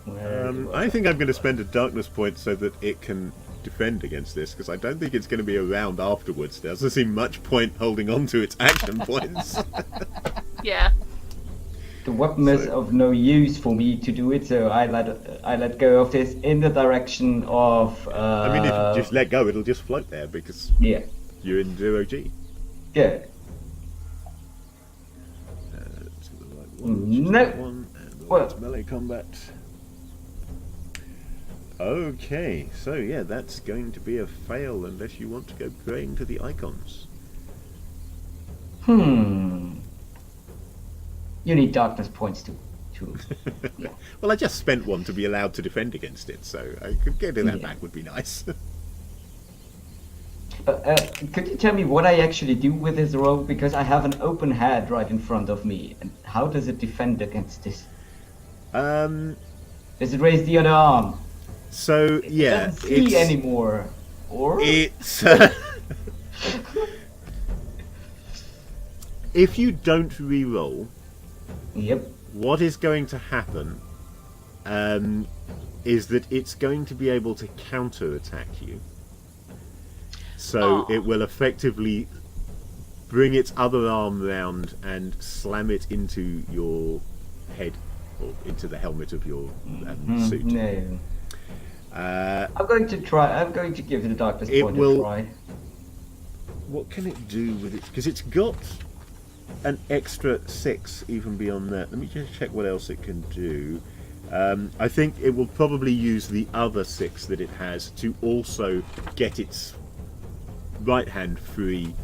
I think I'm going to spend a darkness point so that it can defend against this, because I don't think it's going to be around afterwards. There doesn't seem much point holding on to its action points. Yeah. The weapon is of no use for me to do it, so I let go of this in the direction of. I mean, if you just let go, it'll just float there because yeah, you're in 0G. yeah. To the right one, which is No. that one, and the Well- right melee combat. Okay, so yeah, that's going to be a fail unless you want to go praying to the icons. You need darkness points to. Yeah. Well, I just spent one to be allowed to defend against it, so I could getting that Yeah. back would be nice. Could you tell me what I actually do with this roll? Because I have an open head right in front of me, and how does it defend against this? Does it raise the other arm? So yeah, Doesn't see anymore, or it's if you don't re-roll, yep. what is going to happen is that it's going to be able to counter-attack you. So it will effectively bring its other arm round and slam it into your head, or into the helmet of your suit. No. I'm going to try. I'm going to give the darkness It point will- a try. What can it do with it? Because it's got an extra 6 even beyond that. Let me just check what else it can do. I think it will probably use the other 6 that it has to also get its right hand free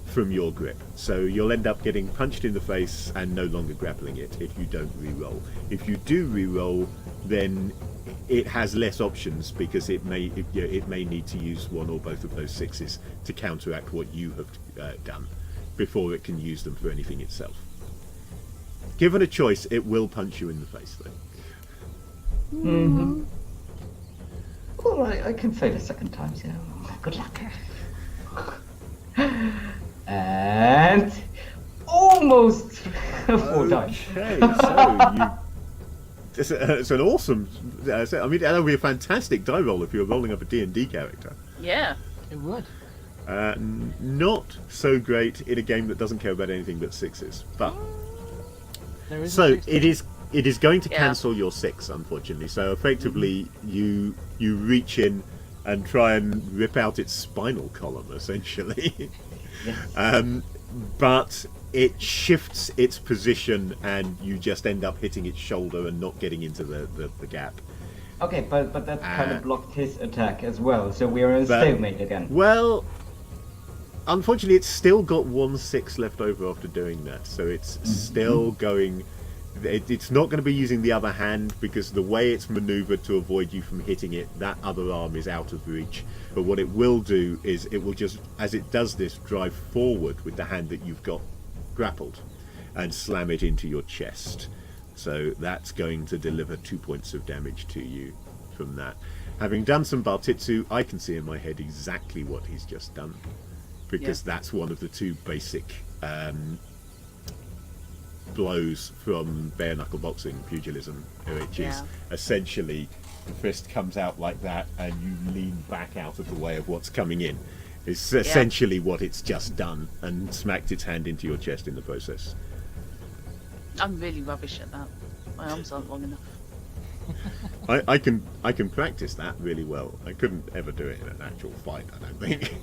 from your grip. So you'll end up getting punched in the face and no longer grappling it if you don't re-roll. If you do re-roll, then it has less options because it may need to use one or both of those 6s to counteract what you have done before it can use them for anything itself. Given a choice, it will punch you in the face though. Mm-hmm. Well, I can fail a second time, so good luck. And almost 4 times. Okay, so you. It's an awesome. I mean, that would be a fantastic die roll if you were rolling up a D&D character. Yeah. It would. Not so great in a game that doesn't care about anything but 6s. But There is a so six- it is going to Yeah. cancel your 6, unfortunately. So effectively, you reach in and try and rip out its spinal column, essentially. Yes. But it shifts its position, and you just end up hitting its shoulder and not getting into the gap. Okay, but that kind of blocked his attack as well, so we're in a But- stalemate again. Well, unfortunately, it's still got 1 6 left over after doing that, so it's still going. It's not going to be using the other hand because the way it's manoeuvred to avoid you from hitting it, that other arm is out of reach. But what it will do is it will just, as it does this, drive forward with the hand that you've got grappled and slam it into your chest. So that's going to deliver 2 points of damage to you from that. Having done some Bartitsu, I can see in my head exactly what he's just done, because that's one of the 2 basic blows from bare knuckle boxing pugilism, which is essentially the fist comes out like that, and you lean back out of the way of what's coming in. It's essentially what it's just done, and smacked its hand into your chest in the process. I'm really rubbish at that. My arms aren't long enough. I can practice that really well. I couldn't ever do it in an actual fight, I don't think.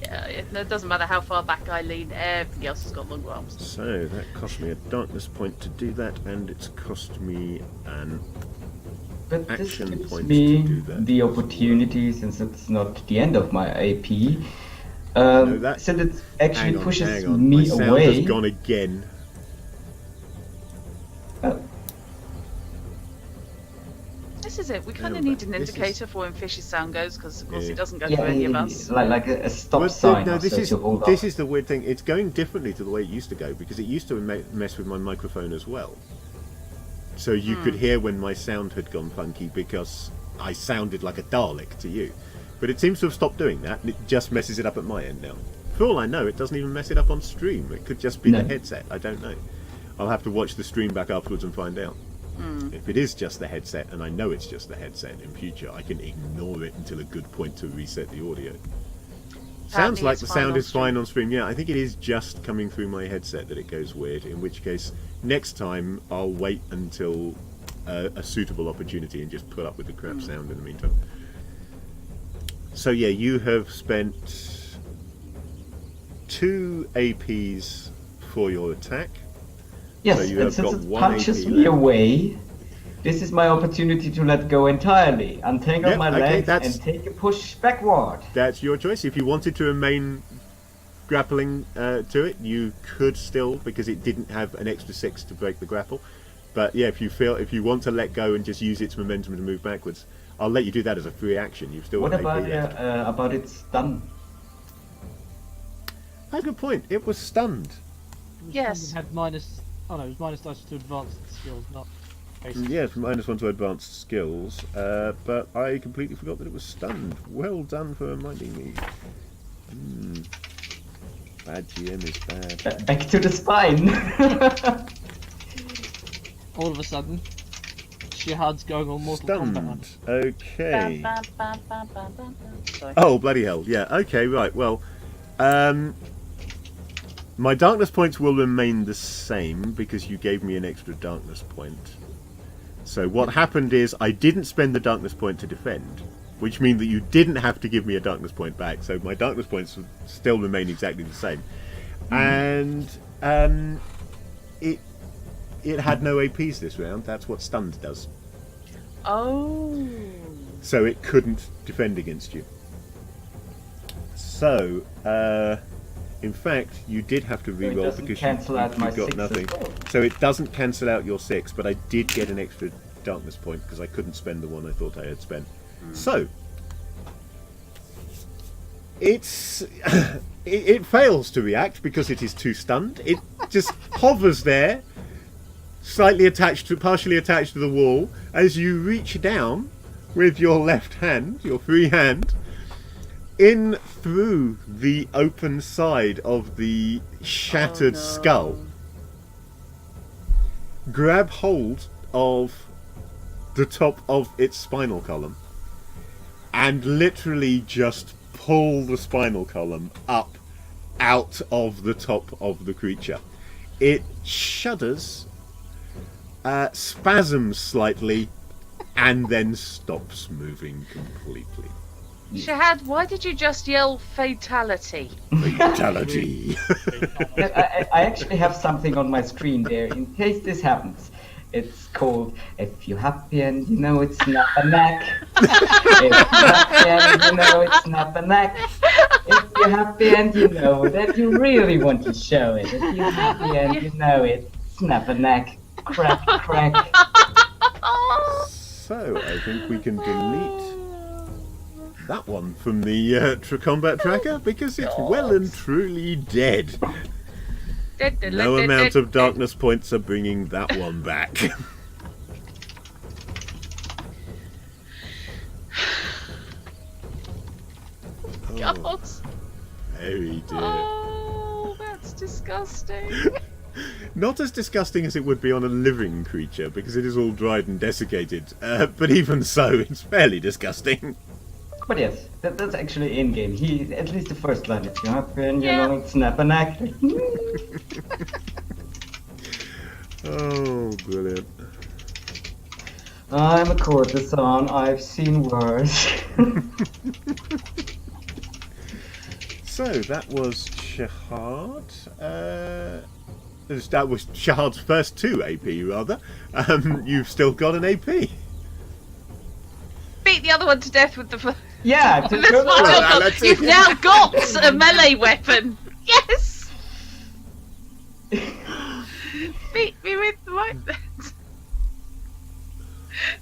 Yeah, it doesn't matter how far back I lean, everybody else has got longer arms. So that cost me a darkness point to do that, and it's cost me an But this action gives point me to do that. the opportunity, since it's not the end of my AP, that- so that actually Hang on, pushes hang on. me My sound away. has gone again. Oh, This is it. We kind Oh, of need an this is- indicator for when Fish's sound goes, because of course Yeah. it doesn't go yeah, through any of us. like a stop But sign. no, or this so is to hold this off. is the weird thing. It's going differently to the way it used to go, because it used to mess with my microphone as well. So you could hear when my sound had gone funky because I sounded like a Dalek to you. But it seems to have stopped doing that, and it just messes it up at my end now. For all I know, it doesn't even mess it up on stream. It could just be No. the headset. I don't know. I'll have to watch the stream back afterwards and find out. If it is just the headset, and I know it's just the headset in future, I can ignore it until a good point to reset the audio. Sounds like it's the fine sound on is fine stream. on stream. Yeah, I think it is just coming through my headset that it goes weird. In which case, next time I'll wait until a suitable opportunity and just put up with the crap sound in the meantime. So yeah, you have spent 2 APs for your attack. Yes, So you and have since got it 1 punches AP me left. away, this is my opportunity to let go entirely, untangle Yep, my okay, legs, that's- and take a push backward. That's your choice. If you wanted to remain grappling to it, you could still, because it didn't have an extra 6 to break the grapple. But yeah, if you want to let go and just use its momentum to move backwards, I'll let you do that as a free action. You've still What got AP left. about its stun? That's a good point. It was stunned. Yes. It had minus. Oh no, it was minus dice to advanced skills, not basic. Yes, -1 to advanced skills, but I completely forgot that it was stunned. Well done for reminding me. Bad GM is bad. Back to the spine. All of a sudden, Shihad's going on Mortal Kombat. Stunned. Okay. Bam, bam, bam, bam, bam, bam. Sorry. Oh, bloody hell. Yeah, okay, right. Well, my darkness points will remain the same because you gave me an extra darkness point. So what happened is I didn't spend the darkness point to defend, which means that you didn't have to give me a darkness point back. So my darkness points still remain exactly the same. And it had no APs this round. That's what stunned does. Oh. So it couldn't defend against you. So, in fact, you did have to it reroll doesn't because cancel out my you got 6 as nothing. well. So it doesn't cancel out your 6, but I did get an extra darkness point because I couldn't spend the one I thought I had spent. So, it fails to react because it is too stunned. It just hovers there, partially attached to the wall, as you reach down with your left hand, your free hand, in through the open side of the shattered Oh, no. skull. Grab hold of the top of its spinal column and literally just pull the spinal column up out of the top of the creature. It shudders, spasms slightly, and then stops moving completely. Shahad, why did you just yell fatality? Fatality. I actually have something on my screen there in case this happens. It's called If You're Happy and You Know It's Not a Knack. If you're happy and you know it's not a knack. If you're happy and you know that you really want to show it. If you're happy and you know it, snap a neck. Crack, crack. So, I think we can delete that one from the combat tracker because it's well and truly dead. No amount of darkness points are bringing that one back. God. Very dear. Oh, that's disgusting. Not as disgusting as it would be on a living creature, because it is all dried and desiccated. But even so, it's fairly disgusting. But yes, that's actually in game. He at least the first line is up and Yeah. snap an act. Oh, brilliant. I'm a courtesan. I've seen worse. So that was Shahad. That was Shahad's first 2 AP, rather. You've still got an AP. Beat the other one to death with the. Yeah, That's totally. what Well, I've got. let's see. You've now got a melee weapon. Yes. Beat me with my.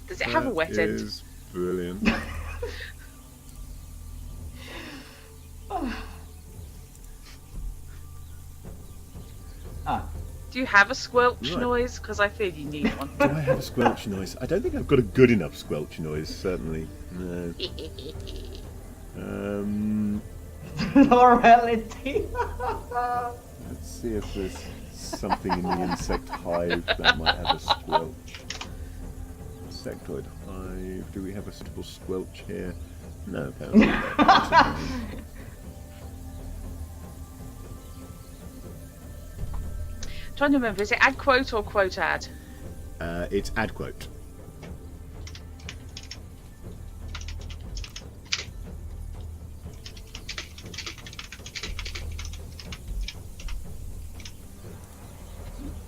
Does it have a wet That end? is brilliant. Do you have a squelch Right. noise? Because I fear you need one. Do I have a squelch noise? I don't think I've got a good enough squelch noise, certainly. No. Morality. Let's see if there's something in the insect hive that might have a squelch. Insectoid hive. Do we have a suitable squelch here? No, apparently not. Trying to remember, is it add quote or quote add? It's add quote.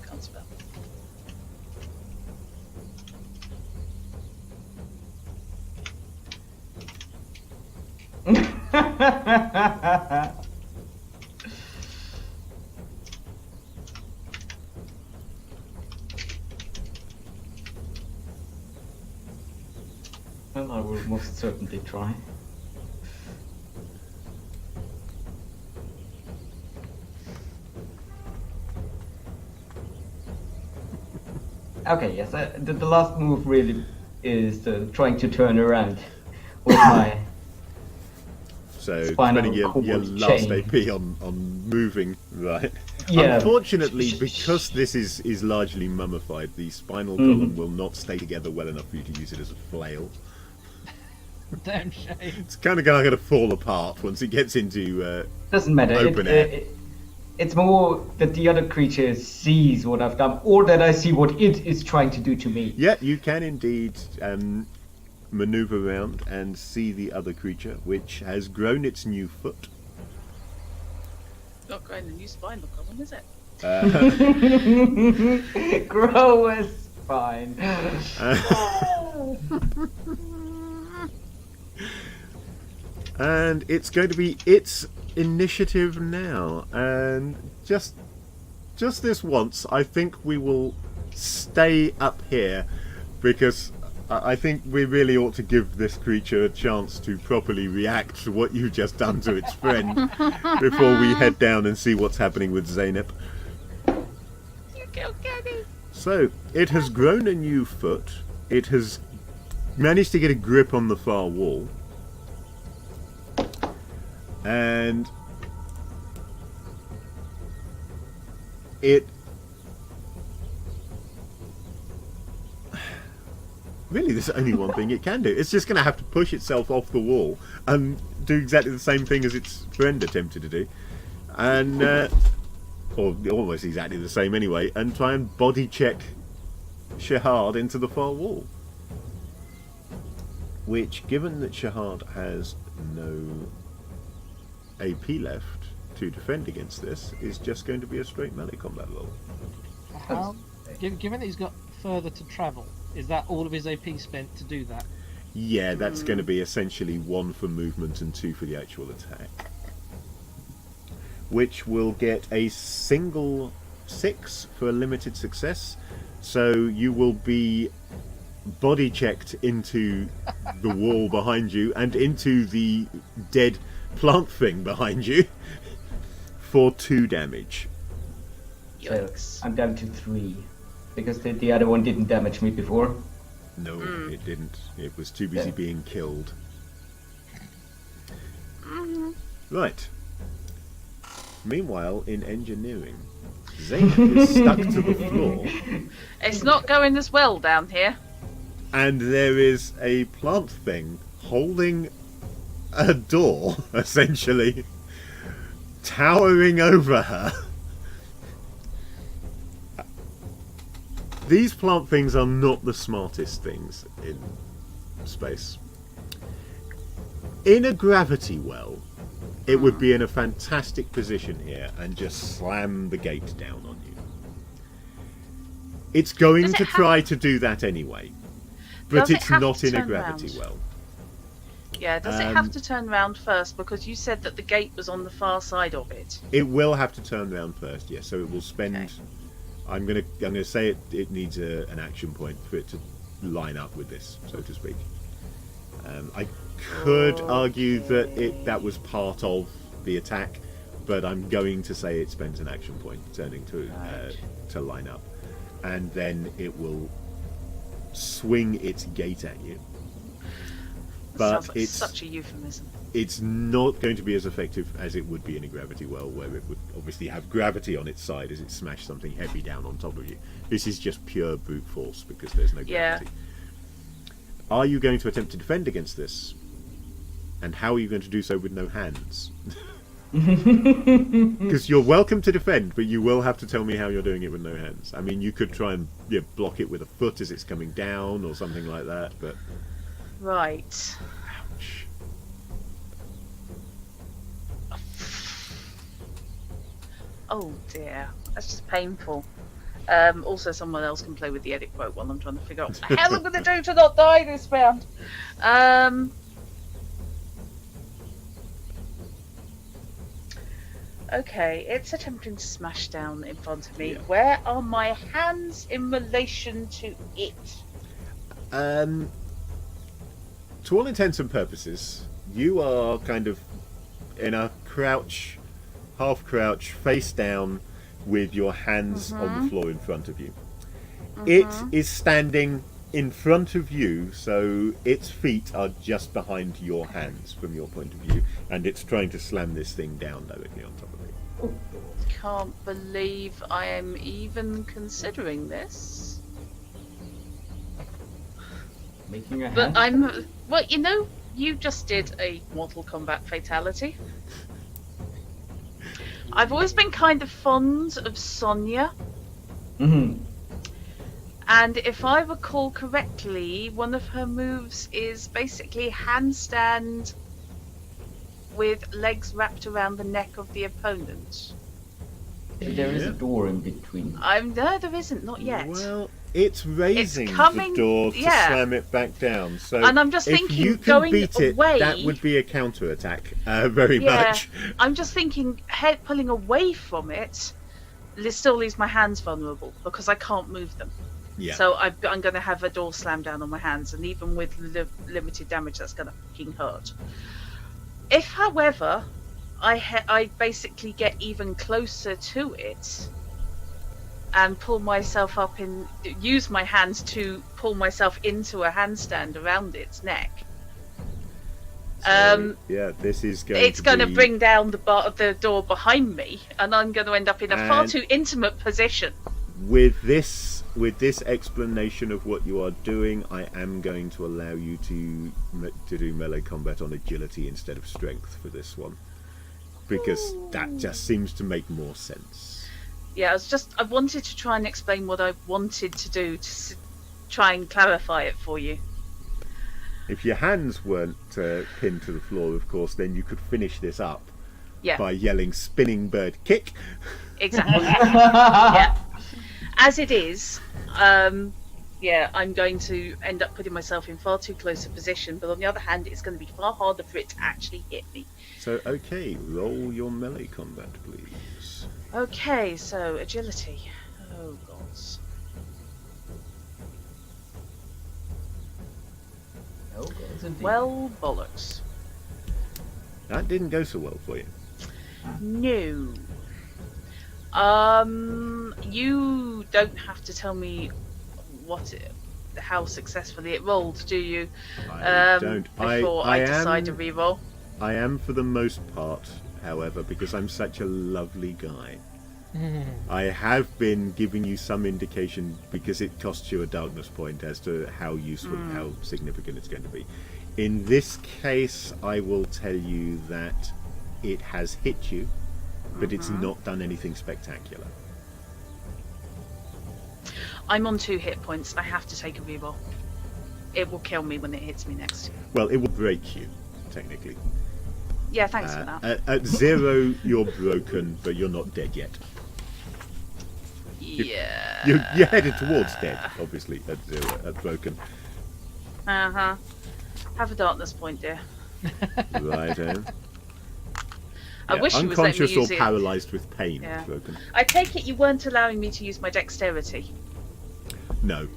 Can't spell. Well, I will most certainly try. Okay, yes, the last move really is trying to turn around with my So spinal spending your cord last chain. AP on moving, right? Yeah. Unfortunately, because this is largely mummified, the spinal column will not stay together well enough for you to use it as a flail. Damn shame. It's kind of going to fall apart once it gets into. Doesn't matter. Open air. It's more that the other creature sees what I've done, or that I see what it is trying to do to me. Yeah, you can indeed maneuver around and see the other creature, which has grown its new foot. Not growing a new spinal column, is it? Grow a spine. And it's going to be its initiative now. And just this once, I think we will stay up here, because I think we really ought to give this creature a chance to properly react to what you've just done to its friend before we head down and see what's happening with Zeynep. You killed Kenny. So, it has grown a new foot. It has managed to get a grip on the far wall. And it really, there's only one thing it can do. It's just going to have to push itself off the wall and do exactly the same thing as its friend attempted to do, and or almost exactly the same anyway, and try and body check Shahad into the far wall. Which, given that Shahad has no AP left to defend against this, is just going to be a straight melee combat roll. How, given that he's got further to travel, is that all of his AP spent to do that? Yeah, that's going to be essentially 1 for movement and 2 for the actual attack. Which will get a single 6 for a limited success. So you will be body checked into the wall behind you and into the dead plant thing behind you for 2 damage. So Yikes. I'm down to 3. Because the other one didn't damage me before. No, it didn't. It was too busy Yeah. being killed. Right. Meanwhile, in engineering, Zayn is stuck to the floor, It's not going as well down here. and there is a plant thing holding a door, essentially, towering over her. These plant things are not the smartest things in space. In a gravity well, it would be in a fantastic position here and just slam the gate down on you. It's going Does it to have- try to do that anyway, but Does it it's have not to in a turn gravity round? well. Yeah, does it have to turn round first? Because you said that the gate was on the far side of it. It will have to turn round first, yes. So it will spend. Okay. I'm gonna say it needs an action point for it to line up with this, so to speak. I could argue that that was part of the attack, but I'm going to say it spends an action point turning to line up, and then it will swing its gate at you. But Sounds like it's such a euphemism. It's not going to be as effective as it would be in a gravity well, where it would obviously have gravity on its side as it smashed something heavy down on top of you. This is just pure brute force because there's no gravity. Are you going to attempt to defend against this? And how are you going to do so with no hands? Because you're welcome to defend, but you will have to tell me how you're doing it with no hands. I mean, you could try and block it with a foot as it's coming down or something like that, but... Right. Ouch. Oh dear, that's just painful. Also, someone else can play with the edit quote while I'm trying to figure out what the hell I'm going to do to not die this round. Okay, it's attempting to smash down in front of me. Yeah. Where are my hands in relation to it? To all intents and purposes, you are kind of in a crouch, half crouch, face down, with your hands on the floor in front of you. It is standing in front of you, so its feet are just behind your hands from your point of view, and it's trying to slam this thing down directly on top of you. Can't believe I am even considering this. Making a But hand? well, you know, you just did a Mortal Kombat fatality. I've always been kind of fond of Sonya, Mm-hmm. and if I recall correctly, one of her moves is basically handstand with legs wrapped around the neck of the opponent. There is a door in between. No, there isn't, not yet. Well, it's raising coming- the door to yeah. slam it back down. So And I'm just if thinking, you can going beat away, it, that would be a counter-attack, very Yeah. much. I'm just thinking, pulling away from it still leaves my hands vulnerable because I can't move them. Yeah. So I'm going to have a door slam down on my hands, and even with limited damage, that's going to fucking hurt. If, however, I basically get even closer to it and pull myself up use my hands to pull myself into a handstand around its neck, So, yeah, this is going it's to going to be... bring down the door behind me, and I'm going to end up in a far And- too intimate position. With this explanation of what you are doing, I am going to allow you to do melee combat on agility instead of strength for this one, because that just seems to make more sense. Yeah, I wanted to try and explain what I wanted to do to try and clarify it for you. If your hands weren't pinned to the floor, of course, then you could finish this up Yeah, by yelling "spinning bird kick." exactly. Yeah. As it is, yeah, I'm going to end up putting myself in far too close a position, but on the other hand, it's going to be far harder for it to actually hit me. So, okay, roll your melee combat, please. Okay, so agility. Oh, gods. Oh, gods indeed. Well, bollocks. That didn't go so well for you. No. You don't have to tell me how successfully it rolled, do you? I don't. Before I decide to am. re-roll. I am for the most part, however, because I'm such a lovely guy. I have been giving you some indication because it costs you a darkness point as to how useful, how significant it's going to be. In this case, I will tell you that it has hit you, but it's not done anything spectacular. I'm on 2 hit points and I have to take a reroll. It will kill me when it hits me next. Well, it will break you, technically. Yeah, thanks for that. At 0, you're broken, but you're not dead yet. Yeah. You're headed towards dead, obviously, at 0, at broken. Uh-huh. Have a darkness point, dear. Right, I wish you was letting me unconscious or use it. paralysed with pain, Yeah. broken. I take it you weren't allowing me to use my dexterity. No.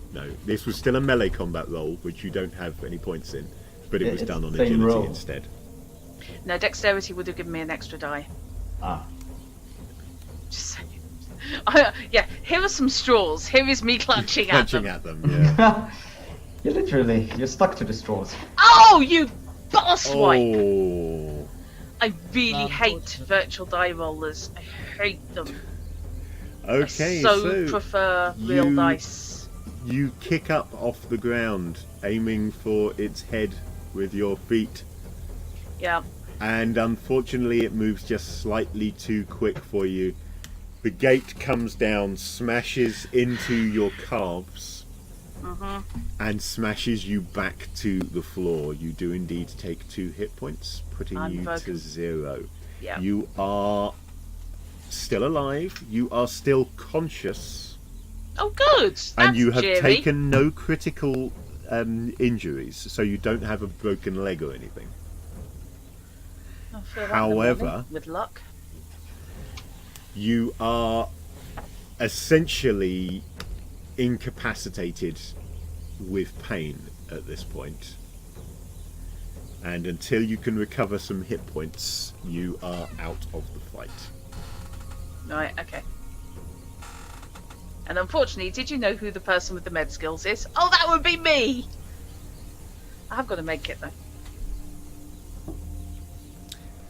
This was still a melee combat roll, which you don't have any points in, but it was It's done on the same agility roll. instead. No, dexterity would have given me an extra die. Ah. Just saying. Yeah, here are some straws. Here is me clutching at Clutching them. at them, yeah. You're stuck to the straws. Oh, you bosswipe! Oh. I really hate virtual die rollers. I hate them. Okay, I so prefer real you- dice. You kick up off the ground, aiming for its head with your feet, Yeah. and unfortunately it moves just slightly too quick for you. The gate comes down, smashes into your calves, and smashes you back to the floor. You do indeed take 2 hit points, putting I'm you to broken. 0. Yeah. You are still alive, you are still conscious, Oh, good. That's and you have cheery. taken no critical injuries, so you don't have a broken leg or anything. I'll feel that in the However- morning, with luck. You are essentially incapacitated with pain at this point. And until you can recover some hit points, you are out of the fight. Right. Okay. And unfortunately, did you know who the person with the med skills is? Oh, that would be me. I've got to make it though.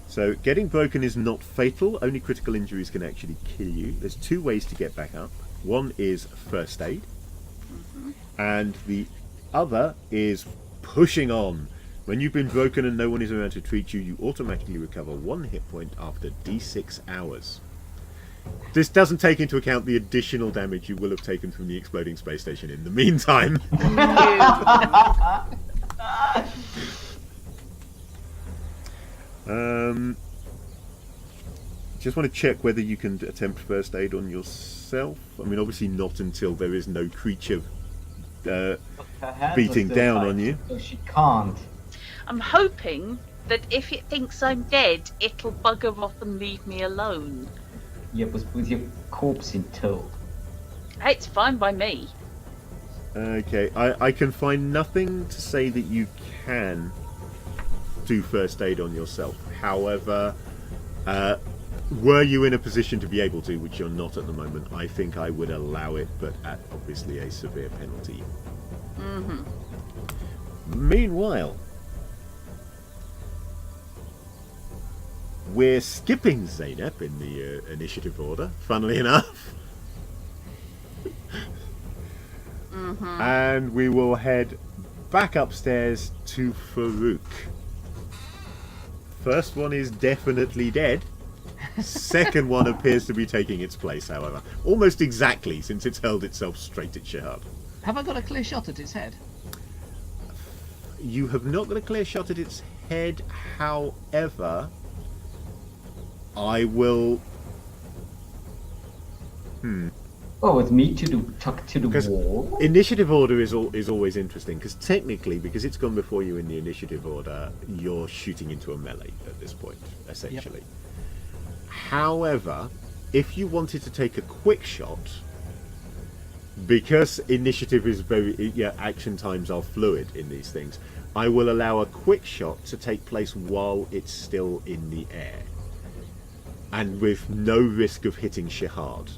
So getting broken is not fatal. Only critical injuries can actually kill you. There's 2 ways to get back up. One is first aid, and the other is pushing on. When you've been broken and no one is around to treat you, you automatically recover 1 hit point after D6 hours. This doesn't take into account the additional damage you will have taken from the exploding space station in the meantime. Just want to check whether you can attempt first aid on yourself. I mean, obviously not until there is no creature Her hands beating are still down tied, on you. So she can't. I'm hoping that if it thinks I'm dead, it'll bugger off and leave me alone. Yeah, but with your corpse in tow. Hey, it's fine by me. Okay, I can find nothing to say that you can do first aid on yourself. However, were you in a position to be able to, which you're not at the moment, I think I would allow it, but at obviously a severe penalty. Meanwhile, we're skipping Zeynep in the initiative order, funnily enough. And we will head back upstairs to Farouk. First one is definitely dead. Second one appears to be taking its place, however. Almost exactly, since it's hurled itself straight at Shahad. Have I got a clear shot at its head? You have not got a clear shot at its head, however, I will... Oh, with me to tuck to the Because wall. initiative order is always interesting, because technically, because it's gone before you in the initiative order, you're shooting into a melee at this point, essentially. However, if you wanted to take a quick shot, because initiative is action times are fluid in these things, I will allow a quick shot to take place while it's still in the air, and with no risk of hitting Shahad.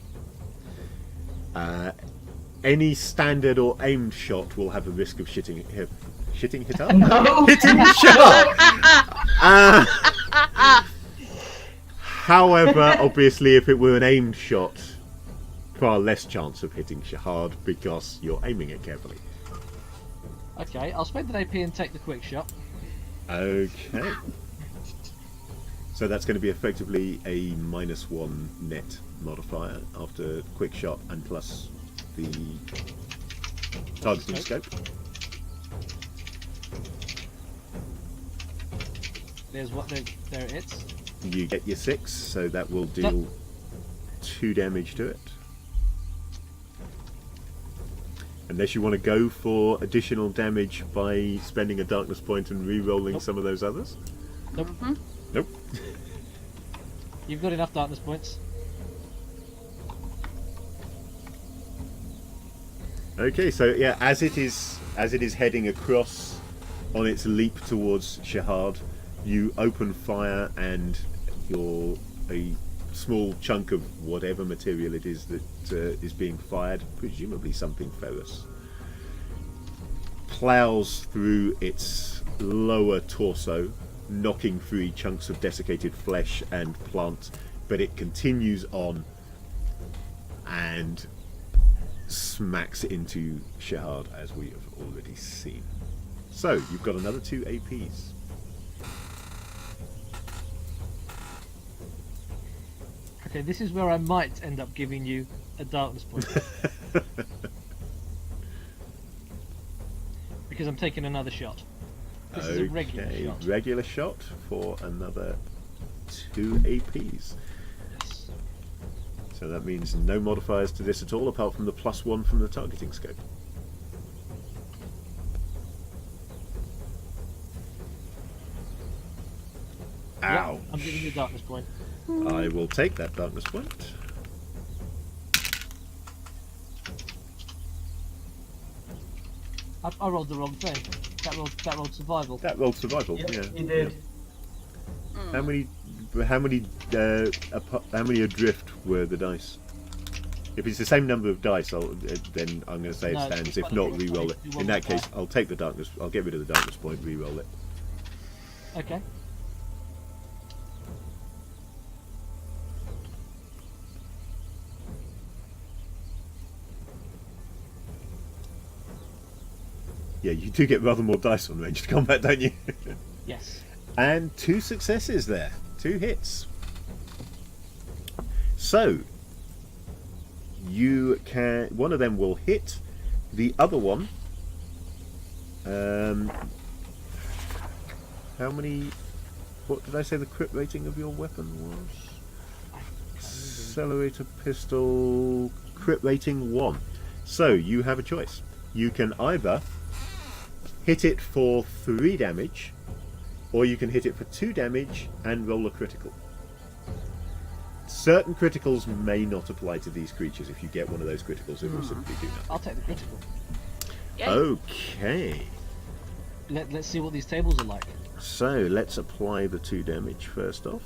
Any standard or aimed shot will have a risk of hitting Shahad? No! Hitting Shahad! However, obviously, if it were an aimed shot, far less chance of hitting Shahad because you're aiming it carefully. Okay, I'll spend an AP and take the quick shot. Okay. So that's going to be effectively a -1 net modifier after quick shot and plus the targeting scope. There's what there it is. You get your 6, so that will deal 2 damage to it. Unless you want to go for additional damage by spending a darkness point and re-rolling some of those others. Nope. Nope. You've got enough darkness points. Okay, so yeah, as it is heading across on its leap towards Shahad, you open fire and a small chunk of whatever material it is that is being fired, presumably something ferrous, plows through its lower torso, knocking free chunks of desiccated flesh and plant, but it continues on and smacks into Shahad, as we have already seen. So you've got another 2 APs. Okay, this is where I might end up giving you a darkness point. Because I'm taking another shot. This is a regular shot. Regular shot for another 2 APs. Yes. So that means no modifiers to this at all, apart from the +1 from the targeting scope. Ow! Yeah, I'm giving you a darkness point. I will take that darkness point. I rolled the wrong thing. That rolled survival. That rolled survival. Yes, Yeah. you did. How many adrift were the dice? If it's the same number of dice, then I'm going to say it No, stands. it's If not, funny, re-roll it. you In want that the case, I'll take the darkness. I'll get rid of the darkness point. Re-roll it. Okay. Yeah, you do get rather more dice on ranged combat, don't you? Yes. And 2 successes there. 2 hits. So, you can... One of them will hit. The other one... how many... What did I say the crit rating of your weapon was? Accelerator pistol... Crit rating 1. So, you have a choice. You can either hit it for 3 damage, or you can hit it for 2 damage and roll a critical. Certain criticals may not apply to these creatures. If you get one of those criticals, it will simply do nothing. I'll take the critical. Yay. Okay, Let's see what these tables are like. so let's apply the 2 damage first off.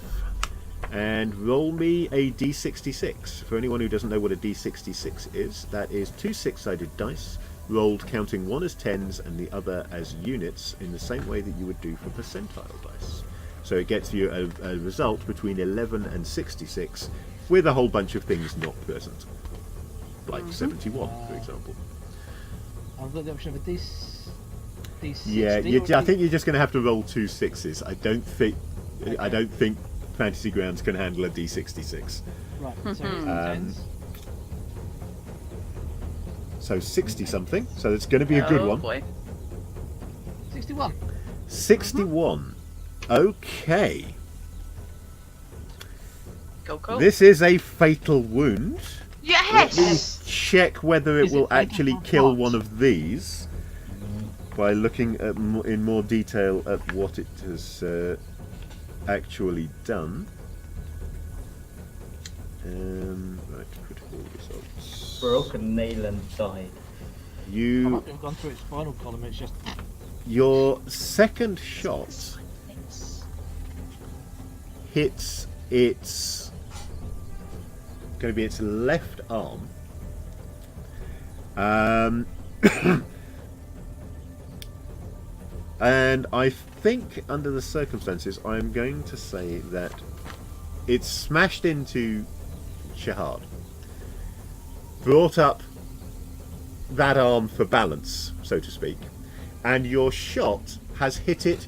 And roll me a d66. For anyone who doesn't know what a d66 is, that is 2 6-sided dice, rolled counting one as tens and the other as units in the same way that you would do for percentile dice. So it gets you a result between 11 and 66 with a whole bunch of things not present. Like 71, for example. I've got the option of a D60. Yeah, I think you're just going to have to roll 2 6s. I don't think Fantasy Grounds can handle a d66. Right, so it's tens. So 60 something. So it's going to be a good one. Boy. 61. 61. Okay. Go. This is a fatal wound. Let me Yes! check whether it Is it will fatal actually or kill not? one of these by looking at in more detail at what it has actually done. Right, critical results. Broken nail and died. I You, might have gone through its spinal column, it's just... your second shot hits its going to be its left arm. And I think under the circumstances I'm going to say that It's smashed into Shahard, brought up that arm for balance, so to speak, and your shot has hit it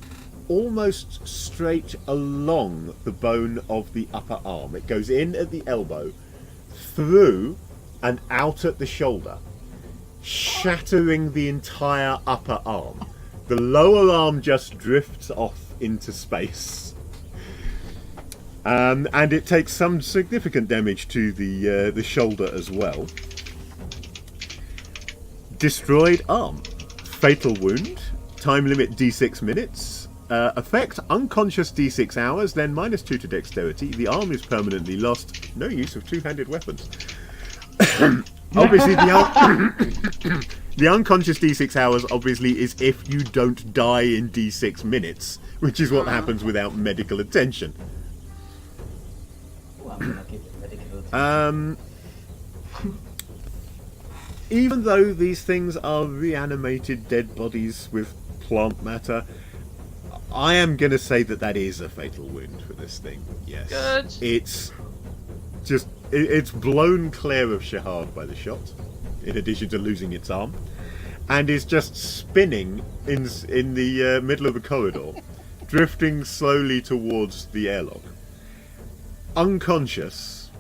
almost straight along the bone of the upper arm. It goes in at the elbow, through and out at the shoulder, shattering the entire upper arm. The lower arm just drifts off into space. And it takes some significant damage to the shoulder as well. Destroyed arm. Fatal wound. Time limit D6 minutes. Effect unconscious D6 hours, then -2 to dexterity. The arm is permanently lost. No use of two-handed weapons. Obviously, the unconscious D6 hours obviously is if you don't die in D6 minutes, which is what happens without medical attention. Well, I'm gonna give it medical attention. Even though these things are reanimated dead bodies with plant matter, I am going to say that is a fatal wound for this thing. Yes. Good. It's blown clear of Shahard by the shot, in addition to losing its arm, and is just spinning in the middle of the corridor, drifting slowly towards the airlock. Unconscious,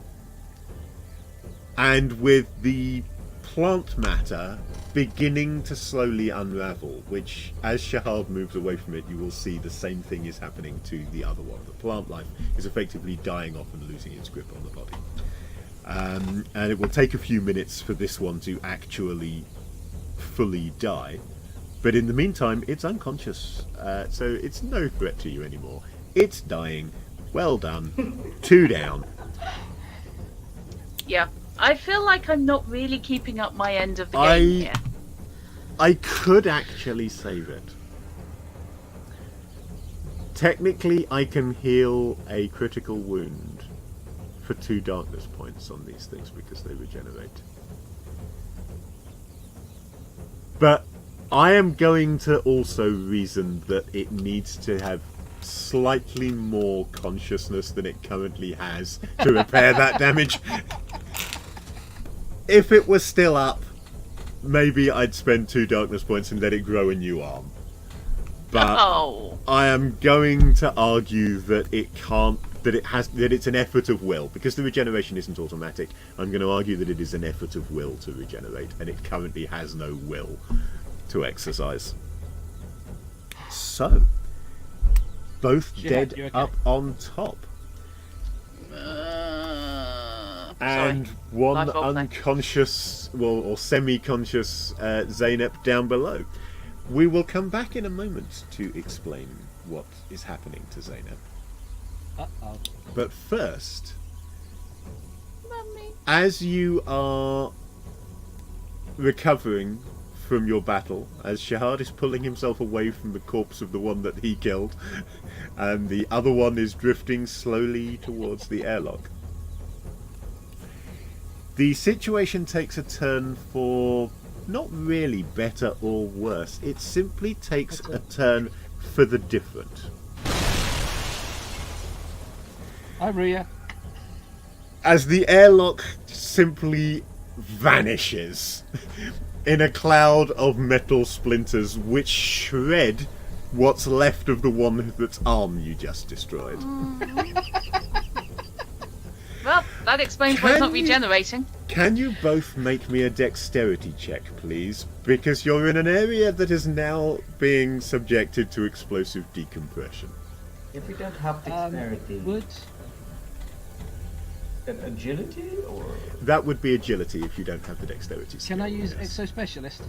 and with the plant matter beginning to slowly unravel, which, as Shahard moves away from it, you will see the same thing is happening to the other one. The plant life is effectively dying off and losing its grip on the body. And it will take a few minutes for this one to actually fully die. But in the meantime, it's unconscious, so it's no threat to you anymore. It's dying. Well done. 2 down. Yeah. I feel like I'm not really keeping up my end of the game here. I could actually save it. Technically, I can heal a critical wound for 2 darkness points on these things because they regenerate. But I am going to also reason that it needs to have slightly more consciousness than it currently has to repair that damage. If it was still up, maybe I'd spend 2 darkness points and let it grow a new arm. But I am going to argue that it can't, that it's an effort of will, because the regeneration isn't automatic. I'm going to argue that it is an effort of will to regenerate, and it currently has no will to exercise. So, both dead okay? up on top. And Sorry. one Life or unconscious, or semi-conscious Zeynep down below. We will come back in a moment to explain what is happening to Zeynep. Uh-oh. But first, Mummy. as you are recovering from your battle, as Shahard is pulling himself away from the corpse of the one that he killed, and the other one is drifting slowly towards the airlock, the situation takes a turn for not really better or worse. It simply takes a turn for the different. Hi, Ria. As the airlock simply vanishes in a cloud of metal splinters which shred what's left of the one that's arm you just destroyed. Well, that explains why it's not regenerating. Can you both make me a dexterity check, please? Because you're in an area that is now being subjected to explosive decompression. If we don't have dexterity, Would then agility or? That would be agility if you don't have the dexterity skill. can I use yes. Exo Specialist?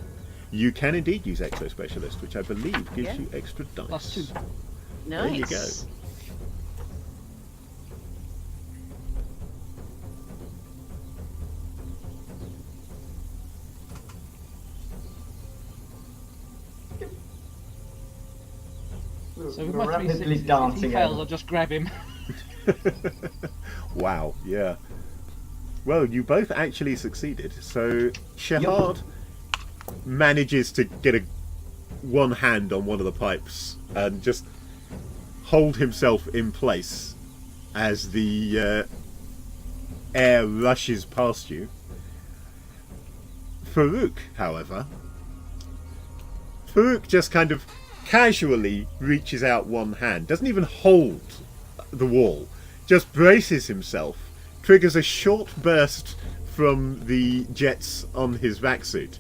You can indeed use Exo Specialist, which I believe gives Yeah. you extra dice. +2. Nice. There you go. So with We're my rapidly 360, if he dancing fails, out. I'll just grab him. Wow, yeah. Well, you both actually succeeded. So Shahard manages to get one hand on one of the pipes and just hold himself in place as the air rushes past you. Farouk, however, just kind of casually reaches out one hand, doesn't even hold the wall, just braces himself, triggers a short burst from the jets on his vac suit,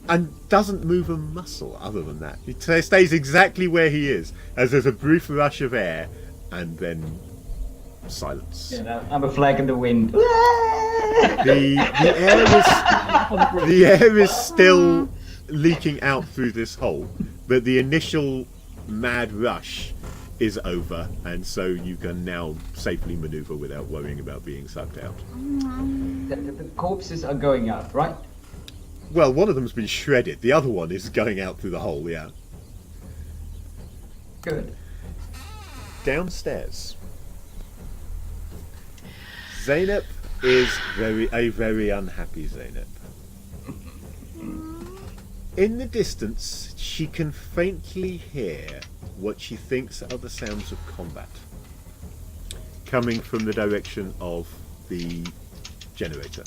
and doesn't move a muscle other than that. He stays exactly where he is, as there's a brief rush of air, and then silence. Yeah, I'm a flag in the wind. The air is still leaking out through this hole, but the initial mad rush is over, and so you can now safely maneuver without worrying about being sucked out. The corpses are going up, right? Well, one of them's been shredded. The other one is going out through the hole, yeah. Good. Downstairs, Zeynep is a very unhappy Zeynep. In the distance, she can faintly hear what she thinks are the sounds of combat coming from the direction of the generator.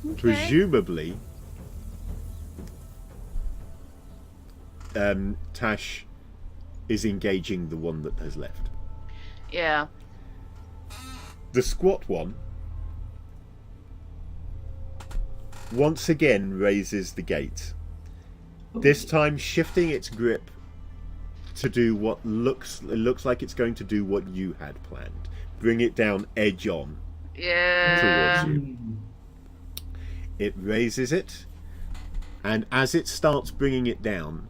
Okay. Presumably, Tash is engaging the one that has left. Yeah. The squat one once again raises the gate, this time shifting its grip to do what looks like it's going to do what you had planned. Bring it down edge on Yeah. towards you. It raises it, and as it starts bringing it down,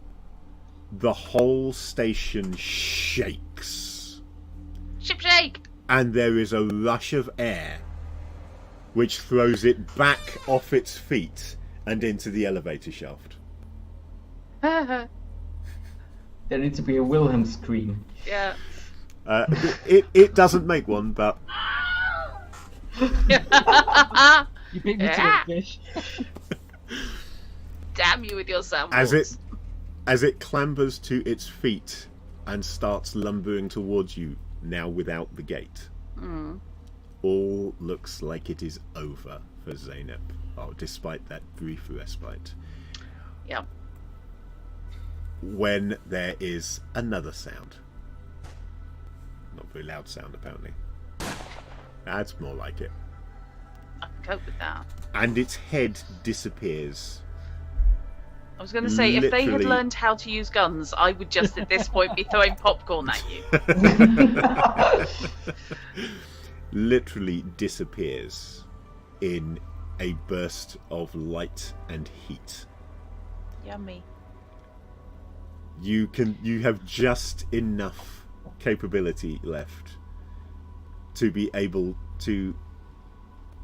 the whole station shakes. Ship shake! And there is a rush of air which throws it back off its feet and into the elevator shaft. There needs to be a Wilhelm scream. Yeah. It doesn't make one, but You beat me to it, fish. Damn you with your sandwich. as it clambers to its feet and starts lumbering towards you, now without the gate. All looks like it is over for Zeynep. Oh, despite that brief respite. Yep. When there is another sound. Not very loud sound, apparently. That's more like it. I can cope with that. And its head disappears. I was going to say, if they had Literally. learned how to use guns, I would just at this point be throwing popcorn at you. Literally disappears in a burst of light and heat. Yummy. You have just enough capability left to be able to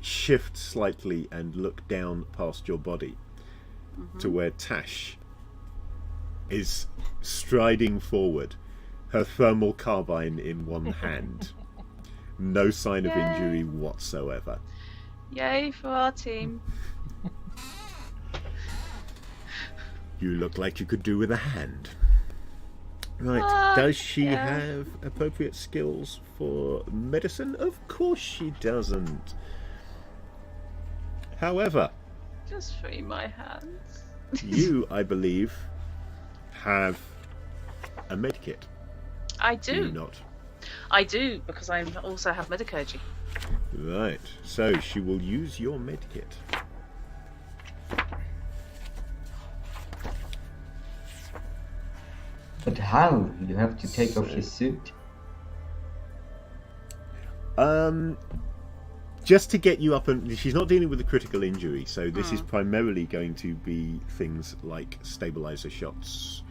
shift slightly and look down past your body to where Tash is striding forward, her thermal carbine in one hand. No sign of injury whatsoever. Yay for our team. You look like you could do with a hand. Right, does she yeah. have appropriate skills for medicine? Of course she doesn't. However, Just free my hands. you, I believe, have a medkit. I Do do. you not? I do, because I also have Medicogy. Right, so she will use your medkit. But how? You have to take off your suit. Just to get you up, and she's not dealing with a critical injury, so this is primarily going to be things like stabilizer shots,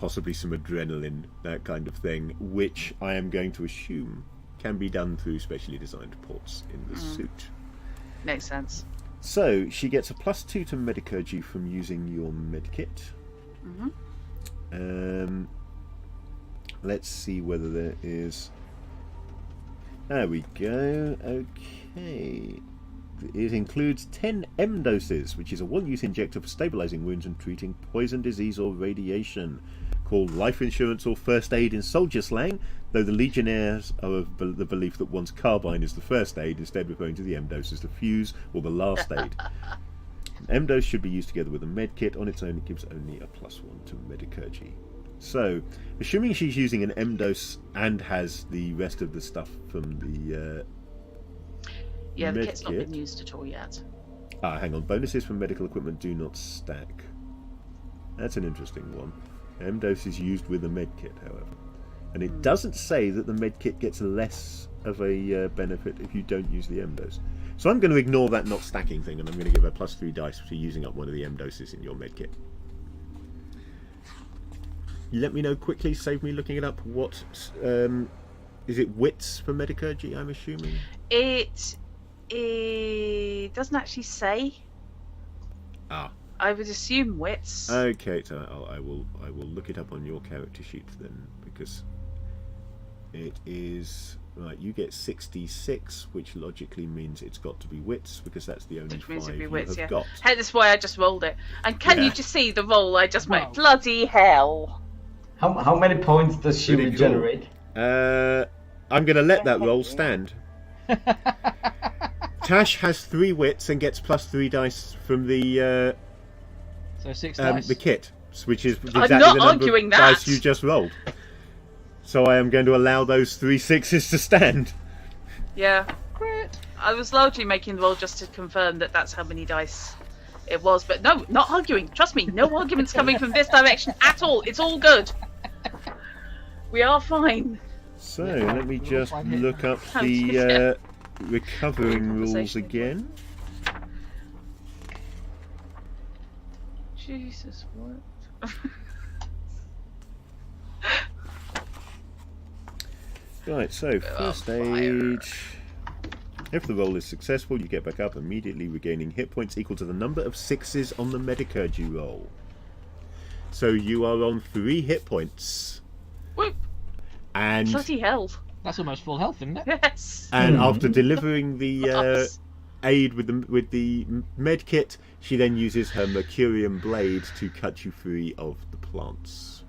possibly some adrenaline, that kind of thing, which I am going to assume can be done through specially designed ports in the suit. Makes sense. So she gets a +2 to Medicurgy from using your medkit. Let's see whether there is. There we go. Okay. it includes 10 M doses, which is a one-use injector for stabilizing wounds and treating poison, disease, or radiation. Called life insurance or first aid in soldier slang, though the legionnaires are of the belief that one's carbine is the first aid, instead referring to the M dose as the fuse or the last aid. An M dose should be used together with a med kit. On its own, it gives only a +1 to medicurgy. So, assuming she's using an M dose and has the rest of the stuff from the the kit's not been used at all yet. Hang on. Bonuses from medical equipment do not stack. That's an interesting one. M dose is used with a med kit, however. And it doesn't say that the med kit gets less of a benefit if you don't use the M dose. So I'm going to ignore that not stacking thing, and I'm going to give her +3 dice for using up one of the M doses in your med kit. Let me know quickly, save me looking it up. What is it? Wits for medicurgy, I'm assuming. It doesn't actually say. I would assume wits. Okay, so I will look it up on your character sheet then, because it is right. You get 66, which logically means it's got to be wits, because that's the only 5 you have got. Hey, that's why I just rolled it. And can you just see the roll I just made? Bloody hell! How many points does she regenerate? I'm going to let that roll stand. Tash has 3 wits and gets +3 dice from the so 6 dice. The kit, which is exactly I'm not the number arguing of that. dice you just rolled. So I am going to allow those 3 6s to stand. Yeah. Crit. I was largely making the roll just to confirm that that's how many dice it was, but no, not arguing. Trust me, no arguments coming from this direction at all. It's all good. We are fine. So let me just look up the recovering rules again. Jesus, what? Right, so first aid. If the roll is successful, you get back up, immediately regaining hit points equal to the number of 6s on the medicurgy roll. So you are on 3 hit points. Whoop. And bloody hell. That's almost full health, isn't it? Yes. And after delivering the aid with the med kit, she then uses her Mercurium blade to cut you free of the plants.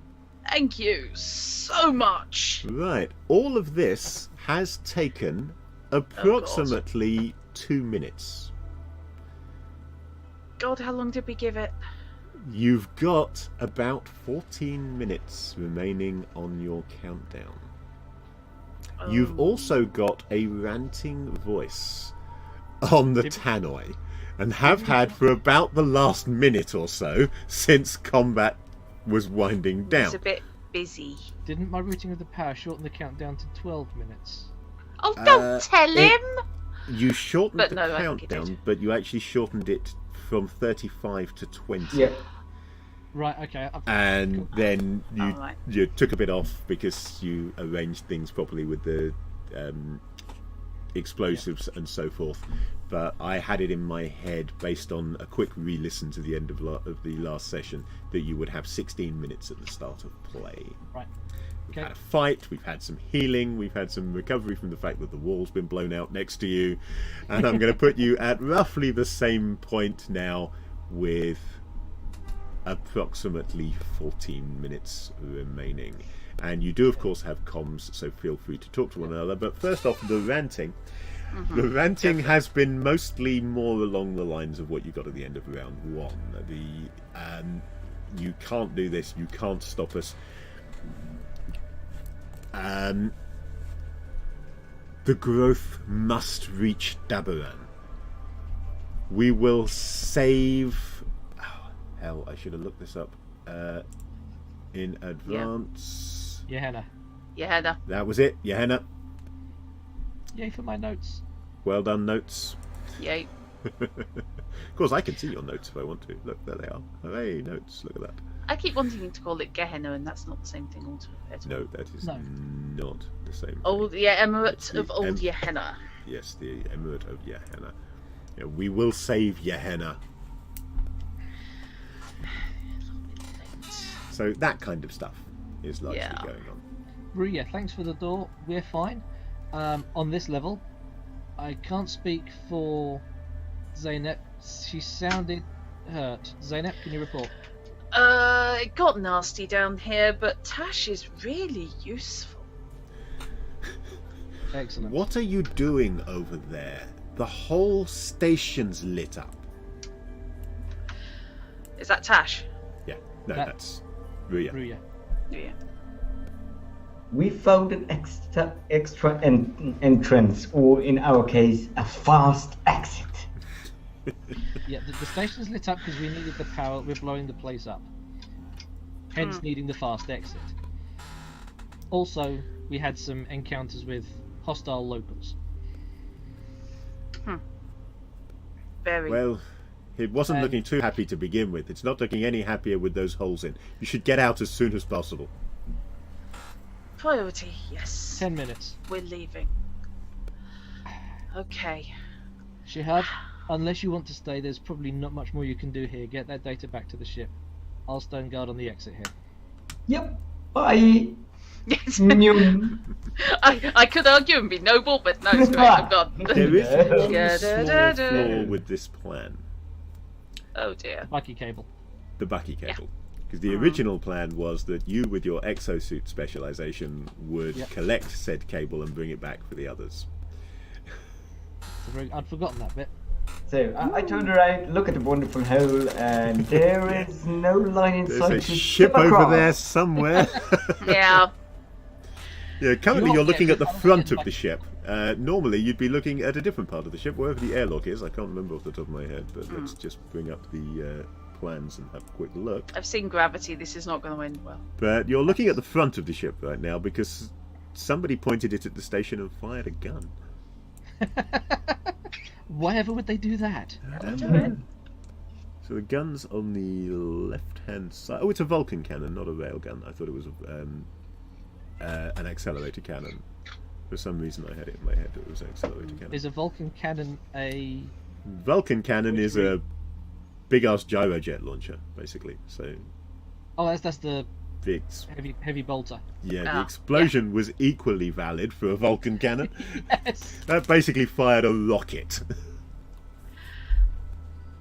Thank you so much. Right. All of this has taken approximately 2 minutes. God, how long did we give it? You've got about 14 minutes remaining on your countdown. You've also got a ranting voice on the tannoy, and have had for about the last minute or so since combat was winding down. It's a bit busy. Didn't my routing of the power shorten the countdown to 12 minutes? Oh, don't tell him! You shortened the I think it countdown, did. but you actually shortened it from 35 to 20. Yeah. Right, okay. And then Right. you took a bit off because you arranged things properly with the explosives and so forth. But I had it in my head, based on a quick re-listen to the end of the last session, that you would have 16 minutes at the start of play. Right. We've had a fight, we've had some healing, we've had some recovery from the fact that the wall's been blown out next to you, and I'm going to put you at roughly the same point now with approximately 14 minutes remaining. And you do of course have comms, so feel free to talk to one another. But first off, the ranting. The ranting has been mostly more along the lines of what you got at the end of round 1. You can't do this, you can't stop us. The growth must reach Dabaran. We will save... Oh, hell, I should have looked this up in advance. Yehenna. Yehenna. That was it, Yehenna. Yay for my notes. Well done, notes. Yay. Of course, I can see your notes if I want to. Look, there they are. Hooray, notes. Look at that. I keep wanting to call it Gehenna, and that's not the same thing altogether. No, that is not the same Old, thing. Emirate of Old Yehenna. Yes, the Emirate of Yehenna. Yeah, we will save Yehenna. So that kind of stuff is largely going on. Ruya, thanks for the door. We're fine. On this level, I can't speak for Zeynep, she sounded hurt. Zeynep, can you report? It got nasty down here, but Tash is really useful. Excellent. What are you doing over there? The whole station's lit up. Is that Tash? Yeah, no, That- that's Ruya. Ruya. Yeah. We found an extra entrance, or in our case, a fast exit. Yeah, the station's lit up because we needed the power. We're blowing the place up. Hence needing the fast exit. Also, we had some encounters with hostile locals. Very. Well, it wasn't looking too happy to begin with. It's not looking any happier with those holes in. You should get out as soon as possible. Priority, yes. 10 minutes. We're leaving. Okay. Shihab, unless you want to stay, there's probably not much more you can do here. Get that data back to the ship. I'll stone guard on the exit here. Yep. Bye. Yes. Nyum. I could argue and be noble, but no, it's great. I'm gone. There is one Yeah, small da, da, da. flaw with this plan. Oh dear. Bucky cable. The Bucky cable. Because the original plan was that you, with your exosuit specialization, would collect said cable and bring it back for the others. I'd forgotten that bit. So I turned around, look at the wonderful hole, and there is no line in sight. There's a to ship skip over across. there somewhere. Yeah. Yeah, currently You're you're looking at the getting- front of the ship. Normally you'd be looking at a different part of the ship, wherever the airlock is. I can't remember off the top of my head, but let's just bring up the plans and have a quick look. I've seen Gravity. This is not going to end well. But you're looking at the front of the ship right now because somebody pointed it at the station and fired a gun. Why ever would they do that? So the gun's on the left-hand side. Oh, it's a Vulcan cannon, not a railgun. I thought it was an accelerator cannon. For some reason I had it in my head that it was an accelerator cannon. Is a Vulcan cannon a... Vulcan cannon is a big-ass gyrojet launcher, basically. So Oh, that's the the heavy bolter. the explosion was equally valid for a Vulcan cannon. Yes. That basically fired a rocket.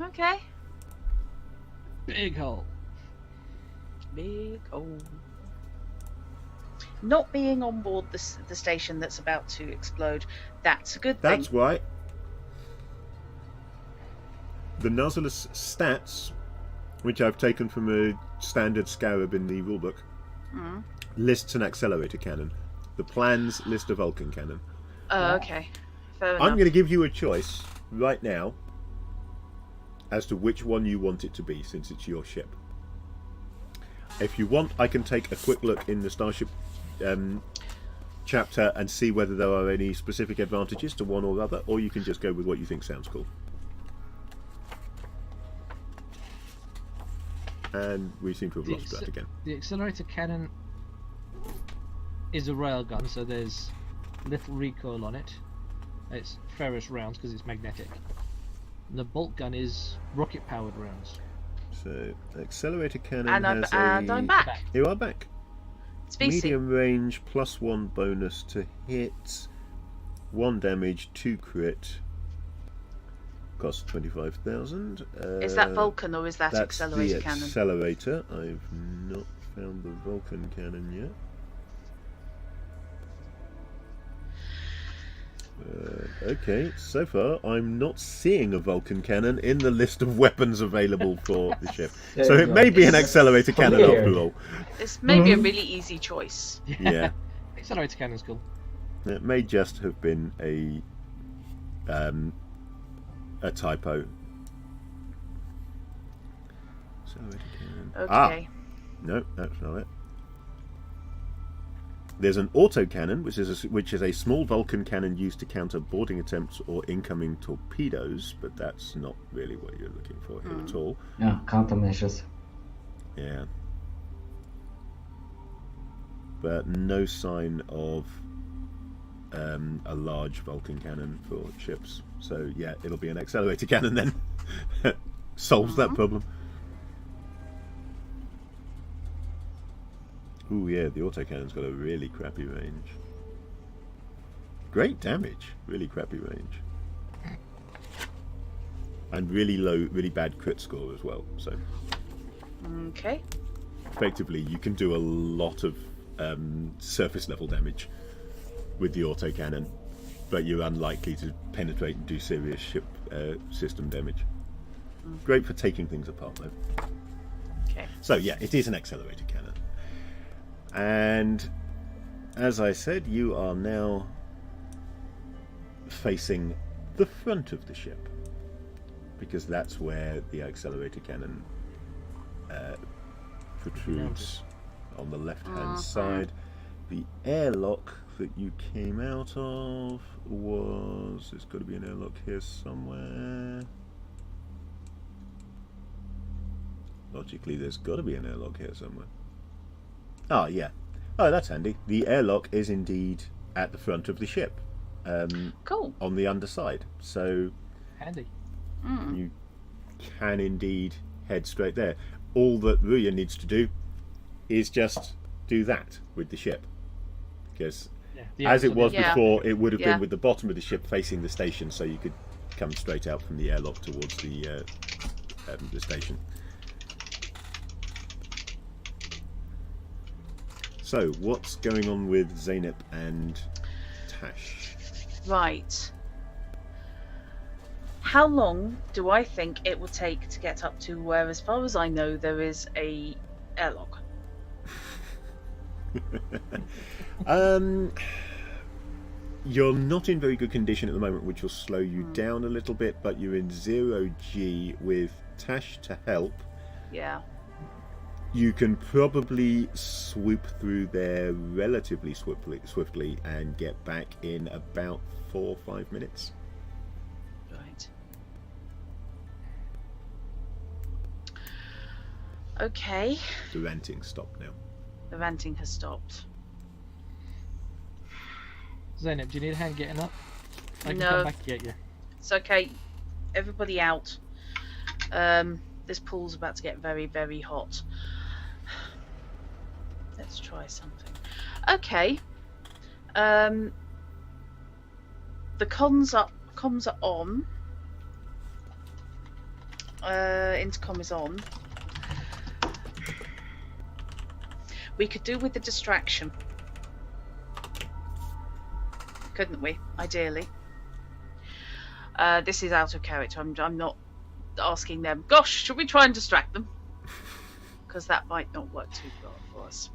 Okay. Big hole. Big hole. Not being on board the station that's about to explode, that's a good thing. That's right. The Nautilus stats, which I've taken from a standard scarab in the rulebook, lists an accelerator cannon. The plans list a Vulcan cannon. Oh, okay. Fair enough. I'm going to give you a choice right now as to which one you want it to be, since it's your ship. If you want, I can take a quick look in the Starship chapter and see whether there are any specific advantages to one or other, or you can just go with what you think sounds cool. And we seem to have lost that again. The accelerator cannon is a railgun, so there's little recoil on it. It's ferrous rounds because it's magnetic. And the bolt gun is rocket-powered rounds. So, accelerator cannon and has I'm back. You are back. Species. Medium range, +1 bonus to hit, 1 damage, 2 crit. Costs 25,000. Is that Vulcan or is that That's accelerator the cannon? accelerator. I've not found the Vulcan cannon yet. Okay, so far I'm not seeing a Vulcan cannon in the list of weapons available for the ship. So it may be an accelerator cannon Weird. after all. This may be a really easy choice. Yeah. Accelerator cannon's cool. It may just have been a typo. Accelerator cannon. Okay. No, that's not it. There's an autocannon, which is a small Vulcan cannon used to counter boarding attempts or incoming torpedoes, but that's not really what you're looking for here at all. Yeah, countermeasures. Yeah. But no sign of a large Vulcan cannon for ships. So yeah, it'll be an accelerator cannon then. Solves that problem. Ooh yeah, the autocannon's got a really crappy range. Great damage, really crappy range. and really bad crit score as well. So Okay. effectively, you can do a lot of surface level damage with the autocannon, but you're unlikely to penetrate and do serious ship system damage. Great for taking things apart, though. Okay. So yeah, it is an accelerated cannon. And as I said, you are now facing the front of the ship, because that's where the accelerated cannon protrudes on the left-hand side. The airlock that you came out of was... There's got to be an airlock here somewhere. Logically, there's got to be an airlock here somewhere. Ah, yeah. Oh, that's handy. The airlock is indeed at the front of the ship. Cool. On the underside. So Handy. you can indeed head straight there. All that Ruya needs to do is just do that with the ship. Because as it was before, it would have been with the bottom of the ship facing the station, so you could come straight out from the airlock towards the station. So, what's going on with Zeynep and Tash? Right. How long do I think it will take to get up to where, as far as I know, there is a airlock? You're not in very good condition at the moment, which will slow you down a little bit, but you're in 0G with Tash to help. Yeah. You can probably swoop through there relatively swiftly and get back in about 4 or 5 minutes. Right. Okay. The ranting stopped now. The ranting has stopped. Zeynep, do you need a hand getting up? I can No. come back and get you. It's okay. Everybody out. This pool's about to get very, very hot. Let's try something. Okay. The comms are on. Intercom is on. We could do with the distraction, couldn't we? Ideally. This is out of character. I'm not asking them, gosh, should we try and distract them? Because that might not work too well for us.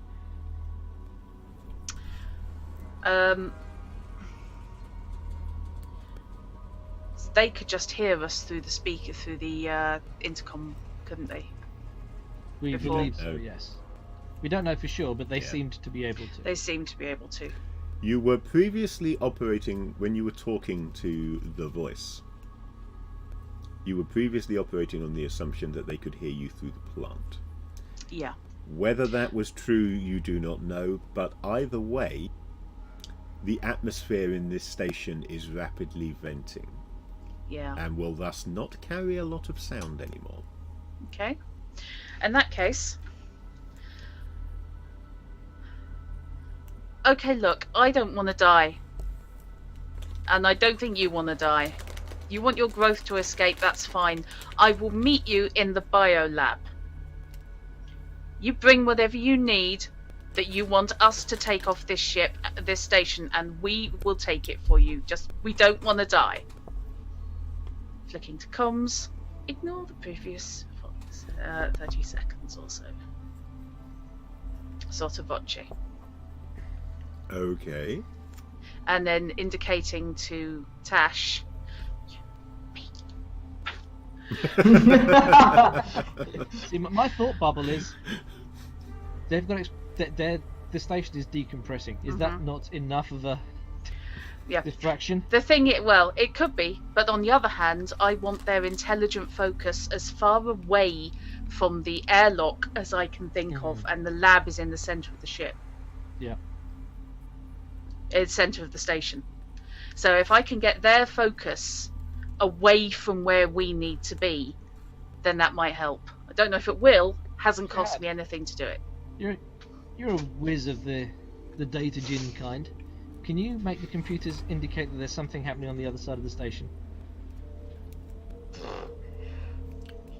They could just hear us through the speaker, through the intercom, couldn't they? We Before- believe so, yes. We don't know for sure, but they seemed to be able to. They seem to be able to. You were previously operating, when you were talking to the voice, you were previously operating on the assumption that they could hear you through the plant. Yeah. Whether that was true, you do not know, but either way, the atmosphere in this station is rapidly venting, Yeah. and will thus not carry a lot of sound anymore. Okay. In that case... Okay, look, I don't want to die. And I don't think you want to die. You want your growth to escape, that's fine. I will meet you in the biolab. You bring whatever you need that you want us to take off this ship, this station, and we will take it for you. Just, we don't want to die. Flicking to comms. Ignore the previous 30 seconds or so. Sotto voce. Okay. And then indicating to Tash. See, my thought bubble is they've got the station is decompressing. Is that not enough of a distraction? The thing, it could be, but on the other hand, I want their intelligent focus as far away from the airlock as I can think of, and the lab is in the center of the ship. Yeah. It's center of the station. So if I can get their focus away from where we need to be, then that might help. I don't know if it will. Hasn't cost me anything to do it. You're a whiz of the data gin kind. Can you make the computers indicate that there's something happening on the other side of the station?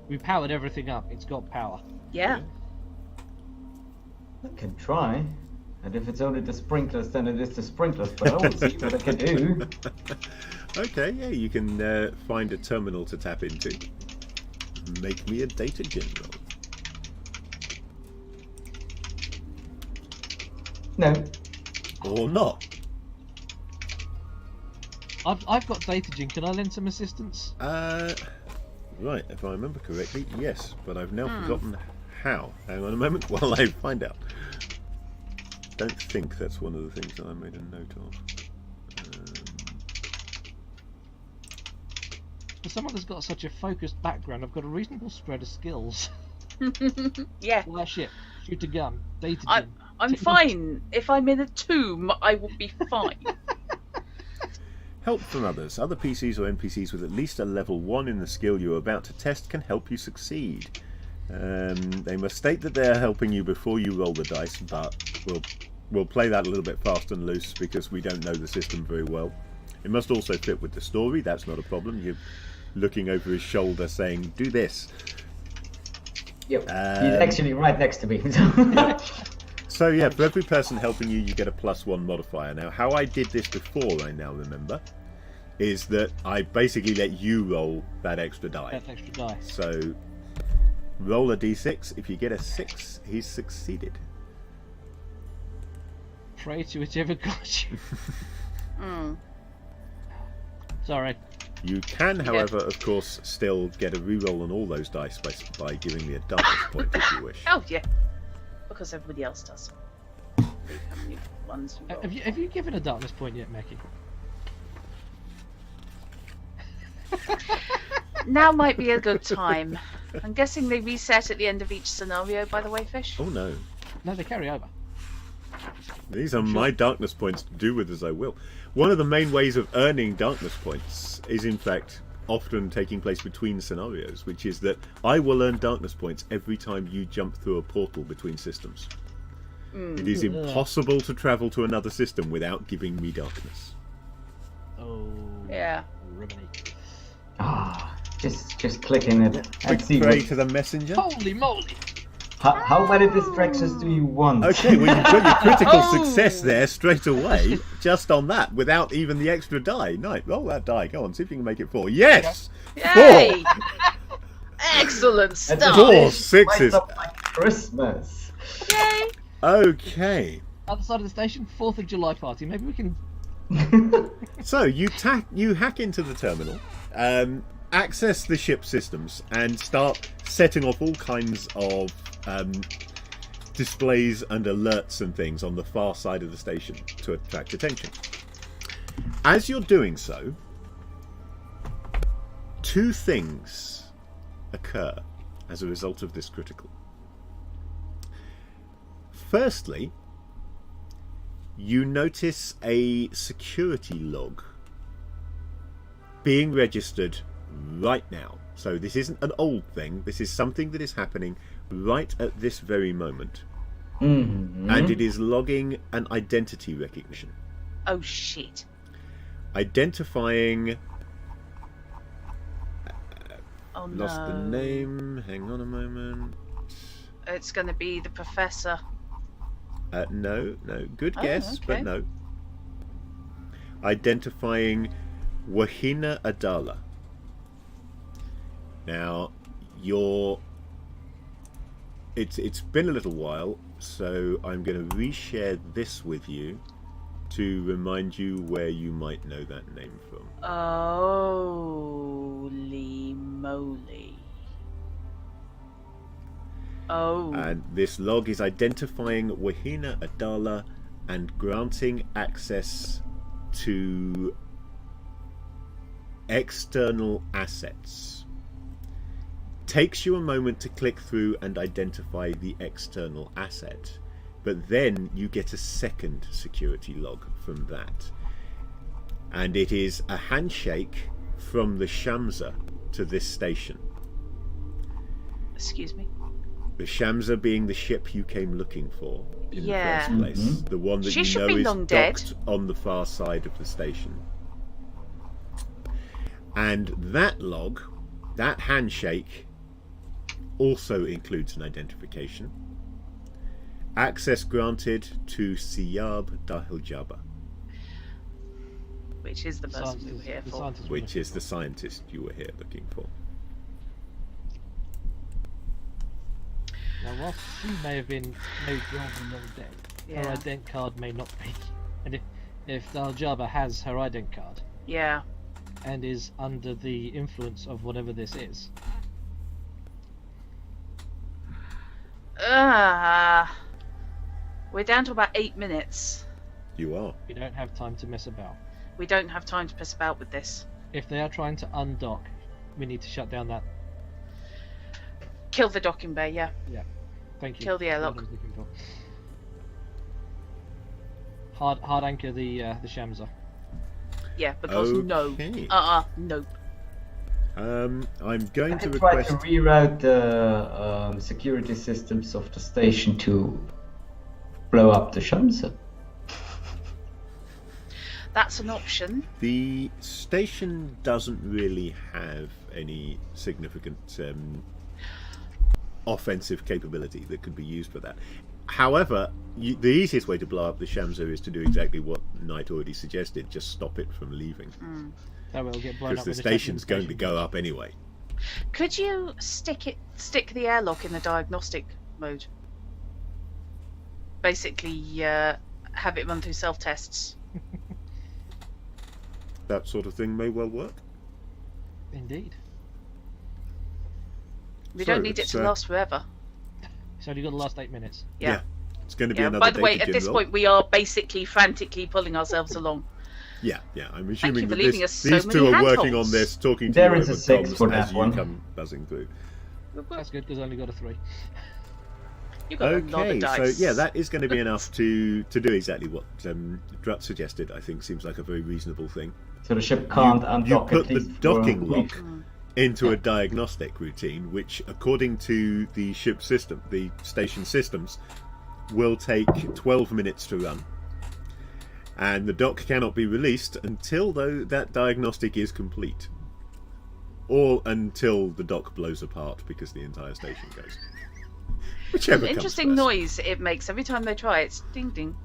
We powered everything up. It's got power. Yeah. I can try. And if it's only the sprinklers, then it is the sprinklers. But I will see what I can do. Okay, yeah, you can find a terminal to tap into. Make me a data general. No. Or not. I've got datagen. Can I lend some assistance? Right, if I remember correctly, yes, but I've now forgotten how. Hang on a moment while I find out. Don't think that's one of the things that I made a note of. For someone that's got such a focused background, I've got a reasonable spread of skills. Yeah. Flash it, shoot a gun, datagen. I'm fine. If I'm in a tomb, I will be fine. Help from others. Other PCs or NPCs with at least a level 1 in the skill you are about to test can help you succeed. They must state that they are helping you before you roll the dice, but we'll play that a little bit fast and loose because we don't know the system very well. It must also fit with the story. That's not a problem. You're looking over his shoulder saying, do this. Yep. He's actually right next to me. So yeah, for every person helping you, you get a +1 modifier. Now, how I did this before, I now remember, is that I basically let you roll that extra die. That extra die. So, roll a d6. If you get a 6, he's succeeded. Pray to whichever got you. Sorry. You can, however, of course, still get a reroll on all those dice by giving me a darkness point if you wish. Oh yeah, because everybody else does. Ones Have you given a darkness point yet, Mackie? Now might be a good time. I'm guessing they reset at the end of each scenario, by the way, Fish. Oh no. No, they carry over. These are my darkness points to do with as I will. One of the main ways of earning darkness points is in fact often taking place between scenarios, which is that I will earn darkness points every time you jump through a portal between systems. It is impossible to travel to another system without giving me darkness. Oh. Yeah. Rimini. Just click in it. Quick pray to the messenger. Holy moly! How many distractions do you want? Okay, well you've got your critical success there straight away, just on that, without even the extra die. Nice, roll that die. Go on, see if you can make it 4. Yes! Yay! 4! Excellent stuff! 4 6s. Lights up like Christmas. Yay! Okay. Other side of the station, 4th of July party. Maybe we can... So you hack into the terminal, access the ship systems, and start setting off all kinds of displays and alerts and things on the far side of the station to attract attention. As you're doing so, 2 things occur as a result of this critical. Firstly, you notice a security log being registered right now. So this isn't an old thing, this is something that is happening right at this very moment. And it is logging an identity recognition. Oh shit. Identifying... Oh lost no. the name, hang on a moment. It's going to be the professor. No, good guess, okay. but no. Identifying Wahina Adala. Now, it's been a little while, so I'm going to reshare this with you to remind you where you might know that name from. Holy moly. Oh. And this log is identifying Wahina Adala and granting access to external assets. Takes you a moment to click through and identify the external asset, but then you get a second security log from that. And it is a handshake from the Shamsa to this station. Excuse me. The Shamsa being the ship you came looking for in Yeah. the first place. The one that She you should know be is long dead. docked on the far side of the station. And that log, that handshake, also includes an identification. Access granted to Siyab Dahiljaba, Which is the person we were here The for. scientist which is the scientist you were here looking for. Now, whilst she may have been made rather long dead, her Yeah. ident card may not be. And if Dahiljaba has her ident card Yeah. and is under the influence of whatever this is, We're down to about 8 minutes. You are. we don't have time to mess about. We don't have time to piss about with this. If they are trying to undock, we need to shut down that. Kill the docking bay, yeah. Thank you. Kill the That's what airlock. I was looking for. Hard anchor the Shamsa. Yeah, because Okay. nope. I'm going I to try to request. reroute the security systems of the station to blow up the Shamsa. That's an option. The station doesn't really have any significant offensive capability that could be used for that. However, the easiest way to blow up the Shamsa is to do exactly what Knight already suggested: just stop it from leaving, That will get blown because up. the when station's second going to go up anyway. Could you stick the airlock in the diagnostic mode? Basically, have it run through self-tests. That sort of thing may well work. Indeed. We So don't need it it's, to last forever. It's only got the last 8 minutes. Yeah. It's going to be Yeah. another By the way, data at this gen point, we are basically frantically pulling ourselves along. Yeah. I'm you assuming for that leaving us so these two many are working handholds. on this, talking to There you is a over 6 comms for as that you one. come buzzing through. That's good because I only got a 3. You got a lot Okay, of so dice. yeah, that is going to be enough to do exactly what Drut suggested. I think seems like a very reasonable thing. So the ship can't You undock put at the least for a docking week. lock into a diagnostic routine, which, according to the ship system, the station systems, will take 12 minutes to run. And the dock cannot be released until that diagnostic is complete. Or until the dock blows apart because the entire station goes. Whichever An comes interesting first. noise it makes every time they try it. It's ding ding.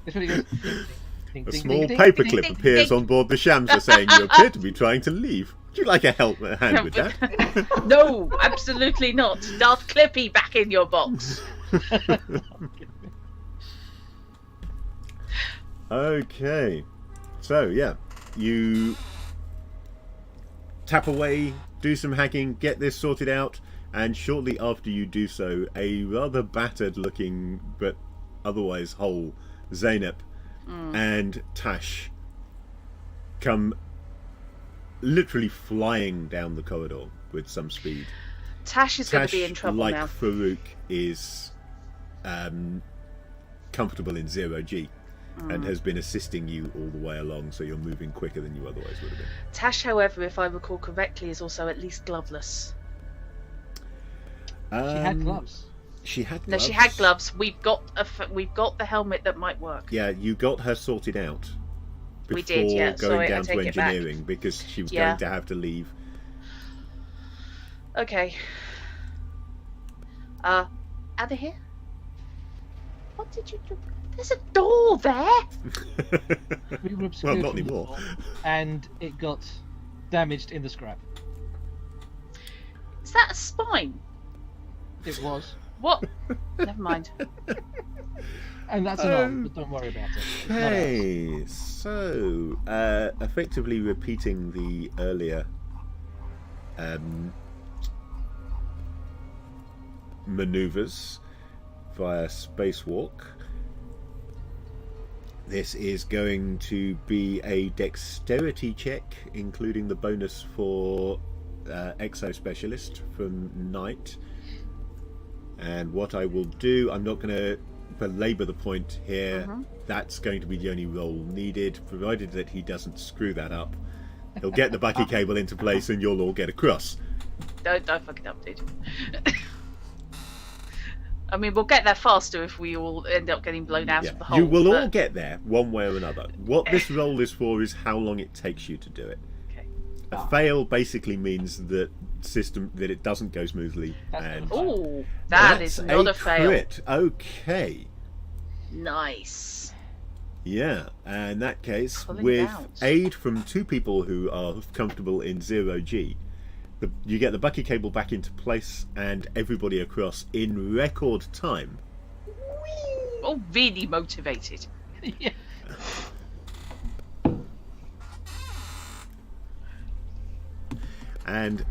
It's really good. Ding, A ding, small ding, ding, paper ding, clip ding, appears ding. on board the Shamsa saying you appear to be trying to leave. Would you like a hand with that? No, absolutely not. Darth Clippy back in your box. Okay. So, yeah. You tap away, do some hacking, get this sorted out, and shortly after you do so, a rather battered looking but otherwise whole Zeynep and Tash come literally flying down the corridor with some speed. Tash is going Tash, to be in trouble like now. Farouk, is comfortable in 0G and has been assisting you all the way along, so you're moving quicker than you otherwise would have been. Tash, however, if I recall correctly, is also at least gloveless. She had gloves. She had No, gloves. she had gloves. We've got the helmet that might work. Yeah, you got her sorted out before We did, yeah. going Sorry, I down to take it back. engineering because she was Yeah. going to have to leave. Okay. Out of here? What did you do? There's a door there! We were Well, obscured not from the anymore. door, and it got damaged in the scrap. Is that a spine? It was. What? Never mind. And that's an arm, but don't worry about it. It's not ours. Okay, so effectively repeating the earlier maneuvers via spacewalk. This is going to be a dexterity check, including the bonus for Exo Specialist from Knight. And what I will do, I'm not going to belabor the point here. That's going to be the only roll needed, provided that he doesn't screw that up. He'll get the bucky cable into place and you'll all get across. Don't fuck it up, dude. I mean, we'll get there faster if we all end up getting blown out of the hole. You will all but- get there one way or another. What this roll is for is how long it takes you to do it. Okay. A fail basically means that it doesn't go smoothly. That's And Oh, that is that's not a fail. crit. Okay. Nice. Yeah, and in that case, Pulling with out. aid from 2 people who are comfortable in 0G, you get the bucket cable back into place and everybody across in record time. Oh, really motivated. Yeah. And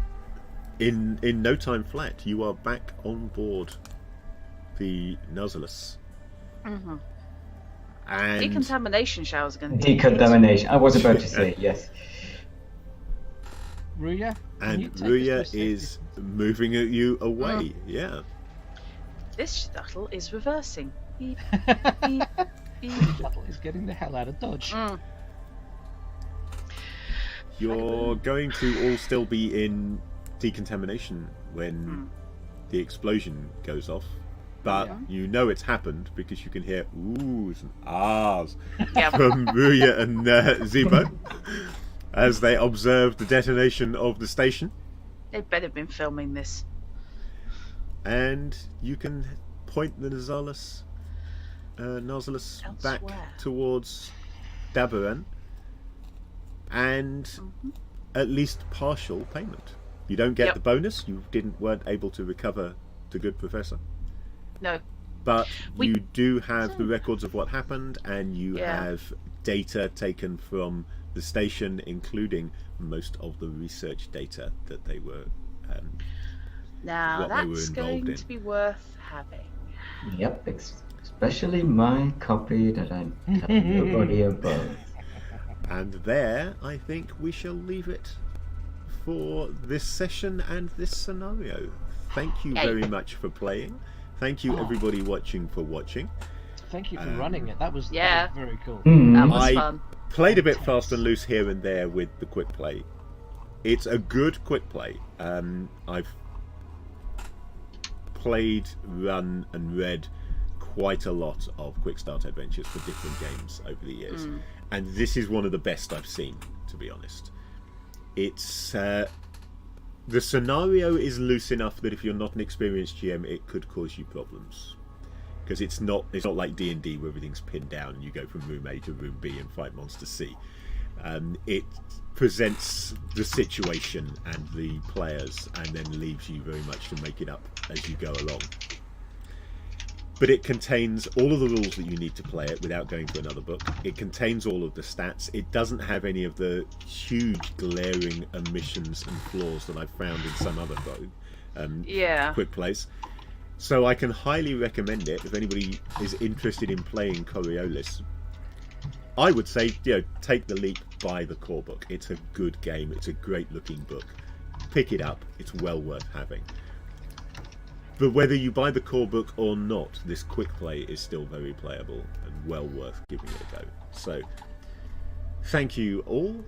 in no time flat, you are back on board the Nautilus. Mm-hmm. And Decontamination showers are going to be Decontamination. I was about to say, yes. Ruya? can you and take us Ruya to is moving you away. Yeah. This shuttle is reversing. Beep, beep, beep. Shuttle is getting the hell out of Dodge. Mm. You're going to all still be in decontamination when the explosion goes off. But Yeah. you know it's happened because you can hear oohs and ahs Yeah. from Ruya and Zebo as they observe the detonation of the station. They'd better have been filming this. And you can point the Nautilus back Elsewhere. towards Dabaran and at least partial payment. You don't get Yep. the bonus. You weren't able to recover the good professor. No. But We- you do have the records of what happened, and you Yeah. have data taken from the station, including most of the research data that they were. Now What they were that's involved going in. to be worth having. Yep, especially my copy that I tell nobody about. And there, I think we shall leave it for this session and this scenario. Thank you Yay. very much for playing. Thank you, everybody watching, for watching. Thank you for running it. That was Yeah. very cool. That was I fun. played a bit fast and loose here and there with the quick play. It's a good quick play. I've played, run, and read quite a lot of quick start adventures for different games over the years, and this is one of the best I've seen, to be honest. It's the scenario is loose enough that if you're not an experienced GM, it could cause you problems. Because it's not like D&D where everything's pinned down and you go from room A to room B and fight monster C. It presents the situation and the players and then leaves you very much to make it up as you go along. But it contains all of the rules that you need to play it without going to another book. It contains all of the stats. It doesn't have any of the huge glaring omissions and flaws that I've found in some other Yeah. quick plays. So I can highly recommend it if anybody is interested in playing Coriolis. I would say, take the leap, buy the core book. It's a good game. It's a great looking book. Pick it up. It's well worth having. But whether you buy the core book or not, this quick play is still very playable and well worth giving it a go. So, thank you all.